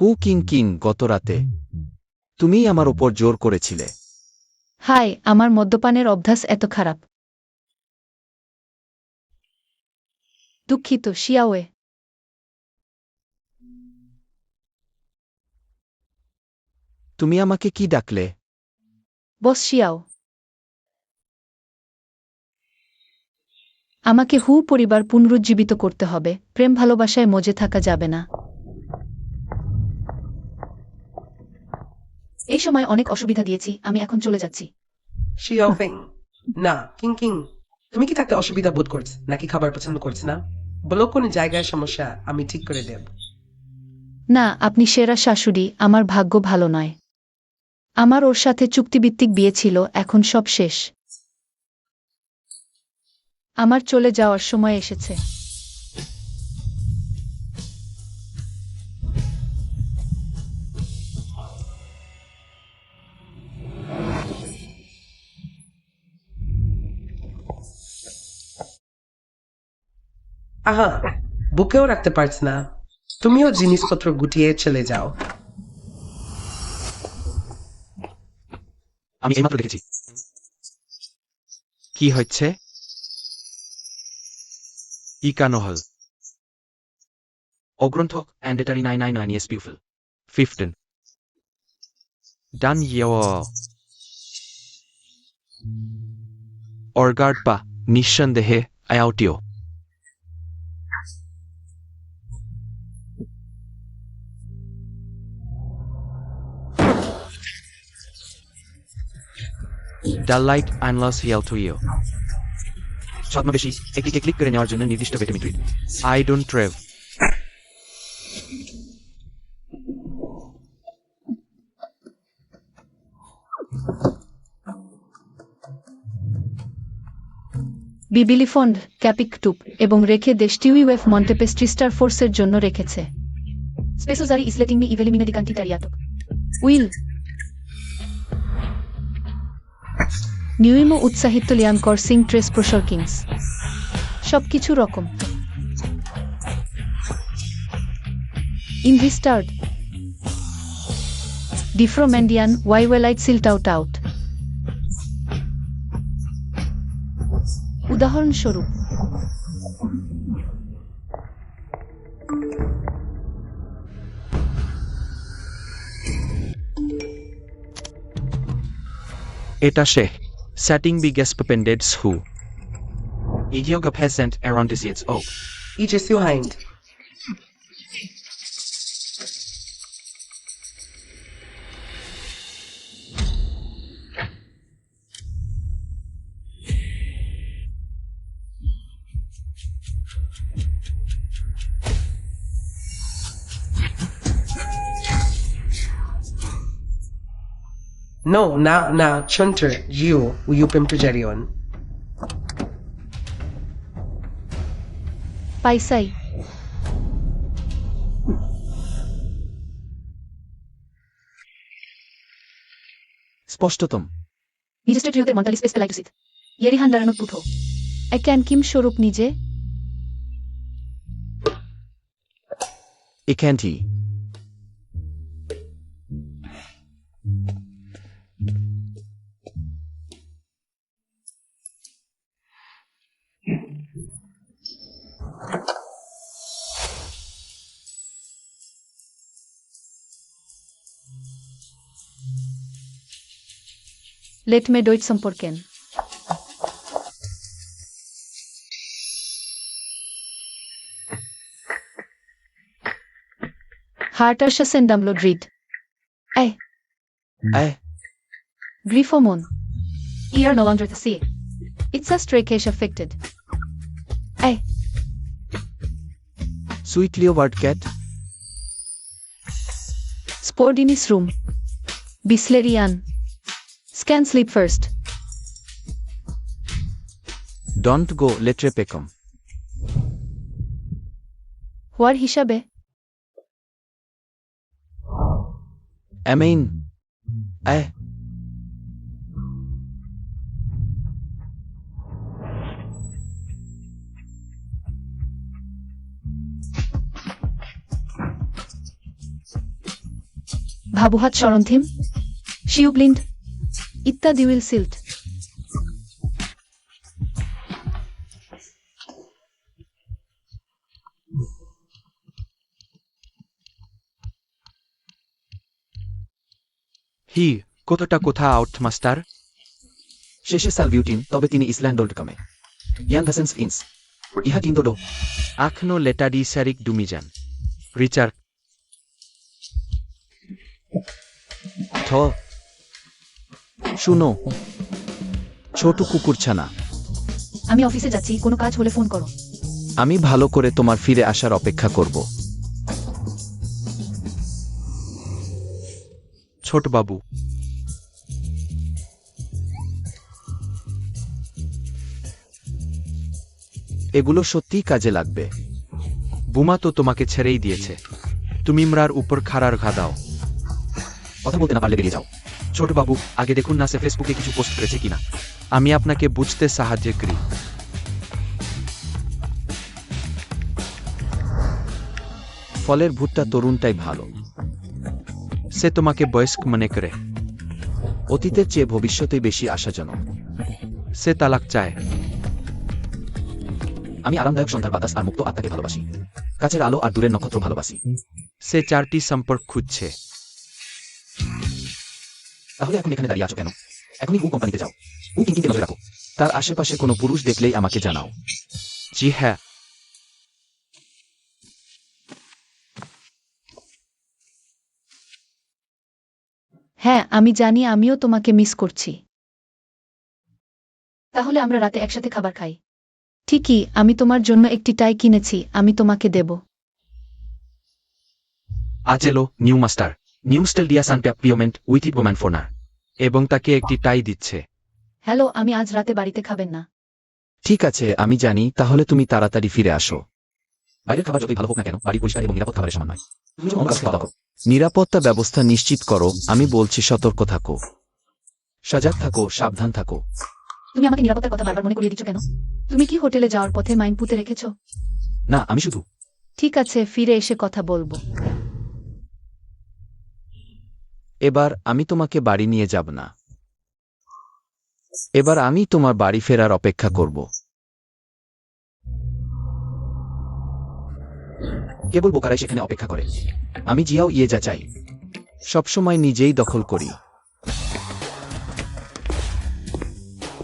হু কিং কিং, গত রাতে তুমিই আমার ওপর জোর করেছিলে। হাই, আমার মদ্যপানের অভ্যাস এত খারাপ। দুঃখিত শিয়াওয়ে। তুমি আমাকে কি ডাকলে? বস শিয়াও। আমাকে হু পরিবার পুনরুজ্জীবিত করতে হবে। প্রেম ভালোবাসায় মজে থাকা যাবে না। এই সময় অনেক অসুবিধা দিয়েছি, আমি এখন চলে যাচ্ছি। শিয়াও ফেং, না কিং কিং, তুমি কি থাকতে অসুবিধা বোধ করছ নাকি খাবার পছন্দ করছ না? বলো কোন জায়গায় সমস্যা, আমি ঠিক করে দেব। না, আপনি সেরা শাশুড়ি। আমার ভাগ্য ভালো নয়। আমার ওর সাথে চুক্তিভিত্তিক বিয়ে ছিল, এখন সব শেষ। আমার চলে যাওয়ার সময় এসেছে। আহা, বুকেও রাখতে পারছ না। তুমিও জিনিসপত্র গুটিয়ে চলে যাও। আমি এইমাত্র দেখেছি। কি হচ্ছে? ইকানোহল অগ্রন্থ অ্যান্ডেটারি 999 ইয়েস পিউফল 15 ডান ইয় অর্গার্ড বা নিঃসন্দেহে আয়াউটিও। দ্য লাইট আনলস হিয়াল টু ইউ। ছদ্মবেশী একটিকে ক্লিক করে নেওয়ার জন্য নির্দিষ্ট ভিটামিন টুইট। আই ডোন্ট ট্রেভ। বিবিলি ফন্ড ক্যাপিক টুপ এবং রেখে দেশটি উইওয়েফ মন্টেপেস্ট্রি স্টার ফোর্সের জন্য রেখেছে। স্পেসোজারি ইসলেটিং মি ইভেলিমিনেদি কান্টিটারিয়াতক উইল নিউইমো উৎসাহিত লিয়ান করসিং ট্রেস প্রসর কিংস সবকিছু রকম ইনভিস্টার্ড ডিফ্রোম্যান্ডিয়ান ওয়াইওয়েলাইট সিল্ট আউট আউট। উদাহরণস্বরূপ এটা সে setting biggest pendants who Idioga peasant arondisiets oh Ich ist so heind. No, na, chunter, you pimtujarion. পাইসাই স্পষ্টতম। নিজেস্টে ট্রিওদের মন্টালি স্পেস পেলাইটুসিত ইয়েরিহান দারানত পুথো এক্যান কিম স্বরূপ নিজে এখানটি Let me do it সম্পর্কেন। Hartarsha sendamlo drid. Ei, Griffomon. Ear no longer to see. It's a stray case affected. Ei, sweetly word cat Sport in his room. Bislerian. Scan sleep first. Don't go লেট্রে পেকম War হিসাবে অ্যামেইন ভাবুহাত সরন্থিম শিউব্লিন্ড ইত্যাদি will silt হি কতটা কোথা out master শেষে সালভিউটিন তবে তিনি ইসল্যান্ডোল্ড কামে ইয়ান ভাসেন্স ইন্স ইহা কিন্তু ডো আখনো লেটাডি স্যারিক ডুমিজান রিচার্ড থ শুনো ছোট কুকুরছানা আমি অফিসে যাচ্ছি, কোনো কাজ হলে ফোন করো। আমি ভালো করে তোমার ফিরে আসার অপেক্ষা করব ছোট বাবু এগুলো সত্যিই কাজে লাগবে বুমা তো তোমাকে ছেড়েই দিয়েছে, তুমি ইমরার উপর খাড়ার ঘা দাও। কথা বলতে না পারলে বেরিয়ে যাও ছোট বাবু আগে দেখুন না সে ফেসবুকে কিছু পোস্ট করেছে কিনা, আমি আপনাকে বুঝতে সাহায্য করি। ফলের ভুট্টা তরুণটাই ভালো সে তোমাকে বয়স্ক মনে করে, অতীতের চেয়ে ভবিষ্যতেই বেশি আশাজনক সে তালাক চায়। আমি আরামদায়ক সন্ধ্যার বাতাস আর মুক্ত আত্মাকে ভালোবাসি, কাছের আলো আর দূরের নক্ষত্র ভালোবাসি। সে 4টি সম্পর্ক খুঁজছে। তাহলে এখন এখানে দাঁড়িয়ে আছো কেন? এখনই উ কোম্পানিতে যাও, উ কিংকিংকে নজরে রাখো, তার আশেপাশে কোনো পুরুষ দেখলেই আমাকে জানাও। জি হ্যাঁ, হ্যাঁ আমি জানি, আমিও তোমাকে মিস করছি। তাহলে আমরা রাতে একসাথে খাবার খাই। ঠিকই, আমি তোমার জন্য একটি টাই কিনেছি, আমি তোমাকে দেব। আজ এলো নিউ মাস্টার, নিউ স্টাইল দিয়া সান পেমেন্ট উইথ ইট ওম্যান ফোনার, এবং তাকে একটি টাই দিচ্ছে। হ্যালো, আমি আজ রাতে বাড়িতে খাবেন না। ঠিক আছে আমি জানি, তাহলে তুমি তাড়াতাড়ি ফিরে আসো। বাইরের খাবার যতই ভালো হোক না কেন, বাড়ি পরিষ্কার এবং নিরাপদ খাবারের সমান নয়। তুমি যখন অন্য কাউকে খাওয়া দাও করো, নিরাপত্তা ব্যবস্থা নিশ্চিত করো। আমি বলছি সতর্ক থাকো, সজাগ থাকো, সাবধান থাকো। তুমি আমাকে নিরাপত্তার কথা বারবার মনে করিয়ে দিচ্ছ কেন? তুমি কি হোটেলে যাওয়ার পথে মাইন পুঁতে রেখেছো? না আমি শুধু ঠিক আছে, ফিরে এসে কথা বলবো। এবার আমি তোমাকে বাড়ি নিয়ে যাব না, এবার আমি তোমার বাড়ি ফেরার অপেক্ষা করব। কেবল বোকারাই সেখানে অপেক্ষা করে, আমি জিয়াও ইয়ে যা চাই, সবসময় নিজেই দখল করি।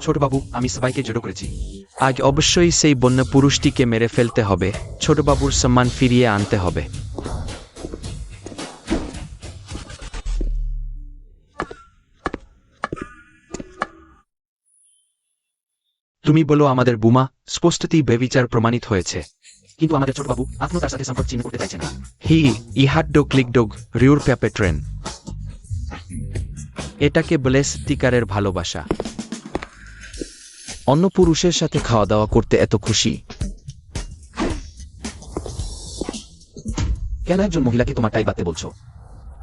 ছোট বাবু আমি সবাইকে জড়ো করেছি, আজ অবশ্যই সেই বন্য পুরুষটিকে মেরে ফেলতে হবে, ছোট বাবুর সম্মান ফিরিয়ে আনতে হবে। তুমি বলো আমাদের বুমা স্পষ্টতই বেবিচার প্রমাণিত হয়েছে, কিন্তু আমাদের ছোটবাবু আপনি তার সাথে সম্পর্ক চিহ্ন করতে চাইছেন না। হি ইহাট ডোগ ক্লিক ডোগ রিউর প্যাপে ট্রেন, এটাকে বলে সত্যিকারের ভালোবাসা। অন্য পুরুষের সাথে খাওয়া দাওয়া করতে এত খুশি কেন? একজন মহিলাকে তোমার টাই বাঁধতে বলছো?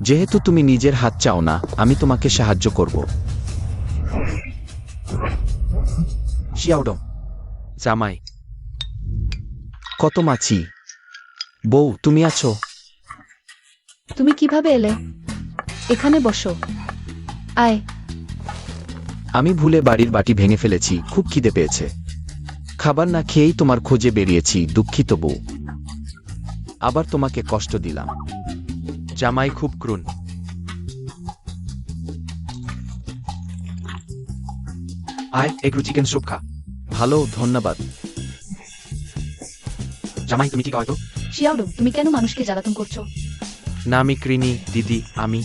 যেহেতু তুমি নিজের হাত চাও না, আমি তোমাকে সাহায্য করব। শিয়াউডম জামাই কত মাছি। বউ তুমি আছো? তুমি কিভাবে এলে? এখানে বসো। আয়। আমি ভুলে বাড়ির বাটি ভেঙে ফেলেছি, খুব খিদে পেয়েছে। খাবার না খেয়েই তোমার খোঁজে বেরিয়েছি, দুঃখিত বউ। আবার তোমাকে কষ্ট দিলাম। জামাই খুব ক্রুন। আয়, একটু চিকেন স্যুপ খা। ভালো, ধন্যবাদ। জামাই তুমি ঠিক হয়তো? শিয়াওডং, তুমি কেন মানুষকে জ্বালাতন করছো? না আমি কৃণী দিদি, আমি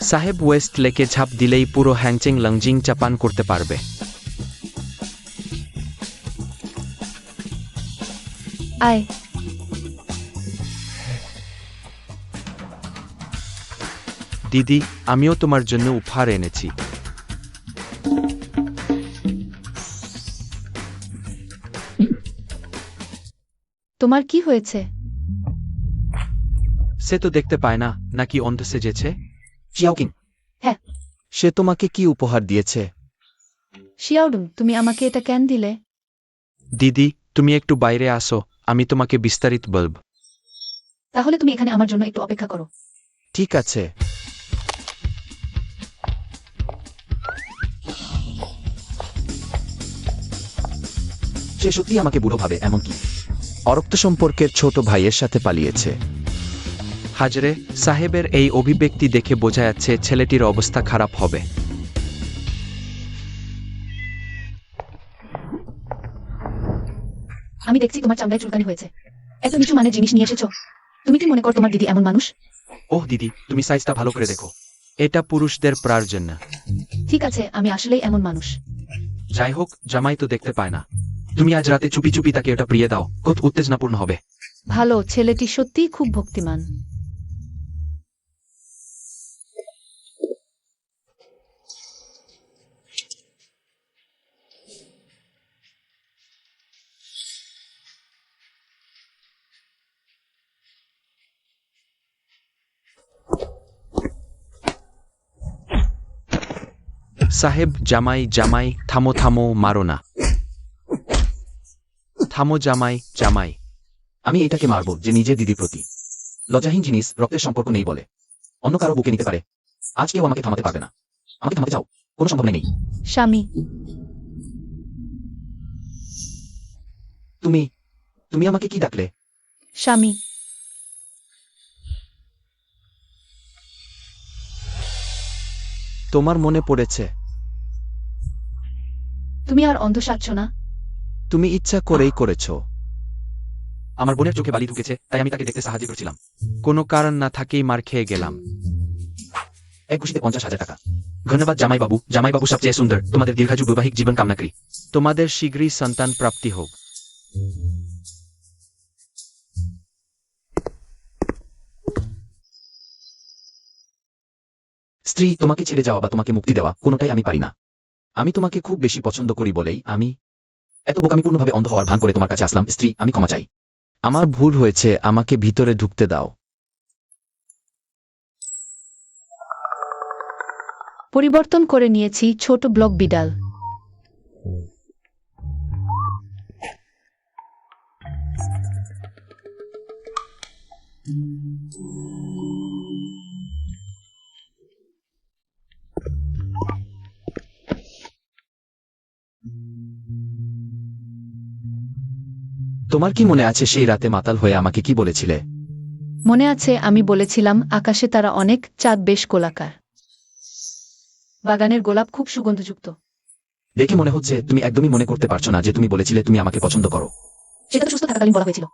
সাহেব ওয়েস্ট লেকে ঝাঁপ দিলেই পুরো হ্যাংচিং লংজিং চাপান করতে পারবে। আয়। দিদি, আমিও তোমার জন্য উপহার এনেছি। তোমার কি হয়েছে? সে তো দেখতে পায় না, নাকি অন্ধ সেজেছে? শিয়াওকিং। হ্যাঁ। সে তোমাকে কি উপহার দিয়েছে? শিয়াওডং, তুমি আমাকে এটা কেন দিলে? দিদি, তুমি একটু বাইরে আসো, আমি তোমাকে বিস্তারিত বলব। তাহলে তুমি এখানে আমার জন্য একটু অপেক্ষা করো। ঠিক আছে। সে সত্যি আমাকে বুড়ো ভাবে, এমনকি অরক্ত সম্পর্কের ছোট ভাইয়ের সাথে পালিয়েছে। হাজরে সাহেবের এই অভিব্যক্তি দেখে বোঝা যাচ্ছে ছেলেটির অবস্থা খারাপ হবে। আমি দেখছি তোমার চামড়ায় চুলকানি হয়েছে। এত নিচু মানের জিনিস নিয়ে এসেছো। তুমি কি মনে করো তোমার দিদি এমন মানুষ? ওহ দিদি, তুমি সাইজটা ভালো করে দেখো। এটা পুরুষদের প্রয়োজন না। ঠিক আছে, আমি আসলেই এমন মানুষ। যাই হোক, জামাই তো দেখতে পায় না। তুমি আজ রাতে চুপি চুপি তাকে এটা প্রিয়ে দাও, কত উত্তেজনাপূর্ণ হবে। ভালো, ছেলেটি সত্যিই খুব ভক্তিমান। সাহেব, জামাই জামাই, থামো থামো, মারো না। থামো জামাই জামাই। আমি এটাকে মারব যে নিজের দিদির প্রতি লজ্জাহীন জিনিস, রক্তের সম্পর্ক নেই বলে অন্য কারো বুকে নিতে পারে। আজ কেউ আমাকে থামাতে পারবে না। আমাকে থামাতে চাও, কোনো সম্ভাবনা নেই। স্বামী। তুমি তুমি আমাকে কি ডাকলে? স্বামী। তোমার মনে পড়েছে? তুমি আর অন্ধ সাজছ না। তুমি ইচ্ছা করেই করেছো। আমার বোনের চোখে বালি ঢুকেছে, তাই আমি তাকে দেখতে সাহায্য করছিলাম। কোনো কারণ না থাকেই মার খেয়ে গেলাম। এক ঘুষিতে 50,000 টাকা। ধন্যবাদ জামাইবাবু। জামাইবাবু সবচেয়ে সুন্দর। তোমাদের দীর্ঘায়ু বৈবাহিক জীবন কামনা করি। তোমাদের শীঘ্রই সন্তান প্রাপ্তি হোক। স্ত্রী তোমাকে ছেড়ে যাওয়া বা তোমাকে মুক্তি দেওয়া কোনোটাই আমি পারি না। আমি তোমাকে খুব বেশি পছন্দ করি বলেই আমি এত বোকামিপূর্ণভাবে অন্ধ হওয়ার ভান করে তোমার কাছে আসলাম। স্ত্রী, আমি ক্ষমা চাই। আমার ভুল হয়েছে, আমাকে ভিতরে ঢুকতে দাও। পরিবর্তন করে নিয়েছি ছোট ব্লক বিড়াল। তোমার কি মনে আছে সেই রাতে মাতাল হয়ে আমাকে কি বলেছিলে? মনে আছে, আমি বলেছিলাম আকাশে তারা অনেক, চাঁদ বেশ গোলাকার। বাগানের গোলাপ খুব সুগন্ধযুক্ত। দেখে মনে হচ্ছে তুমি একদমই মনে করতে পারছো না যে তুমি বলেছিলে তুমি আমাকে পছন্দ করো। সেটা তো সুস্থ থাকাকালীন বলা হয়েছিল।